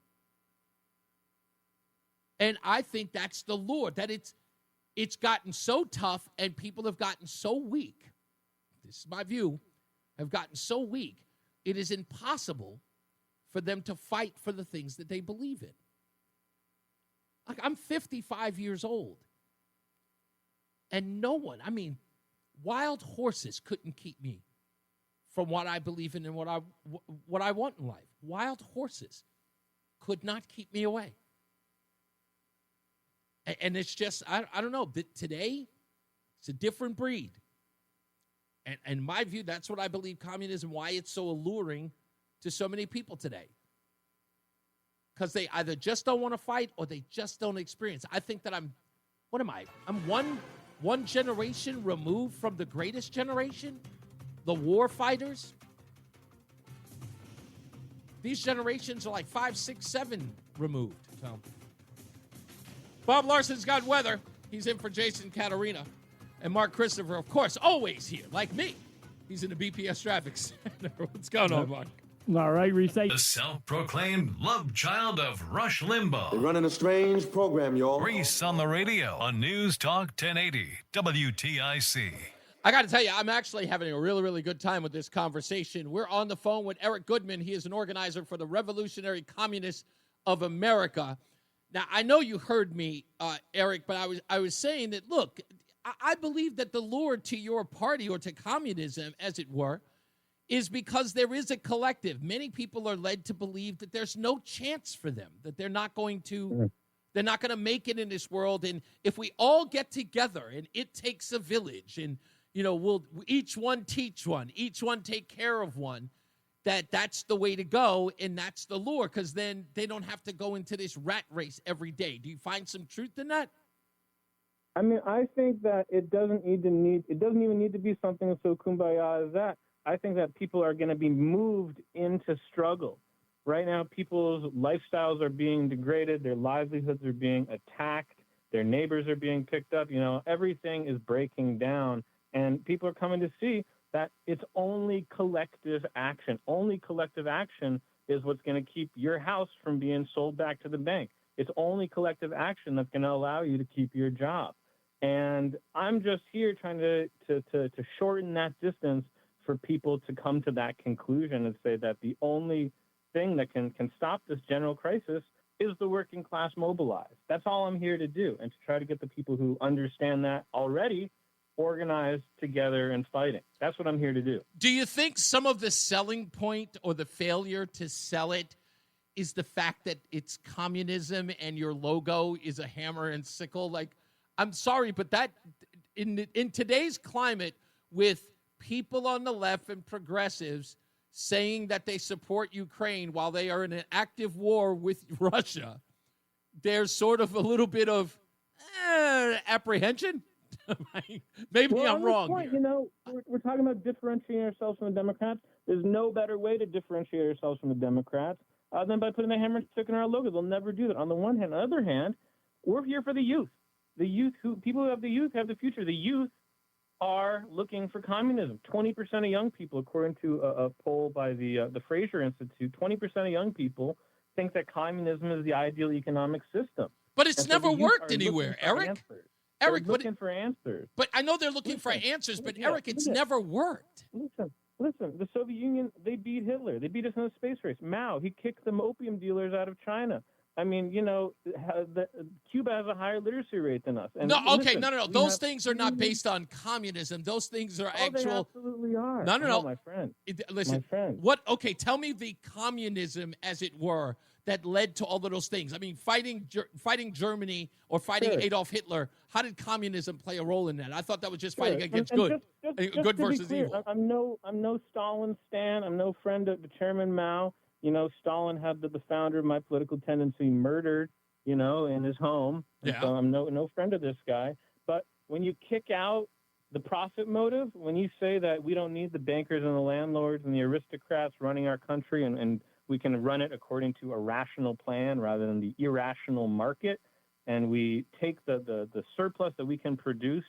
And I think that's the lure, that it's gotten so tough and people have gotten so weak. This is my view, have gotten so weak, it is impossible for them to fight for the things that they believe in. Like, I'm 55 years old. And no one, wild horses couldn't keep me from what I believe in and what I want in life. Wild horses could not keep me away. And it's just, I don't know, today, it's a different breed. And in my view, that's what I believe communism, why it's so alluring to so many people today. Because they either just don't want to fight or they just don't experience. I think that I'm one generation removed from the greatest generation, the war fighters. These generations are like 5, 6, 7 removed. So, Bob Larson's got weather. He's in for Jason Caterina. And Mark Christopher, of course, always here, like me. He's in the BPS Traffic Center. What's going on, Mark? All right, Reese. The self-proclaimed love child of Rush Limbaugh. They're running a strange program, y'all. Reese on the radio on News Talk 1080 WTIC. I got to tell you, I'm actually having a really, really good time with this conversation. We're on the phone with Eric Goodman. He is an organizer for the Revolutionary Communists of America. Now, I know you heard me, Eric, but I was saying that, look, I believe that the lure to your party, or to communism, as it were, is because there is a collective. Many people are led to believe that there's no chance for them, that they're not going to make it in this world. And if we all get together, and it takes a village, and we'll each one teach one, each one take care of one, that's the way to go, and that's the lure, because then they don't have to go into this rat race every day. Do you find some truth in that? I mean, I think that it doesn't even need to be something so kumbaya as that. I think that people are going to be moved into struggle. Right now, people's lifestyles are being degraded. Their livelihoods are being attacked. Their neighbors are being picked up. Everything is breaking down. And people are coming to see that it's only collective action. Only collective action is what's going to keep your house from being sold back to the bank. It's only collective action that's going to allow you to keep your job. And I'm just here trying to shorten that distance for people to come to that conclusion and say that the only thing that can stop this general crisis is the working class mobilized. That's all I'm here to do, and to try to get the people who understand that already organized together and fighting. That's what I'm here to do. Do you think some of the selling point, or the failure to sell it, is the fact that it's communism and your logo is a hammer and sickle? Like, I'm sorry, but that in today's climate, with people on the left and progressives saying that they support Ukraine while they are in an active war with Russia, there's sort of a little bit of apprehension. Maybe I'm wrong. Point, we're talking about differentiating ourselves from the Democrats. There's no better way to differentiate ourselves from the Democrats than by putting a hammer and stick in our logo. They'll never do that. On the one hand, on the other hand, we're here for the youth. The youth, people who have the youth have the future. The youth are looking for communism. 20% of young people, according to a poll by the Fraser Institute, 20% of young people think that communism is the ideal economic system. But it's never worked anywhere, Eric. Eric, they're looking for answers. But I know they're looking for answers, but Eric, it's never worked. Listen, the Soviet Union, they beat Hitler. They beat us in the space race. Mao, he kicked the opium dealers out of China. I mean, Cuba has a higher literacy rate than us. And no. Those things are not based on communism. Those things are actual. They absolutely are. No, my friend. Listen, my friend. What? Okay, tell me the communism, as it were, that led to all of those things. I mean, fighting Germany or fighting Adolf Hitler. How did communism play a role in that? I thought that was just fighting against good, good versus evil. I'm no Stalin stan. I'm no friend of the Chairman Mao. Stalin had the founder of My Political Tendency murdered, in his home. Yeah. So I'm no friend of this guy. But when you kick out the profit motive, when you say that we don't need the bankers and the landlords and the aristocrats running our country, and we can run it according to a rational plan rather than the irrational market, and we take the surplus that we can produce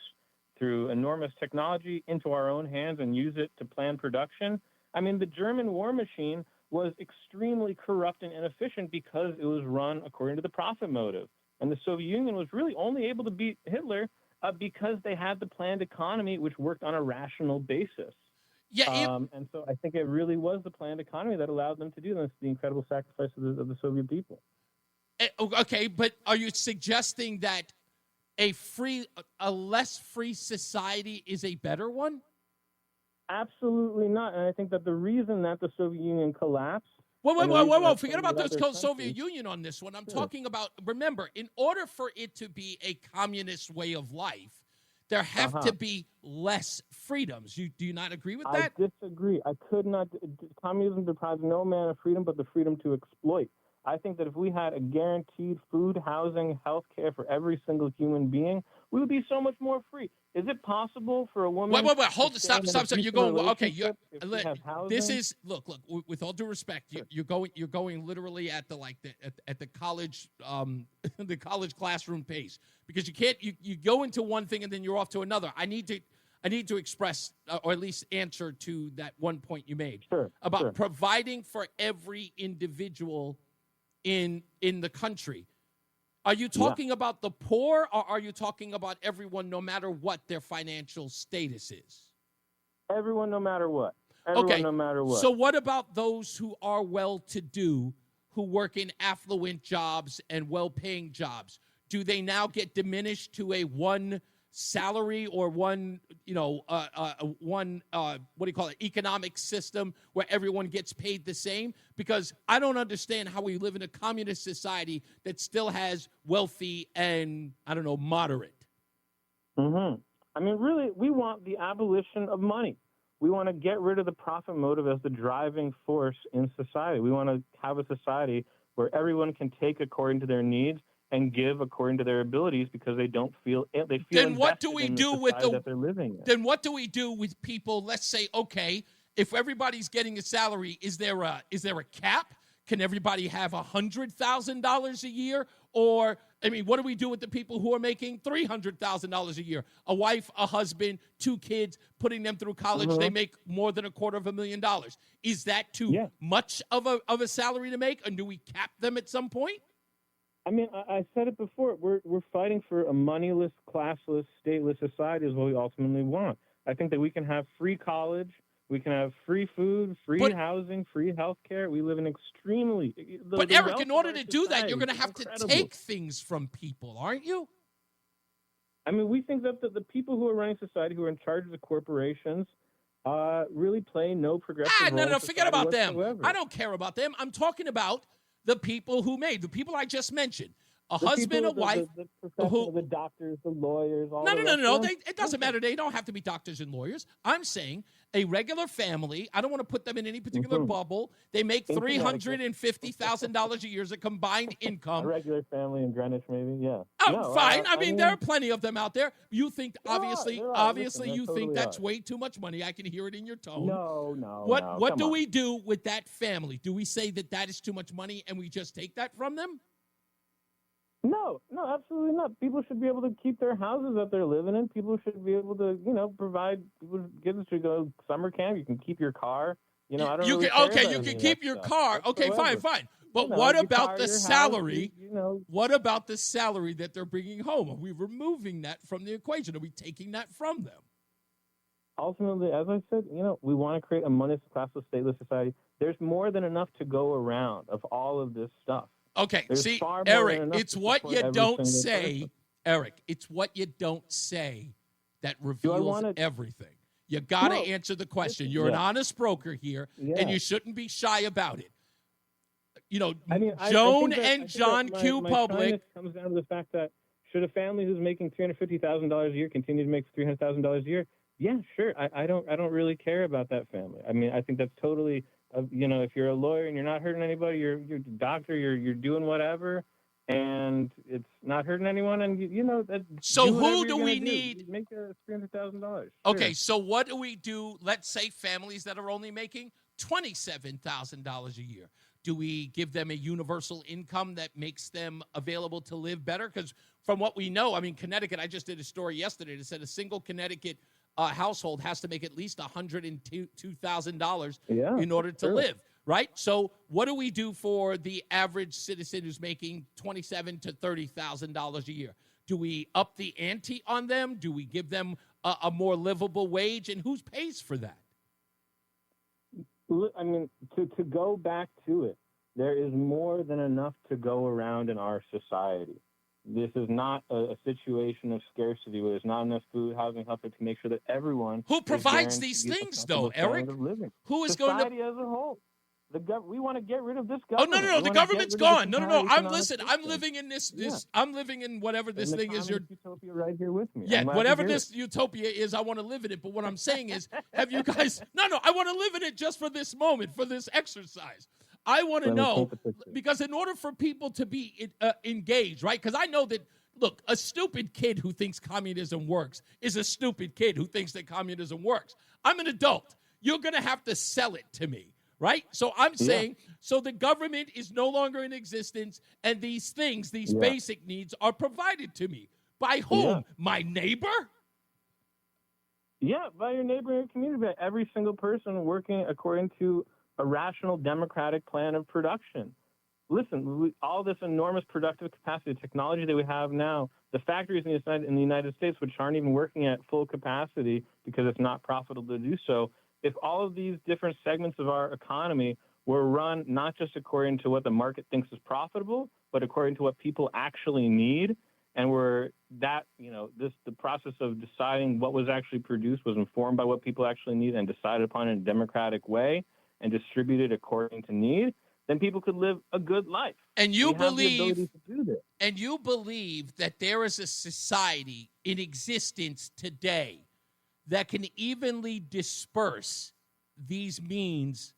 through enormous technology into our own hands and use it to plan production. I mean, the German war machine was extremely corrupt and inefficient because it was run according to the profit motive. And the Soviet Union was really only able to beat Hitler because they had the planned economy, which worked on a rational basis. Yeah, and so I think it really was the planned economy that allowed them to do this, the incredible sacrifice of the Soviet people. Okay, but are you suggesting that a less free society is a better one? Absolutely not. And I think that the reason that the Soviet Union collapsed... Whoa. Forget about the Soviet Union on this one. I'm talking about, remember, in order for it to be a communist way of life, there have to be less freedoms. Do you not agree with that? I disagree. I could not. Communism deprives no man of freedom but the freedom to exploit. I think that if we had a guaranteed food, housing, health care for every single human being, we would be so much more free. Is it possible for a woman? Wait. Hold it. Stop. You're going. Okay. This housing? is look. With all due respect, you're going literally at the at the college the college classroom pace, because you can't you go into one thing and then you're off to another. I need to express or at least answer to that one point you made about providing for every individual in the country. Are you talking about the poor, or are you talking about everyone, no matter what their financial status is? Everyone, no matter what. No matter what. So what about those who are well-to-do, who work in affluent jobs and well-paying jobs? Do they now get diminished to a one salary or one economic system where everyone gets paid the same? Because I don't understand how we live in a communist society that still has wealthy and, moderate. Mm-hmm. I mean, really, we want the abolition of money. We want to get rid of the profit motive as the driving force in society. We want to have a society where everyone can take according to their needs and give according to their abilities, because they feel then what do we do with that they're living in. Then what do we do with people? Let's say, okay, if everybody's getting a salary, is there a cap? Can everybody have $100,000 a year? Or, what do we do with the people who are making $300,000 a year? A wife, a husband, 2 kids, putting them through college, they make more than $250,000. Is that too much of a salary to make? And do we cap them at some point? I said it before. We're fighting for a moneyless, classless, stateless society is what we ultimately want. I think that we can have free college, we can have free food, free housing, free health care. We live in extremely... But Eric, in order to do that, you're going to have to take things from people, aren't you? We think that the people who are running society, who are in charge of the corporations, really play no progressive role. No, forget about whatsoever. them. I don't care about them. I'm talking about the people who made, the people I just mentioned, a husband, a wife, the doctors, the lawyers, all No. It doesn't matter. They don't have to be doctors and lawyers. I'm saying a regular family. I don't want to put them in any particular bubble. They make $350,000 a year as a combined income. A regular family in Greenwich, maybe. Yeah. Oh, fine. There are plenty of them out there. You think obviously you think that's way too much money. I can hear it in your tone. No. What do we do with that family? Do we say that is too much money and we just take that from them? No, absolutely not. People should be able to keep their houses that they're living in. People should be able to, provide. Kids should go summer camp. You can keep your car. I don't. You can keep your car. Okay, fine. But what about the salary? What about the salary that they're bringing home? Are we removing that from the equation? Are we taking that from them? Ultimately, as I said, we want to create a moneyless, classless, stateless society. There's more than enough to go around of all of this stuff. Okay, see, Eric, it's what you don't say. Eric, it's what you don't say that reveals everything. You got to answer the question. You're an honest broker here, and you shouldn't be shy about it. Joan and John Q. Public comes down to the fact that should a family who's making $350,000 a year continue to make $300,000 a year? Yeah, sure. I don't really care about that family. I think that's totally. If you're a lawyer and you're not hurting anybody, you're a doctor, you're doing whatever, and it's not hurting anyone, and So who do we need? Make $300,000. Okay, so what do we do? Let's say families that are only making $27,000 a year. Do we give them a universal income that makes them available to live better? Because from what we know, Connecticut. I just did a story yesterday that said a single Connecticut household has to make at least $102,000 in order to live, right? So what do we do for the average citizen who's making $27,000 to $30,000 a year? Do we up the ante on them? Do we give them a more livable wage? And who pays for that? To go back to it, there is more than enough to go around in our society. This is not a situation of scarcity where there's not enough food, housing, health care to make sure that everyone who provides these things, though, Eric. Who is society going to as a whole? We want to get rid of this government. Oh no! The government's gone. No! I'm living in this. I'm living in whatever this thing is. Utopia right here with me. Yeah, whatever this utopia is, I want to live in it. But what I'm saying is, have you guys? No! I want to live in it just for this moment, for this exercise. I want to know, because in order for people to be engaged, right? Because I know that look, a stupid kid who thinks communism works is a stupid kid who thinks that communism works. I'm an adult. You're going to have to sell it to me, right? So I'm saying, so the government is no longer in existence, and these things, these basic needs are provided to me. By whom? Yeah. My neighbor? Yeah, by your neighbor and community, by every single person working according to a rational democratic plan of production. Listen, all this enormous productive capacity, technology that we have now, the factories in the United States, which aren't even working at full capacity because it's not profitable to do so, if all of these different segments of our economy were run not just according to what the market thinks is profitable, but according to what people actually need, and the process of deciding what was actually produced was informed by what people actually need and decided upon in a democratic way and distributed according to need, then people could live a good life. And you believe to do this. And you believe that there is a society in existence today that can evenly disperse these means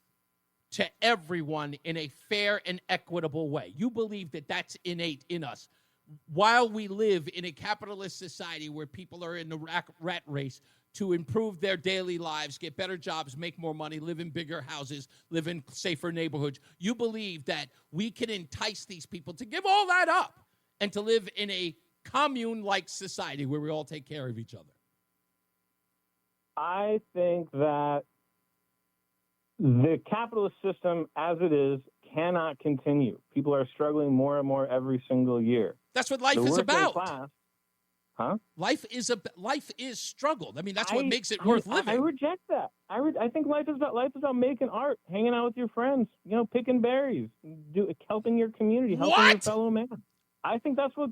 to everyone in a fair and equitable way. You believe that that's innate in us. While we live in a capitalist society where people are in the rat race to improve their daily lives, get better jobs, make more money, live in bigger houses, live in safer neighborhoods, you believe that we can entice these people to give all that up and to live in a commune-like society where we all take care of each other. I think that the capitalist system as it is cannot continue. People are struggling more and more every single year. That's what life The is working about. class, huh? Life is struggle. I mean, that's what makes it worth living. I reject that. I think life is about making art, hanging out with your friends, picking berries, helping your community, helping your fellow man. I think that's what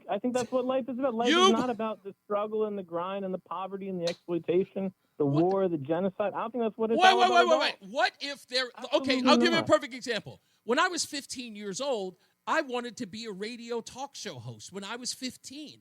life is about. Life is not about the struggle and the grind and the poverty and the exploitation, the war, the genocide. I don't think that's what it's all about. Wait. What if there... Okay, I'll give you a perfect example. When I was 15 years old, I wanted to be a radio talk show host when I was 15.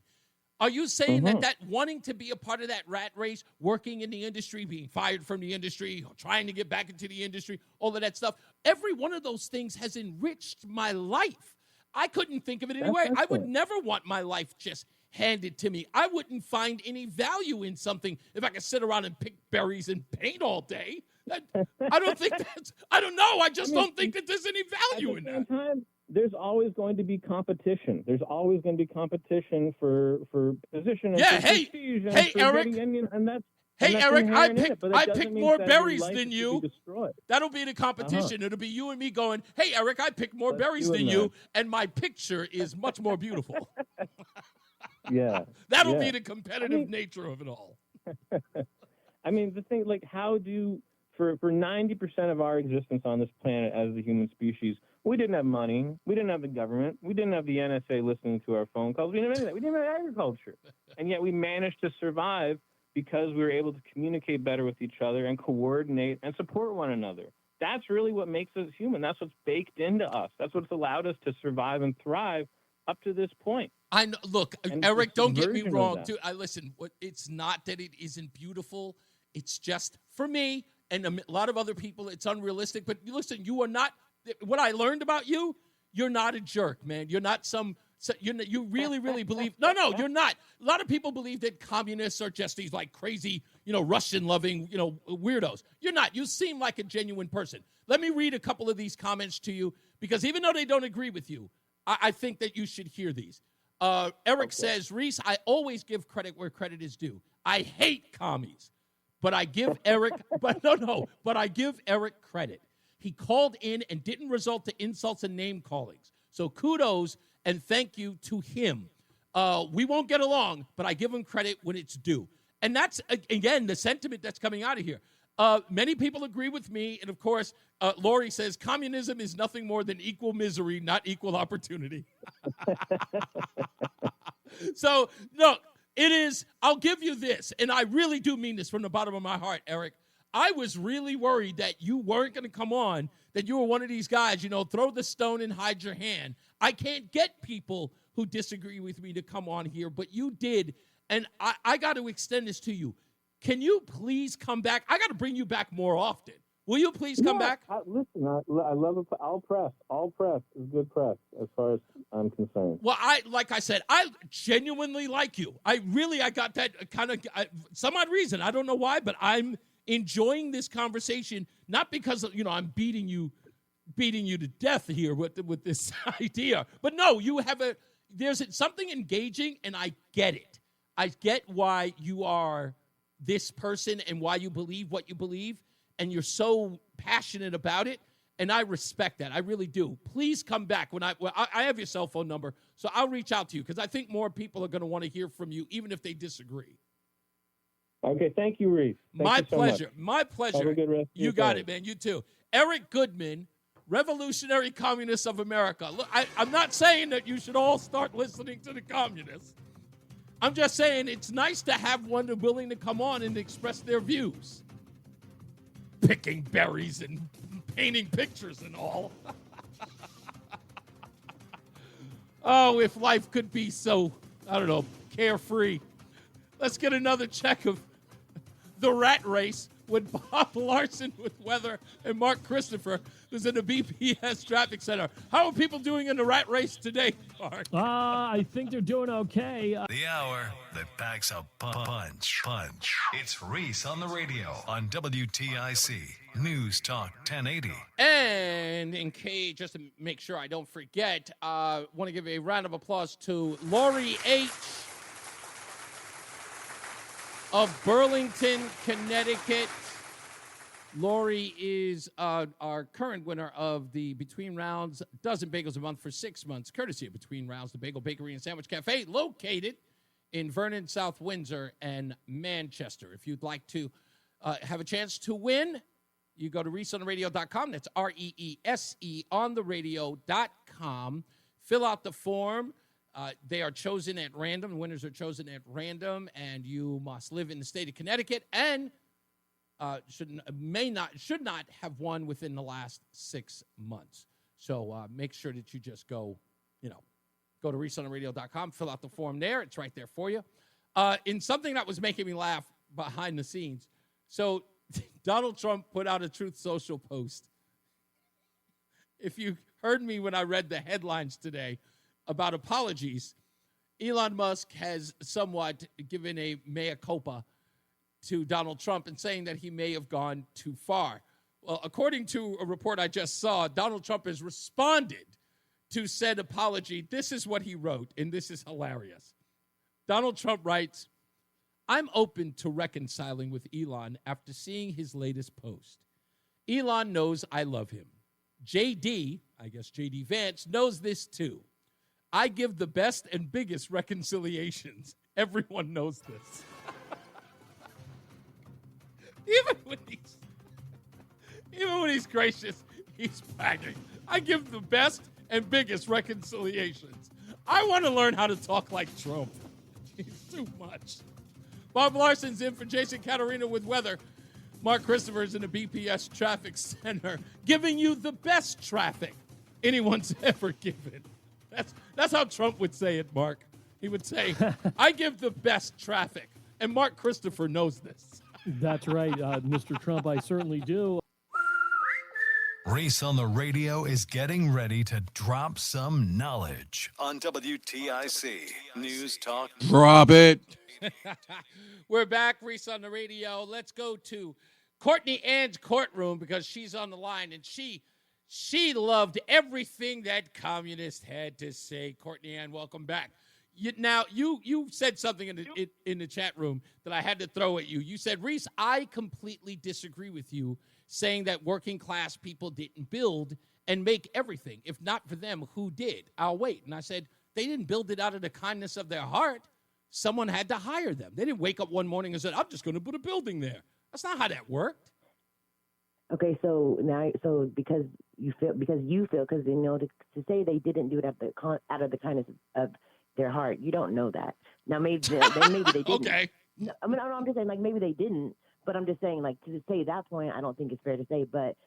Are you saying that wanting to be a part of that rat race, working in the industry, being fired from the industry, trying to get back into the industry, all of that stuff, every one of those things has enriched my life. I couldn't think of it any way. I would never want my life just handed to me. I wouldn't find any value in something if I could sit around and pick berries and paint all day. I don't think that's... I don't know. I just don't think that there's any value in that. Time, there's always going to be competition. There's always going to be competition for position. And Hey, Eric. Eric, I picked more berries than you. That'll be the competition. It'll be you and me going, hey, Eric, I picked more berries than you, and my picture is much more beautiful. That'll be the competitive nature of it all. I mean, the thing, for 90% of our existence on this planet as the human species, we didn't have money. We didn't have the government. We didn't have the NSA listening to our phone calls. We didn't have any of that. We didn't have agriculture. And yet we managed to survive because we were able to communicate better with each other and coordinate and support one another. That's really what makes us human. That's what's baked into us. That's what's allowed us to survive and thrive up to this point. I know, look, Eric, don't get me wrong, dude. Listen, it's not that it isn't beautiful. It's just, for me and a lot of other people, it's unrealistic. But listen, you are not... What I learned about you, you're not a jerk, man. You're not you really, really believe... No, you're not. A lot of people believe that communists are just these crazy, Russian-loving, weirdos. You're not. You seem like a genuine person. Let me read a couple of these comments to you, because even though they don't agree with you, I think that you should hear these. Eric says, Reese, I always give credit where credit is due. I hate commies, but I give Eric... but I give Eric credit. He called in and didn't resort to insults and name callings. So kudos and thank you to him. We won't get along, but I give him credit when it's due. And that's, again, the sentiment that's coming out of here. Many people agree with me. And, of course, Lori says, communism is nothing more than equal misery, not equal opportunity. So, look, it is, I'll give you this, and I really do mean this from the bottom of my heart, Eric. I was really worried that you weren't going to come on, that you were one of these guys, throw the stone and hide your hand. I can't get people who disagree with me to come on here, but you did, and I got to extend this to you. Can you please come back? I got to bring you back more often. Will you please come back? Listen, I love it. All press is good press as far as I'm concerned. Well, like I said, I genuinely like you. I got that kind of some odd reason. I don't know why, but I'm enjoying this conversation, not because I'm beating you to death here with this idea, but no, there's something engaging, and I get it. I get why you are this person and why you believe what you believe, and you're so passionate about it, and I respect that. I really do. Please come back when I have your cell phone number, so I'll reach out to you because I think more people are going to want to hear from you, even if they disagree. Okay, thank you, Reese. My pleasure. My pleasure. Have a good rest of You your got day. it, man. You too. Eric Goodman, Revolutionary Communists of America. Look, I'm not saying that you should all start listening to the communists. I'm just saying it's nice to have one willing to come on and express their views. Picking berries and painting pictures and all. Oh, if life could be so, I don't know, carefree. Let's get another check of the rat race with Bob Larson with weather and Mark Christopher, who's in the BPS Traffic Center. How are people doing in the rat race today, Mark? I think they're doing okay. The hour that packs a punch. It's Reese on the radio on WTIC News Talk 1080. And in case, just to make sure I don't forget, want to give a round of applause to Lori H. of Burlington, Connecticut. Lori is our current winner of the Between Rounds Dozen Bagels a Month for 6 months, courtesy of Between Rounds, the Bagel Bakery and Sandwich Cafe, located in Vernon, South Windsor, and Manchester. If you'd like to have a chance to win, you go to reeseontheradio.com. That's REESE ontheradio.com. Fill out the form. They are chosen at random. Winners are chosen at random, and you must live in the state of Connecticut and should not have won within the last 6 months. So make sure that you just go to reeseontheradio.com, fill out the form there. It's right there for you. In something that was making me laugh behind the scenes, so Donald Trump put out a Truth Social post. If you heard me when I read the headlines today about apologies, Elon Musk has somewhat given a mea culpa to Donald Trump and saying that he may have gone too far. Well, according to a report I just saw, Donald Trump has responded to said apology. This is what he wrote, and this is hilarious. Donald Trump writes, "I'm open to reconciling with Elon after seeing his latest post. Elon knows I love him. JD, I guess JD Vance, knows this too. I give the best and biggest reconciliations. Everyone knows this." Even when he's gracious, he's bragging. I give the best and biggest reconciliations. I want to learn how to talk like Trump. He's too much. Bob Larson's in for Jason Caterina with weather. Mark Christopher's in the BPS Traffic Center, giving you the best traffic anyone's ever given. That's how Trump would say it, Mark. He would say, I give the best traffic. And Mark Christopher knows this. That's right, Mr. Trump. I certainly do. Reese on the radio is getting ready to drop some knowledge on WTIC News Talk. Drop it. We're back, Reese on the radio. Let's go to Courtney Ann's courtroom because she's on the line, and she loved everything that communist had to say. Courtney Ann, welcome back. You said something in the chat room that I had to throw at you. You said, Reese, I completely disagree with you saying that working class people didn't build and make everything. If not for them, who did? I'll wait. And I said, they didn't build it out of the kindness of their heart. Someone had to hire them. They didn't wake up one morning and said, I'm just going to put a building there. That's not how that worked. Okay, so because you feel to say they didn't do it out of the kindness of their heart, you don't know that. Now maybe they didn't. Okay. I'm just saying maybe they didn't, but I'm just saying to say that point, I don't think it's fair to say. But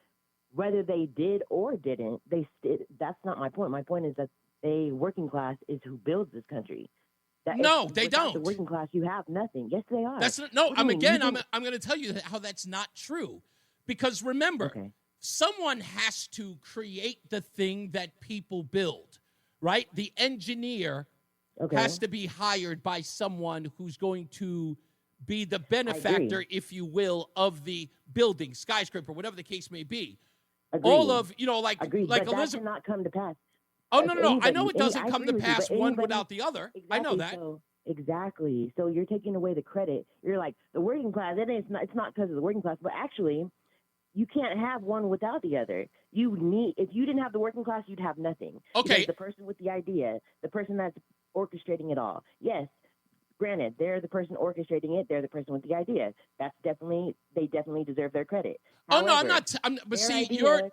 whether they did or didn't, that's not my point. My point is that the working class is who builds this country. No, they don't. The working class, you have nothing. Yes, they are. I'm going to tell you how that's not true. Because remember, someone has to create the thing that people build, right? The engineer has to be hired by someone who's going to be the benefactor, if you will, of the building, skyscraper, whatever the case may be. All of, like but Elizabeth. that cannot come to pass. Oh, no. I know it doesn't come to pass one without the other. Exactly, I know that. Exactly. So you're taking away the credit. You're like, the working class, it's not because of the working class, but actually, you can't have one without the other. If you didn't have the working class, you'd have nothing. Okay. Because the person with the idea, the person that's orchestrating it all. Yes, granted, they're the person orchestrating it. They're the person with the idea. They definitely deserve their credit. However, I'm not. But see, look,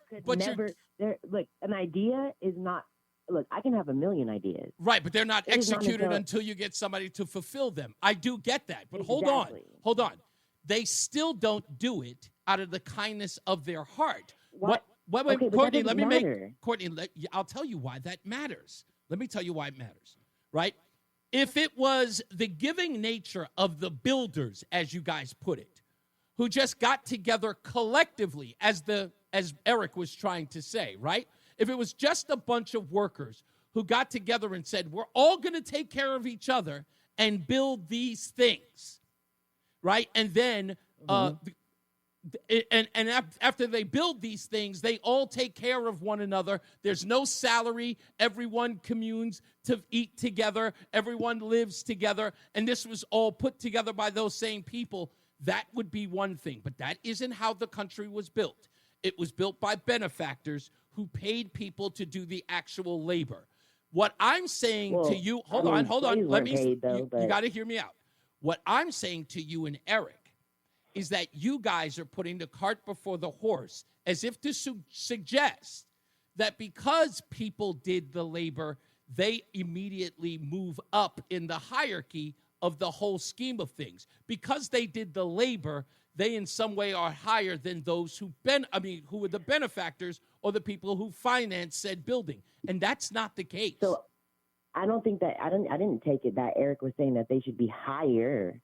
an idea is not. Look, I can have a million ideas. Right, but they're not It is not executed until you get somebody to fulfill them. I do get that, but hold on. They still don't do it out of the kindness of their heart. Wait, Courtney, let me I'll tell you why that matters. Let me tell you why it matters, right? If it was the giving nature of the builders, as you guys put it, who just got together collectively, as Eric was trying to say, right? If it was just a bunch of workers who got together and said, we're all going to take care of each other and build these things, right? And then after they build these things, they all take care of one another. There's no salary. Everyone communes to eat together. Everyone lives together. And this was all put together by those same people. That would be one thing. But that isn't how the country was built. It was built by benefactors who paid people to do the actual labor. What I'm saying to you, hold on. You got to hear me out. What I'm saying to you and Eric is that you guys are putting the cart before the horse, as if to suggest that because people did the labor, they immediately move up in the hierarchy of the whole scheme of things. Because they did the labor, they in some way are higher than those who were the benefactors or the people who financed said building. And that's not the case. So I don't think that I didn't take it that Eric was saying that they should be higher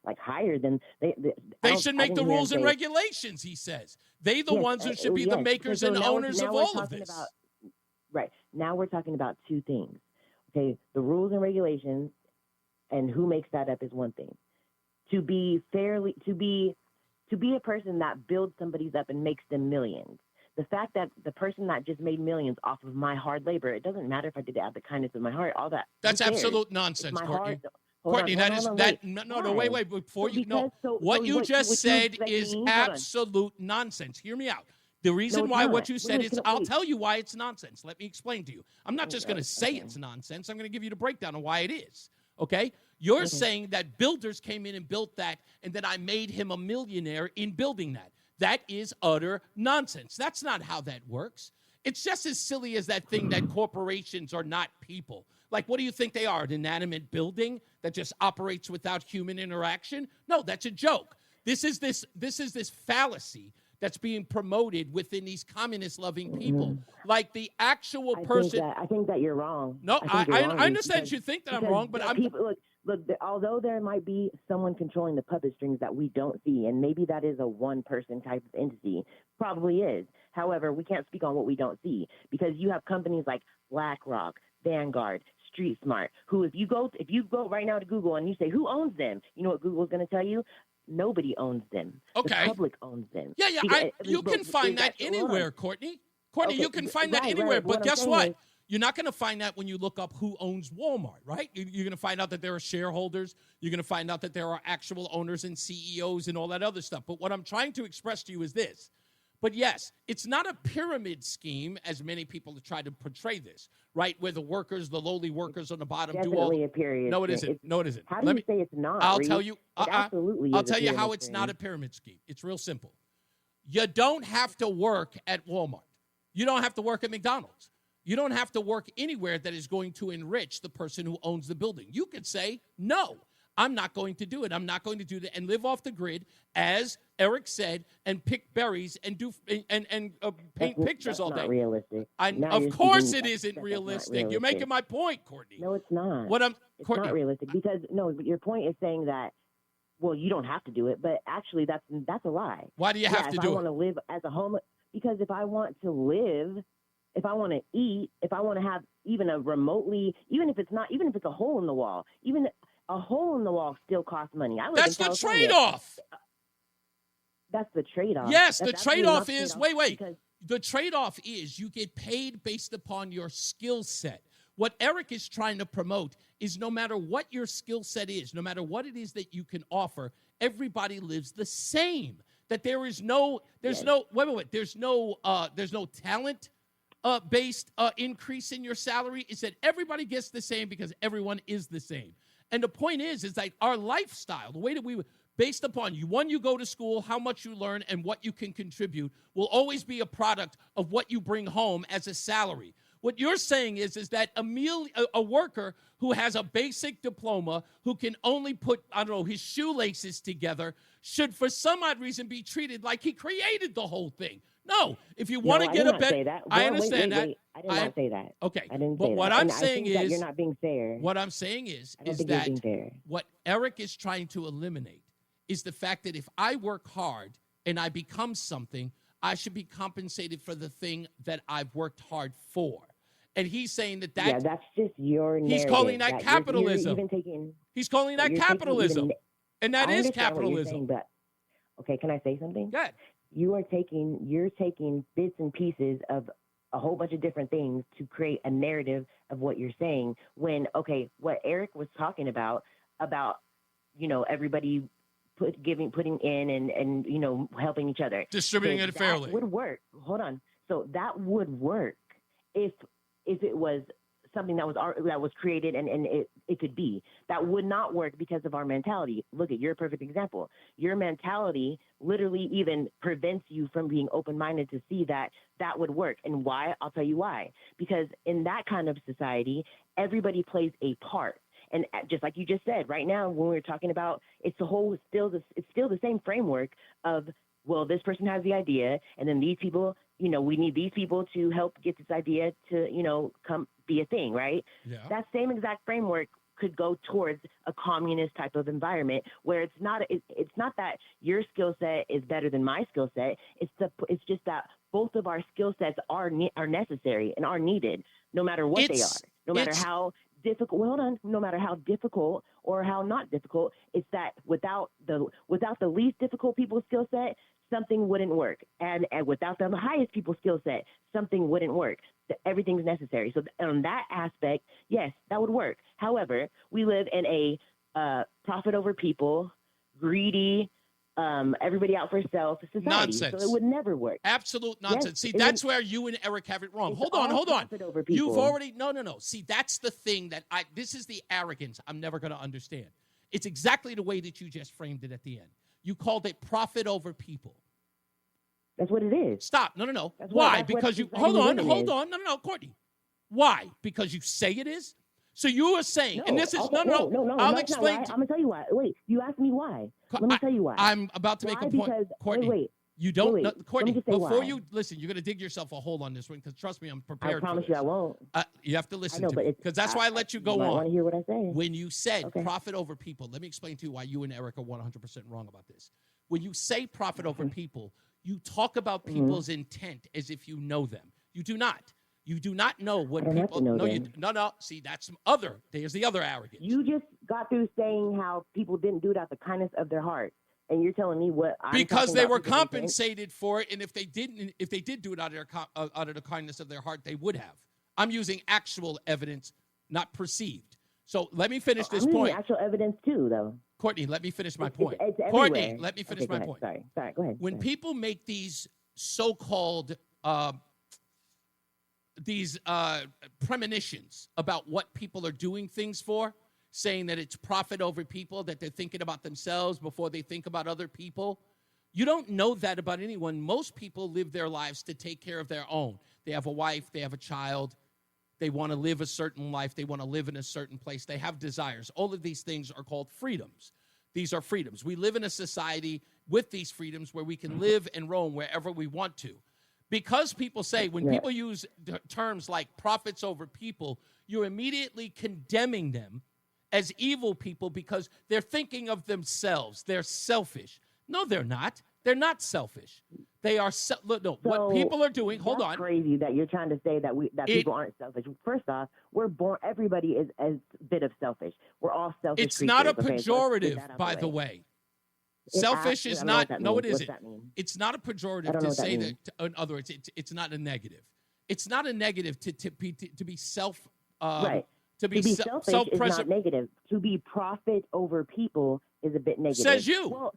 than they should make the rules and regulations, he says. They the ones who should be the makers and owners of all of this. Right. Now we're talking about two things. Okay, the rules and regulations and who makes that up is one thing. To be a person that builds somebody's up and makes them millions. The fact that the person that just made millions off of my hard labor, it doesn't matter if I did it out of the kindness of my heart, all that. That's absolute nonsense, Courtney. Courtney, wait, before what you just said is absolute nonsense. Hear me out. The reason why what you said is, I'll tell you why it's nonsense. Let me explain to you. I'm not just going to say it's nonsense. I'm going to give you the breakdown of why it is. Okay? You're saying that builders came in and built that, and that I made him a millionaire in building that. That is utter nonsense. That's not how that works. It's just as silly as that thing that corporations are not people. Like, what do you think they are, an inanimate building that just operates without human interaction? No, that's a joke. This is this fallacy that's being promoted within these communist-loving people. Like the actual person. I think that you're wrong. No, I understand you think that I'm wrong, but Look, although there might be someone controlling the puppet strings that we don't see, and maybe that is a one-person type of entity, probably is. However, we can't speak on what we don't see because you have companies like BlackRock, Vanguard, Street Smart, who if you go right now to Google and you say, who owns them? You know what Google's going to tell you? Nobody owns them. Okay. The public owns them. Yeah. You can find that anywhere, Courtney. Courtney, you can find that anywhere. But guess what? You're not going to find that when you look up who owns Walmart, right? You're going to find out that there are shareholders. You're going to find out that there are actual owners and CEOs and all that other stuff. But what I'm trying to express to you is this. But yes, it's not a pyramid scheme, as many people have tried to portray this, right? Where the workers, the lowly workers on the bottom do all. A period. No, it isn't. No, it isn't. How do you say it's not? I'll tell you. Absolutely. I'll tell you how it's not a pyramid scheme. It's real simple. You don't have to work at Walmart. You don't have to work at McDonald's. You don't have to work anywhere that is going to enrich the person who owns the building. You could say, no, I'm not going to do it. I'm not going to do that and live off the grid, as Eric said, and pick berries and do and paint pictures all day. That's not realistic. Of course it isn't realistic. You're making my point, Courtney. No, it's not. It's not realistic because, but your point is saying that well, you don't have to do it, but actually that's a lie. Why do you have to do it? If I want to live as a homeless, because if I want to live, if I want to eat, if I want to have even a remotely, even if it's a hole in the wall, even a hole in the wall still costs money. That's the trade-off. That's the trade-off. Yes, the That's trade-off really is, not wait. The trade-off is you get paid based upon your skill set. What Eric is trying to promote is no matter what your skill set is, no matter what it is that you can offer, everybody lives the same. That there's no talent based increase in your salary. Is that everybody gets the same because everyone is the same. And the point is like our lifestyle, the way that we based upon you go to school, how much you learn, and what you can contribute will always be a product of what you bring home as a salary. What you're saying is that a worker who has a basic diploma, who can only put, his shoelaces together, should for some odd reason be treated like he created the whole thing. No, if you want to get a better, I understand that. I did not say that. Okay, I didn't but say what that. I'm saying is you're not being fair. What I'm saying is that what Eric is trying to eliminate is the fact that if I work hard and I become something, I should be compensated for the thing that I've worked hard for. And he's saying that that's just your narrative. He's calling that capitalism. He's calling that capitalism. And that is capitalism. Saying, but, okay, can I say something? Go ahead. You're taking bits and pieces of a whole bunch of different things to create a narrative of what you're saying. When, okay, what Eric was talking about, everybody putting in and helping each other. Distributing it fairly. That would work. Hold on. So that would work if it was something that was created and it could be. That would not work because of our mentality. Look, you're a perfect example. Your mentality literally even prevents you from being open-minded to see that would work. And why? I'll tell you why. Because in that kind of society, everybody plays a part. And just like you just said, right now, when we're talking about, it's still the same framework of, well, this person has the idea, and then these people, we need these people to help get this idea to, come be a thing, right? Yeah. That same exact framework could go towards a communist type of environment where it's not that your skill set is better than my skill set. It's just that both of our skill sets are necessary and are needed, no matter what they are, no matter how difficult. Well, hold on. No matter how difficult or how not difficult, it's that without the least difficult people's skill set, something wouldn't work, and without the highest people's skill set, something wouldn't work. Everything's necessary. So on that aspect, yes, that would work. However, we live in a profit over people, greedy, everybody out for self society. Nonsense. So it would never work. Absolute nonsense. Yes, See, that's where you and Eric have it wrong. Hold on. You've already no. See, that's the thing this is the arrogance I'm never going to understand. It's exactly the way that you just framed it at the end. You called it profit over people. That's what it is. Stop. No. Why? Because you hold on. No, Courtney. Why? Because you say it is? So you are saying, and this is no. I'll explain. I'm gonna tell you why. Wait, you asked me why. Let me tell you why. I'm about to make a point. Because, Courtney, wait. You don't, Courtney, before why. you listen, you're going to dig yourself a hole on this one because trust me, I'm prepared. I promise for this. you I won't. You have to listen to me because that's why I let you go on. I want to hear what I say. When you said profit over people, let me explain to you why you and Eric are 100% wrong about this. When you say profit over people, you talk about people's intent as if you know them. You do not. You do not know what people. No. See, that's there's the other arrogance. You just got through saying how people didn't do it out of the kindness of their heart. And you're telling me what I'm because they were compensated for it, and if they did do it out of the kindness of their heart, they would have. I'm using actual evidence, not perceived. So let me finish this point. Actual evidence too, though. Courtney, let me finish my point. It's Courtney, let me finish my point. Sorry, go ahead. When people make these so-called premonitions about what people are doing things for, saying that it's profit over people, that they're thinking about themselves before they think about other people. You don't know that about anyone. Most people live their lives to take care of their own. They have a wife, they have a child, they want to live a certain life, they want to live in a certain place, they have desires. All of these things are called freedoms. These are freedoms. We live in a society with these freedoms where we can live and roam wherever we want to. Because people say, when people use terms like profits over people, you're immediately condemning them as evil people because they're thinking of themselves. They're selfish. No, they're not. They're not selfish. They are what people are doing. Hold on. Crazy that you're trying to say that people aren't selfish. First off, we're born. Everybody is a bit of selfish. We're all selfish. It's not a pejorative, by the way. Selfish is not. No, it isn't. It's not a pejorative to say that. In other words, it's not a negative. It's not a negative to be self. Right. To be selfish is not negative. To be profit over people is a bit negative. Says you. Well,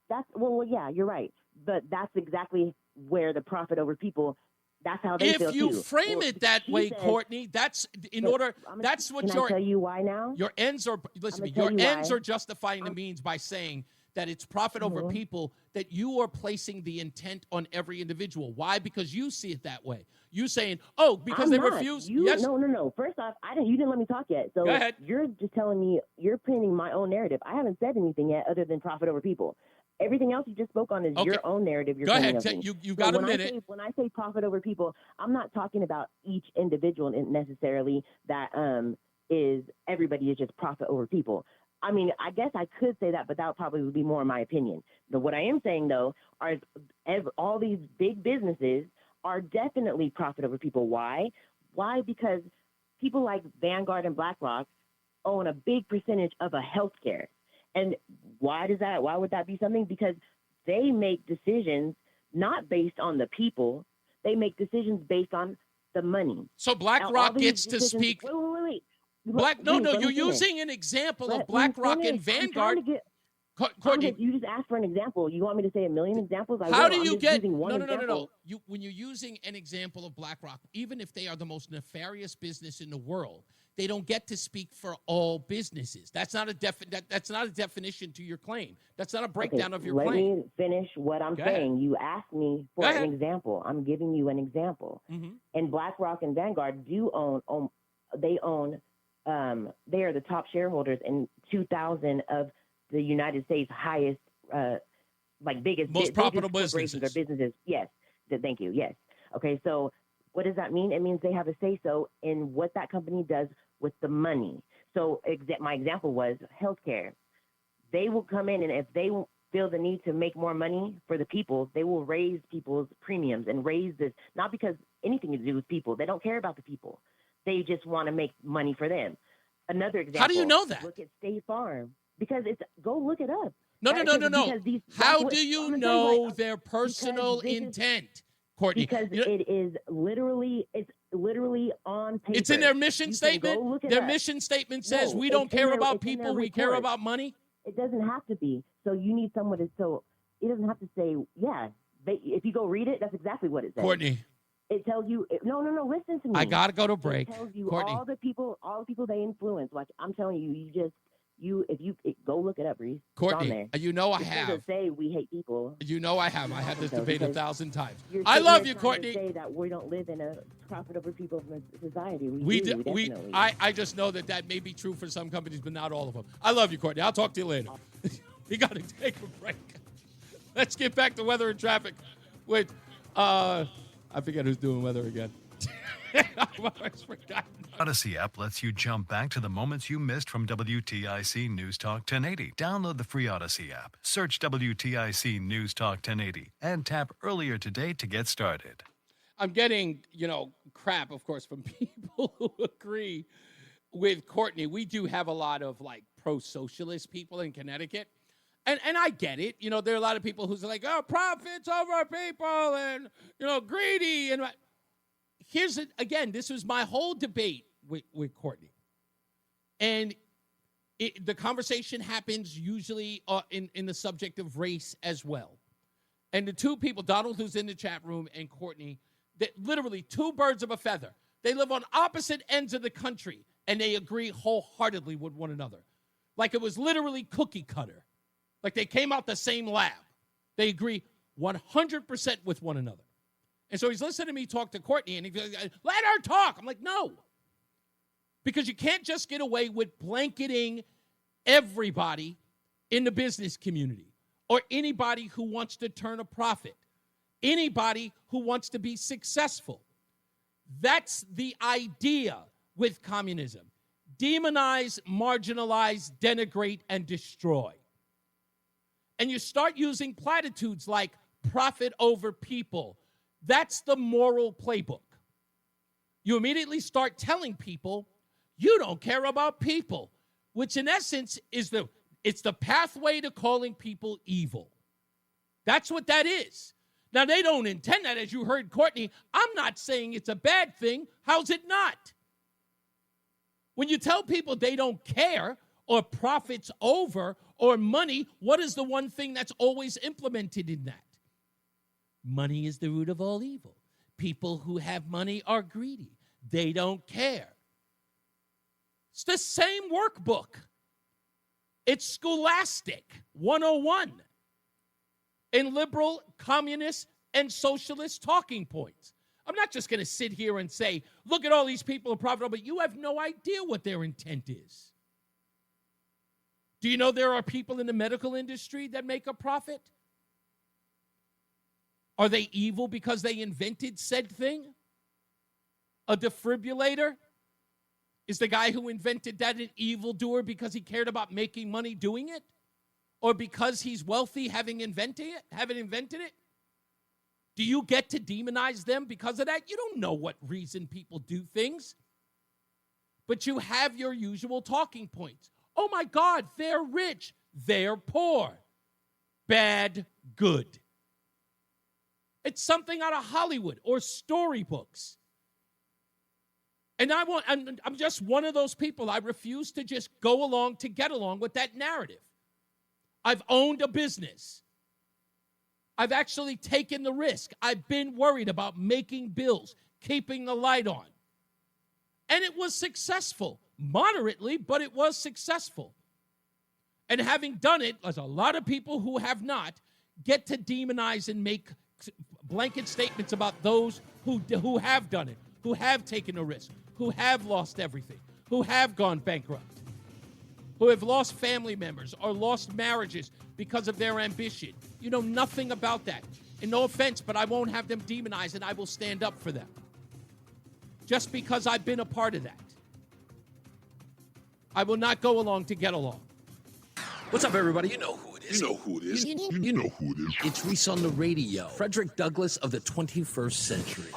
that's well, yeah, you're right. But that's exactly where the profit over people. That's how they feel too. If you too. frame it that way, Courtney, that's in order. That's what Can I tell you why now? Your ends are. Listen to me. Your ends are justifying the means by saying that it's profit over people. That you are placing the intent on every individual. Why? Because you see it that way. You saying, oh, because they refuse. Yes. No. First off, you didn't let me talk yet. So go ahead. You're just telling me you're painting my own narrative. I haven't said anything yet other than profit over people. Everything else you just spoke on is your own narrative. Go ahead. You've got a minute. When I say profit over people, I'm not talking about each individual necessarily that is everybody is just profit over people. I mean, I guess I could say that, but that would probably be more in my opinion. But what I am saying, though, are all these big businesses are definitely profit over people. Why? Why? Because people like Vanguard and BlackRock own a big percentage of a healthcare. And why would that be something? Because they make decisions not based on the people. They make decisions based on the money. So BlackRock gets to speak. Wait. You're using an example of BlackRock and Vanguard. Courtney, you just asked for an example. You want me to say a million examples? How do you get? No. When you're using an example of BlackRock, even if they are the most nefarious business in the world, they don't get to speak for all businesses. That's not a definition to your claim. That's not a breakdown of your claim. Let me finish what I'm saying. You asked me for an example. I'm giving you an example. Mm-hmm. And BlackRock and Vanguard do own. They are the top shareholders in 2,000 of the United States' highest, biggest, most profitable businesses. Yes. Thank you. Yes. Okay. So what does that mean? It means they have a say-so in what that company does with the money. So my example was healthcare. They will come in, and if they feel the need to make more money for the people, they will raise people's premiums and raise this, not because anything to do with people. They don't care about the people. They just want to make money for them. Another example. How do you know that? Look at State Farm. Because go look it up. No. How do you know their personal intent, Courtney? Because it's literally on paper. It's in their mission statement. Their mission statement says we don't care about people, we care about money. It doesn't have to be. So you need someone to. So it doesn't have to say if you go read it, that's exactly what it says. Courtney. It tells you. No. Listen to me. I gotta go to break. It tells you Courtney. all the people they influence. Like I'm telling you, go look it up, Reese. Courtney, you know I have. Doesn't say we hate people. You know I have. I had this debate 1,000 times. I love you, Courtney. To say that we don't live in a profit over people society. I just know that may be true for some companies, but not all of them. I love you, Courtney. I'll talk to you later. You got to take a break. Let's get back to weather and traffic with I forget who's doing weather again. I always forgot. Odyssey app lets you jump back to the moments you missed from WTIC News Talk 1080. Download the free Odyssey app, search WTIC News Talk 1080, and tap earlier today to get started. I'm getting, crap, of course, from people who agree with Courtney. We do have a lot of, pro-socialist people in Connecticut. And I get it. There are a lot of people who's like, profits over people and, greedy. And here's it again. This was my whole debate with Courtney. And the conversation happens usually in the subject of race as well. And the two people, Donald, who's in the chat room, and Courtney, that literally two birds of a feather. They live on opposite ends of the country, and they agree wholeheartedly with one another. Like it was literally cookie cutter. Like they came out the same lab. They agree 100% with one another. And so he's listening to me talk to Courtney, and he's like, let her talk. I'm like, no. Because you can't just get away with blanketing everybody in the business community or anybody who wants to turn a profit, anybody who wants to be successful. That's the idea with communism. demonize, marginalize, denigrate, and destroy. And you start using platitudes like profit over people. That's the moral playbook. You immediately start telling people you don't care about people, which in essence is it's the pathway to calling people evil. That's what that is. Now, they don't intend that, as you heard Courtney. I'm not saying it's a bad thing. How's it not? When you tell people they don't care or profits over or money, what is the one thing that's always implemented in that? Money is the root of all evil. People who have money are greedy. They don't care. It's the same workbook. It's Scholastic 101 in liberal, communist, and socialist talking points. I'm not just going to sit here and say, look at all these people who profit, but you have no idea what their intent is. Do you know there are people in the medical industry that make a profit? Are they evil because they invented said thing? A defibrillator? Is the guy who invented that an evildoer because he cared about making money doing it? Or because he's wealthy having invented it? Do you get to demonize them because of that? You don't know what reason people do things. But you have your usual talking points. Oh my God, they're rich. They're poor. Bad, good. It's something out of Hollywood or storybooks. And I'm just one of those people. I refuse to just go along to get along with that narrative. I've owned a business. I've actually taken the risk. I've been worried about making bills, keeping the light on. And it was successful. Moderately, but it was successful. And having done it, as a lot of people who have not, get to demonize and make blanket statements about those who have done it, who have taken a risk, who have lost everything, who have gone bankrupt, who have lost family members or lost marriages because of their ambition. You know nothing about that. And no offense, but I won't have them demonized, and I will stand up for them. Just because I've been a part of that. I will not go along to get along. What's up, everybody? You know who it is. You know who it is. You know who it is. It's Reese on the radio. Frederick Douglass of the 21st century.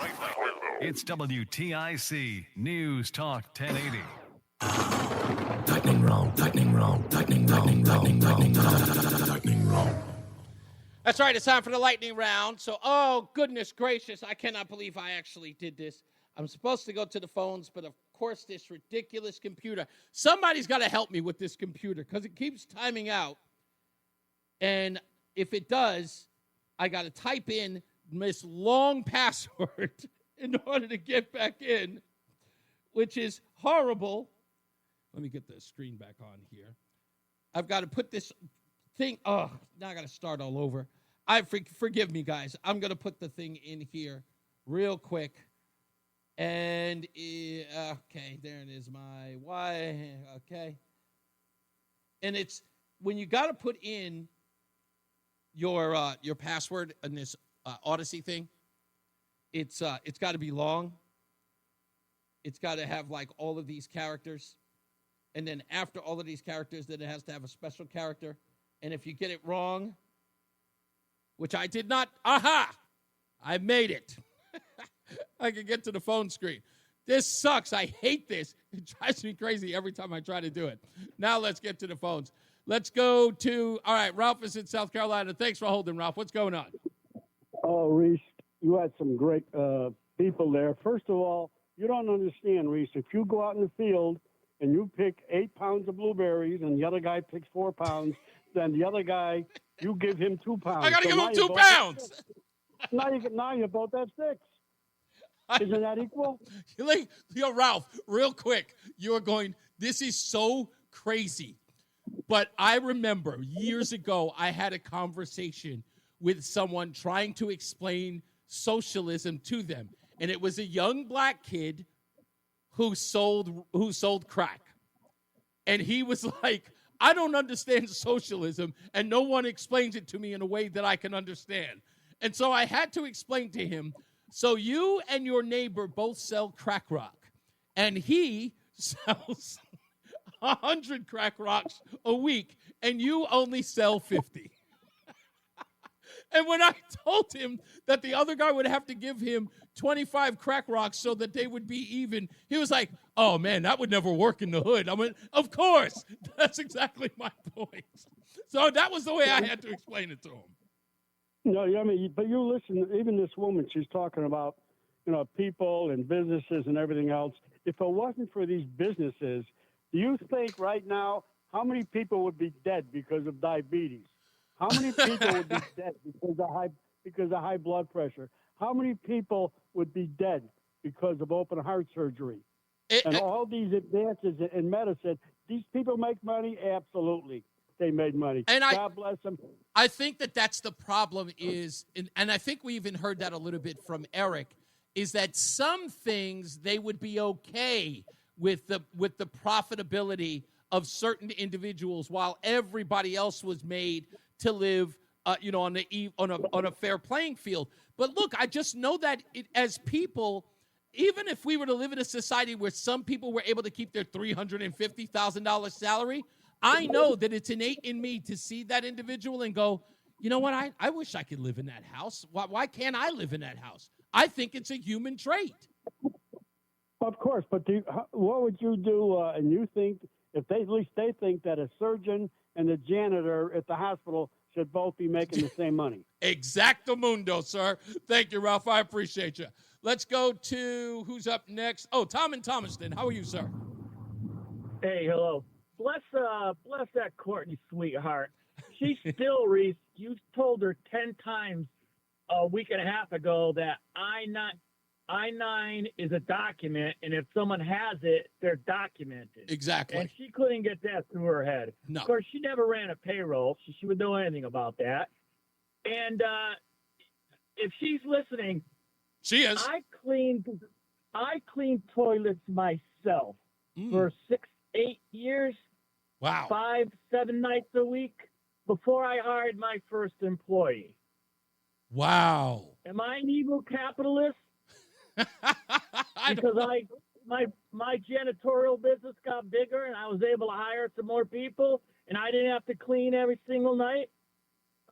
It's WTIC News Talk 1080. Lightning round, lightning round, lightning round, lightning round, lightning round. That's right, it's time for the lightning round. So, oh, goodness gracious, I cannot believe I actually did this. I'm supposed to go to the phones, but of course, this ridiculous computer. Somebody's got to help me with this computer because it keeps timing out. And if it does, I got to type in this long password in order to get back in, which is horrible. Let me get the screen back on here. I've got to put this thing. Oh, now I got to start all over. Forgive me, guys. I'm going to put the thing in here real quick. And, okay, there it is, my Y, okay. And it's, when you got to put in your password in this Odyssey thing, it's got to be long. It's got to have, like, all of these characters. And then after all of these characters, then it has to have a special character. And if you get it wrong, which I did not, I made it. I can get to the phone screen. This sucks. I hate this. It drives me crazy every time I try to do it. Now let's get to the phones. Let's go to, all right, Ralph is in South Carolina. Thanks for holding, Ralph. What's going on? Oh, Reese, you had some great people there. First of all, you don't understand, Reese. If you go out in the field and you pick 8 pounds of blueberries and the other guy picks 4 pounds, then the other guy, you give him 2 pounds. I got to give him 2 pounds. Now you're both at 6. Isn't that equal? Yo, Ralph, real quick, you're going, this is so crazy. But I remember years ago, I had a conversation with someone trying to explain socialism to them. And it was a young black kid who sold crack. And he was like, I don't understand socialism, and no one explains it to me in a way that I can understand. And so I had to explain to him, so you and your neighbor both sell crack rock, and he sells 100 crack rocks a week, and you only sell 50. And when I told him that the other guy would have to give him 25 crack rocks so that they would be even, he was like, oh, man, that would never work in the hood. I went, of course. That's exactly my point. So that was the way I had to explain it to him. No, I mean, but you listen, even this woman, she's talking about, people and businesses and everything else. If it wasn't for these businesses, do you think right now how many people would be dead because of diabetes? How many people would be dead because of high blood pressure? How many people would be dead because of open heart surgery? And all these advances in medicine, these people make money? Absolutely. They made money. And God bless them. I think that's the problem is, and I think we even heard that a little bit from Eric, is that some things they would be okay with the profitability of certain individuals while everybody else was made to live on a fair playing field. But look, I just know that as people, even if we were to live in a society where some people were able to keep their $350,000 salary, I know that it's innate in me to see that individual and go, you know what, I wish I could live in that house. Why can't I live in that house? I think it's a human trait. Of course, but what would you do? And you think, at least they think that a surgeon and a janitor at the hospital should both be making the same money. Exactamundo, sir. Thank you, Ralph. I appreciate you. Let's go to who's up next. Oh, Tom in Thomaston. How are you, sir? Hey, hello. Bless that Courtney sweetheart. She's still, Reese, you told her 10 times a week and a half ago that I-9 is a document, and if someone has it, they're documented. Exactly. And she couldn't get that through her head. No. Of course, she never ran a payroll, so she would know anything about that. And if she's listening, she is. I cleaned toilets myself for 6-8 years. Wow. 5-7 nights a week before I hired my first employee. Wow. Am I an evil capitalist? Because my janitorial business got bigger and I was able to hire some more people and I didn't have to clean every single night.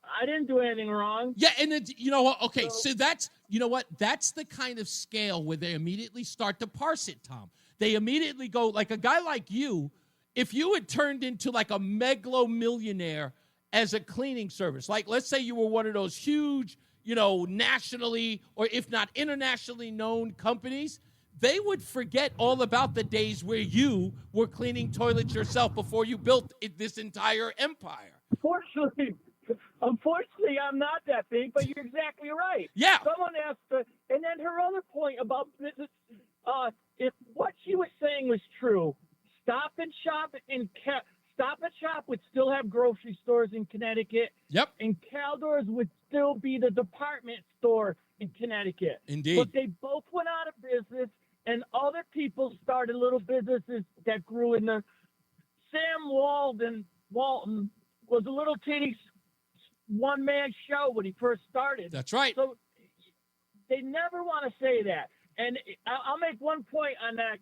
I didn't do anything wrong. Yeah, and you know what? Okay, so that's, you know what? That's the kind of scale where they immediately start to parse it, Tom. They immediately go, like a guy like you, if you had turned into like a megalomillionaire as a cleaning service, like let's say you were one of those huge, nationally or if not internationally known companies, they would forget all about the days where you were cleaning toilets yourself before you built this entire empire. Unfortunately, I'm not that big, but you're exactly right. Yeah. Someone asked, and then her other point about business, if what she was saying was true, Stop and Shop would still have grocery stores in Connecticut. Yep. And Caldor's would still be the department store in Connecticut. Indeed. But they both went out of business, and other people started little businesses that grew in the. Sam Walton was a little teeny one-man show when he first started. That's right. So they never want to say that. And I'll make one point on that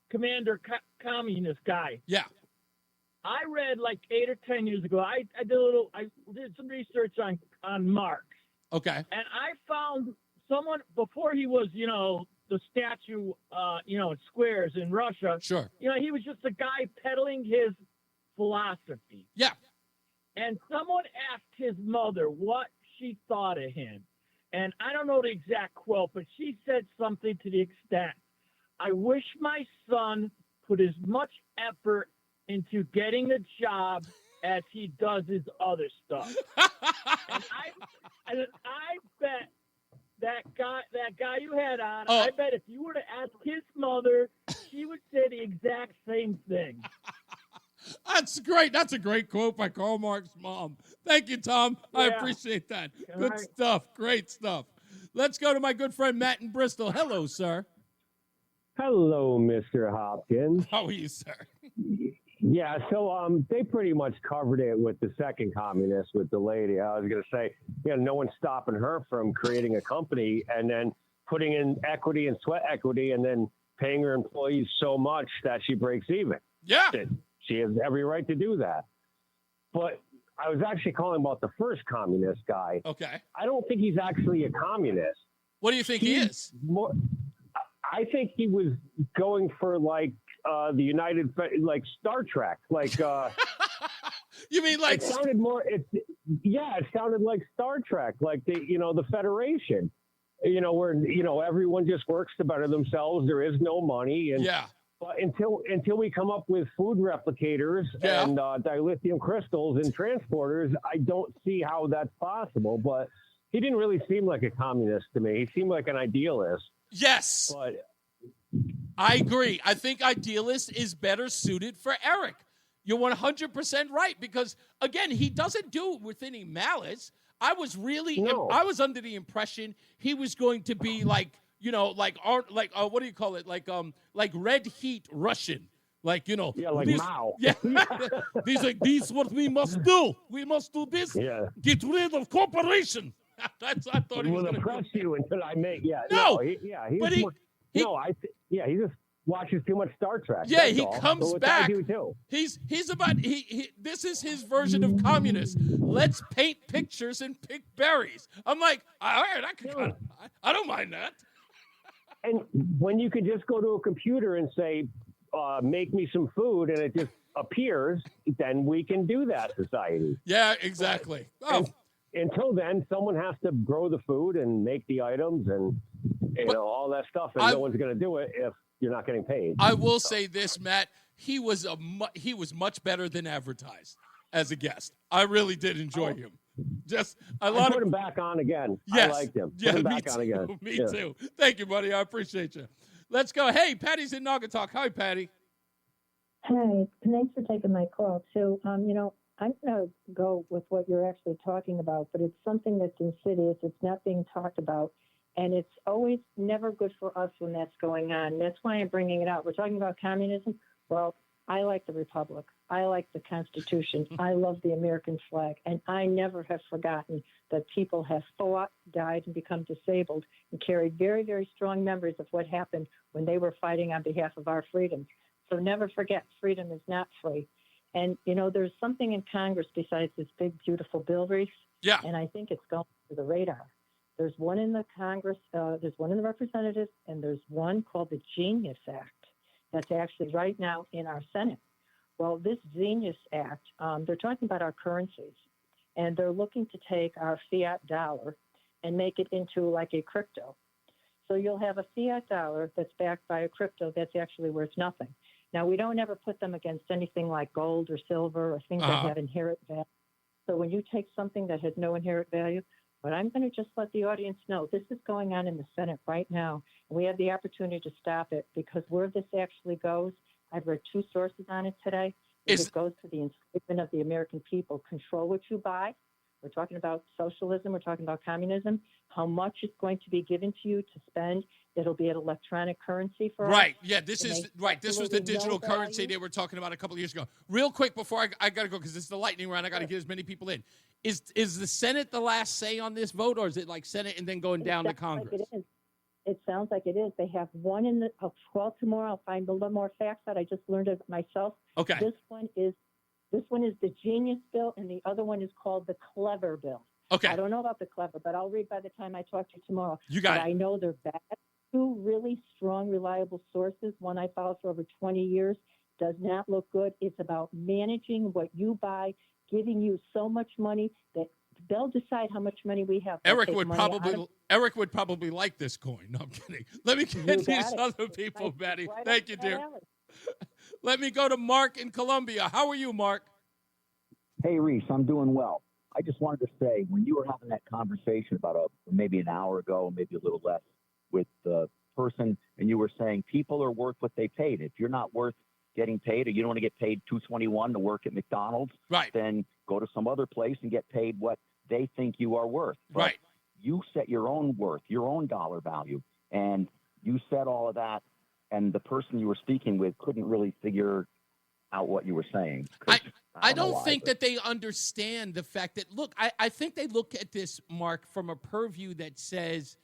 Commander Communist guy. Yeah. I read like 8 or 10 years ago. I did some research on Marx. Okay. And I found someone before he was, the statue, in squares in Russia. Sure. He was just a guy peddling his philosophy. Yeah. And someone asked his mother what she thought of him. And I don't know the exact quote, but she said something to the extent, I wish my son put as much effort into getting a job as he does his other stuff. and I bet that guy you had on, I bet if you were to ask his mother, she would say the exact same thing. That's great. That's a great quote by Karl Marx's mom. Thank you, Tom. Yeah. I appreciate that. Good stuff. Great stuff. Let's go to my good friend Matt in Bristol. Hello, sir. Hello, Mr. Hopkins. How are you, sir? Yeah, so they pretty much covered it with the second communist, with the lady. I was going to say, no one's stopping her from creating a company and then putting in equity and sweat equity and then paying her employees so much that she breaks even. Yeah. She has every right to do that. But I was actually calling about the first communist guy. Okay. I don't think he's actually a communist. What do you think he is? I think he was going for like the United, like Star Trek, like. You mean like? It sounded more. It sounded like Star Trek, like the Federation. Where everyone just works to better themselves. There is no money, and but until we come up with food replicators and dilithium crystals and transporters, I don't see how that's possible. But he didn't really seem like a communist to me. He seemed like an idealist. Yes, but I agree. I think idealist is better suited for Eric. You're 100% right, because again, he doesn't do it with any malice. I was under the impression he was going to be like what do you call it? Like red heat Russian. Like, like Mao. Yeah. These what we must do. We must do this. Yeah. Get rid of corporation. I thought he was going to oppress you until I make. Yeah. No. He just watches too much Star Trek. Yeah, he all. comes so back. I do too. He's about this is his version of communist. Let's paint pictures and pick berries. I'm like, all right, I don't mind that. And when you can just go to a computer and say, make me some food, and it just appears, then we can do that, society. Yeah, exactly. Until then, someone has to grow the food and make the items and all that stuff, and no one's going to do it if you're not getting paid. I will say this, Matt. He was much better than advertised as a guest. I really did enjoy him. I put him back on again. Yes. I liked him. Yeah, put him back on again. Me too. Thank you, buddy. I appreciate you. Let's go. Hey, Patty's in Naugatuck. Hi, Patty. Hi. Thanks for taking my call, too. I'm going to go with what you're actually talking about, but it's something that's insidious. It's not being talked about, and it's always never good for us when that's going on. That's why I'm bringing it out. We're talking about communism. Well, I like the Republic. I like the Constitution. I love the American flag. And I never have forgotten that people have fought, died, and become disabled and carried very, very strong memories of what happened when they were fighting on behalf of our freedoms. So never forget, freedom is not free. And, there's something in Congress besides this big, beautiful bill, Reese. Yeah. And I think it's going to the radar. There's one in the Congress, there's one in the Representatives, and there's one called the Genius Act. That's actually right now in our Senate. Well, this Genius Act, they're talking about our currencies, and they're looking to take our fiat dollar and make it into like a crypto. So you'll have a fiat dollar that's backed by a crypto that's actually worth nothing. Now, we don't ever put them against anything like gold or silver or things that have inherent value. So when you take something that has no inherent value, but I'm going to just let the audience know this is going on in the Senate right now. And we have the opportunity to stop it, because where this actually goes, I've read 2 sources on it today. It goes to the enslavement of the American people. Control what you buy. We're talking about socialism. We're talking about communism. How much is going to be given to you to spend? It'll be an electronic currency for us. Right. Yeah, this is right. This was the digital currency they were talking about a couple of years ago. Real quick before I got to go, because this is the lightning round. I got to get as many people in. Is the Senate the last say on this vote, or is it like Senate and then going down to Congress? Like it is. It sounds like it is. They have one in the 12 tomorrow. I'll find a little more facts out. I just learned it myself. Okay. This one is the Genius Bill, and the other one is called the Clever Bill. Okay. I don't know about the Clever, but I'll read by the time I talk to you tomorrow. You got it. I know they're bad. 2 really strong, reliable sources. One I followed for over 20 years. Does not look good. It's about managing what you buy, giving you so much money that they'll decide how much money we have. Eric would probably like this coin. No, I'm kidding. Let me get these other people, Betty. Thank you, dear. Let me go to Mark in Columbia. How are you, Mark? Hey, Reese, I'm doing well. I just wanted to say, when you were having that conversation about maybe an hour ago, maybe a little less, with the person, and you were saying people are worth what they paid. If you're not worth getting paid, or you don't want to get paid $2.21 to work at McDonald's, right, then go to some other place and get paid what they think you are worth. But right. You set your own worth, your own dollar value, and you said all of that, and the person you were speaking with couldn't really figure out what you were saying. I don't think that they understand the fact that, look, I think they look at this, Mark, from a purview that says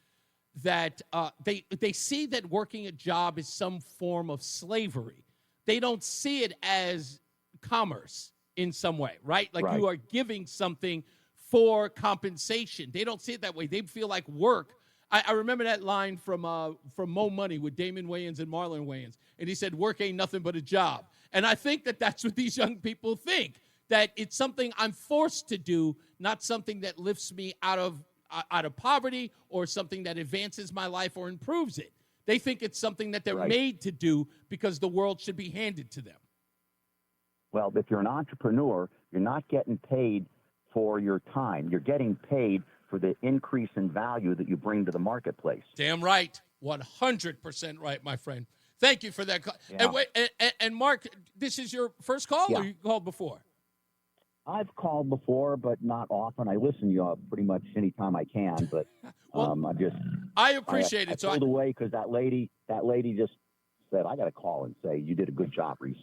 that they see that working a job is some form of slavery. they don't see it as commerce in some way, right? Like you are giving something for compensation. They don't see it that way. They feel like work. I remember that line from Mo Money with Damon Wayans and Marlon Wayans. And he said, work ain't nothing but a job. And I think that that's what these young people think, that it's something I'm forced to do, not something that lifts me out of poverty or something that advances my life or improves it. They think it's something that they're made to do because the world should be handed to them. Well, if you're an entrepreneur, you're not getting paid for your time. You're getting paid for the increase in value that you bring to the marketplace. Damn right. 100% right, my friend. Thank you for that. Yeah. And Mark, this is your first call, or you called before? I've called before, but not often. I listen to you pretty much anytime I can, but I appreciate it. I pulled away because that lady just said, I got to call and say, you did a good job, Reese.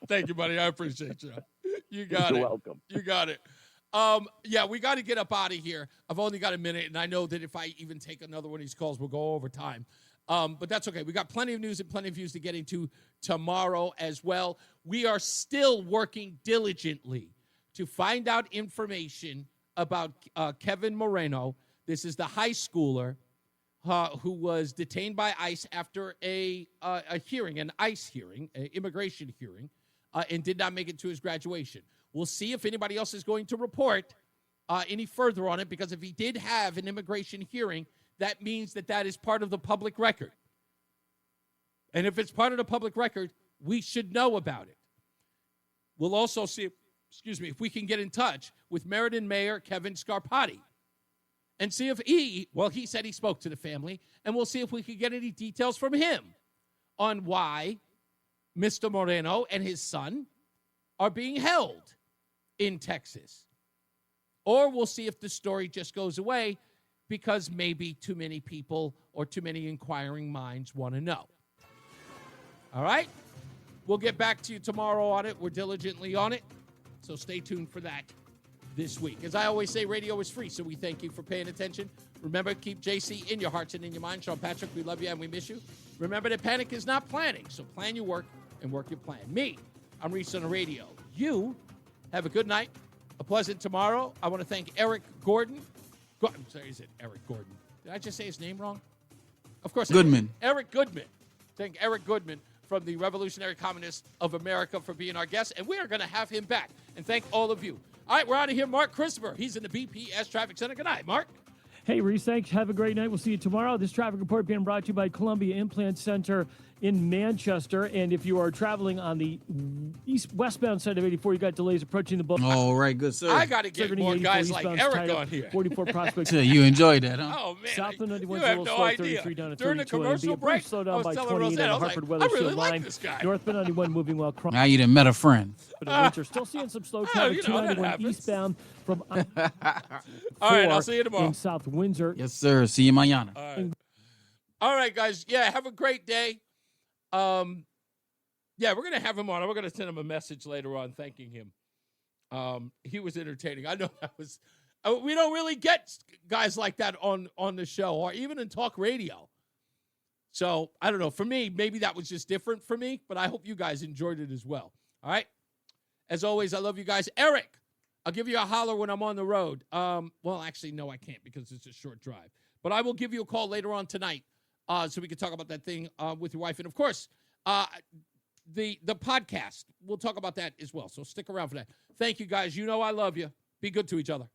Thank you, buddy. I appreciate you. You got it. You're welcome. You got it. We got to get up out of here. I've only got a minute, and I know that if I even take another one of these calls, we'll go over time. But that's okay. We got plenty of news and plenty of views to get into tomorrow as well. We are still working diligently to find out information about Kevin Moreno. This is the high schooler who was detained by ICE after a hearing, an ICE hearing, an immigration hearing, and did not make it to his graduation. We'll see if anybody else is going to report any further on it, because if he did have an immigration hearing, that means that is part of the public record. And if it's part of the public record, we should know about it. We'll also see, if we can get in touch with Meriden Mayor Kevin Scarpati and see if he said he spoke to the family, and we'll see if we can get any details from him on why Mr. Moreno and his son are being held in Texas. Or we'll see if the story just goes away because maybe too many people or too many inquiring minds want to know. All right? We'll get back to you tomorrow on it. We're diligently on it, so stay tuned for that this week. As I always say, radio is free, so we thank you for paying attention. Remember, keep JC in your hearts and in your mind. Sean Patrick, we love you and we miss you. Remember that panic is not planning, so plan your work and work your plan. Me, I'm Reese on the radio. You have a good night, a pleasant tomorrow. I want to thank Eric Gordon. I'm sorry, is it Eric Gordon? Did I just say his name wrong? Of course. Goodman. Eric Goodman. Thank Eric Goodman from the Revolutionary Communists of America for being our guest, and we are going to have him back. And thank all of you. All right, we're out of here. Mark Christopher. He's in the BPS Traffic Center. Good night, Mark. Hey, Reese, thanks. Have a great night. We'll see you tomorrow. This traffic report being brought to you by Columbia Implant Center in Manchester. And if you are traveling on the westbound side of 84, you got delays approaching the boat. All right, good sir. I got to get more guys like Eric on here. 44 Prospect. You enjoyed that, huh? Oh, man. South of 91 you have no slow, idea. 33 down to During 32. the commercial break, slow I down was by telling 28 Rosette, on I Hartford was like, I Weather really Shield like line. this guy. Northbound 91 moving well. Now you done met a friend. But in winter, still seeing some slow traffic. 291 eastbound from All right, I'll see you tomorrow. in South Windsor. Yes, sir. See you mañana. All right, guys. Yeah, have a great day. We're going to have him on. We're going to send him a message later on thanking him. He was entertaining. I know that was we don't really get guys like that on the show or even in talk radio. So, I don't know. For me, maybe that was just different for me, but I hope you guys enjoyed it as well. All right? As always, I love you guys. Eric, I'll give you a holler when I'm on the road. Well, actually, no, I can't because it's a short drive. But I will give you a call later on tonight so we can talk about that thing with your wife. And, of course, the podcast, we'll talk about that as well. So stick around for that. Thank you, guys. You know I love you. Be good to each other.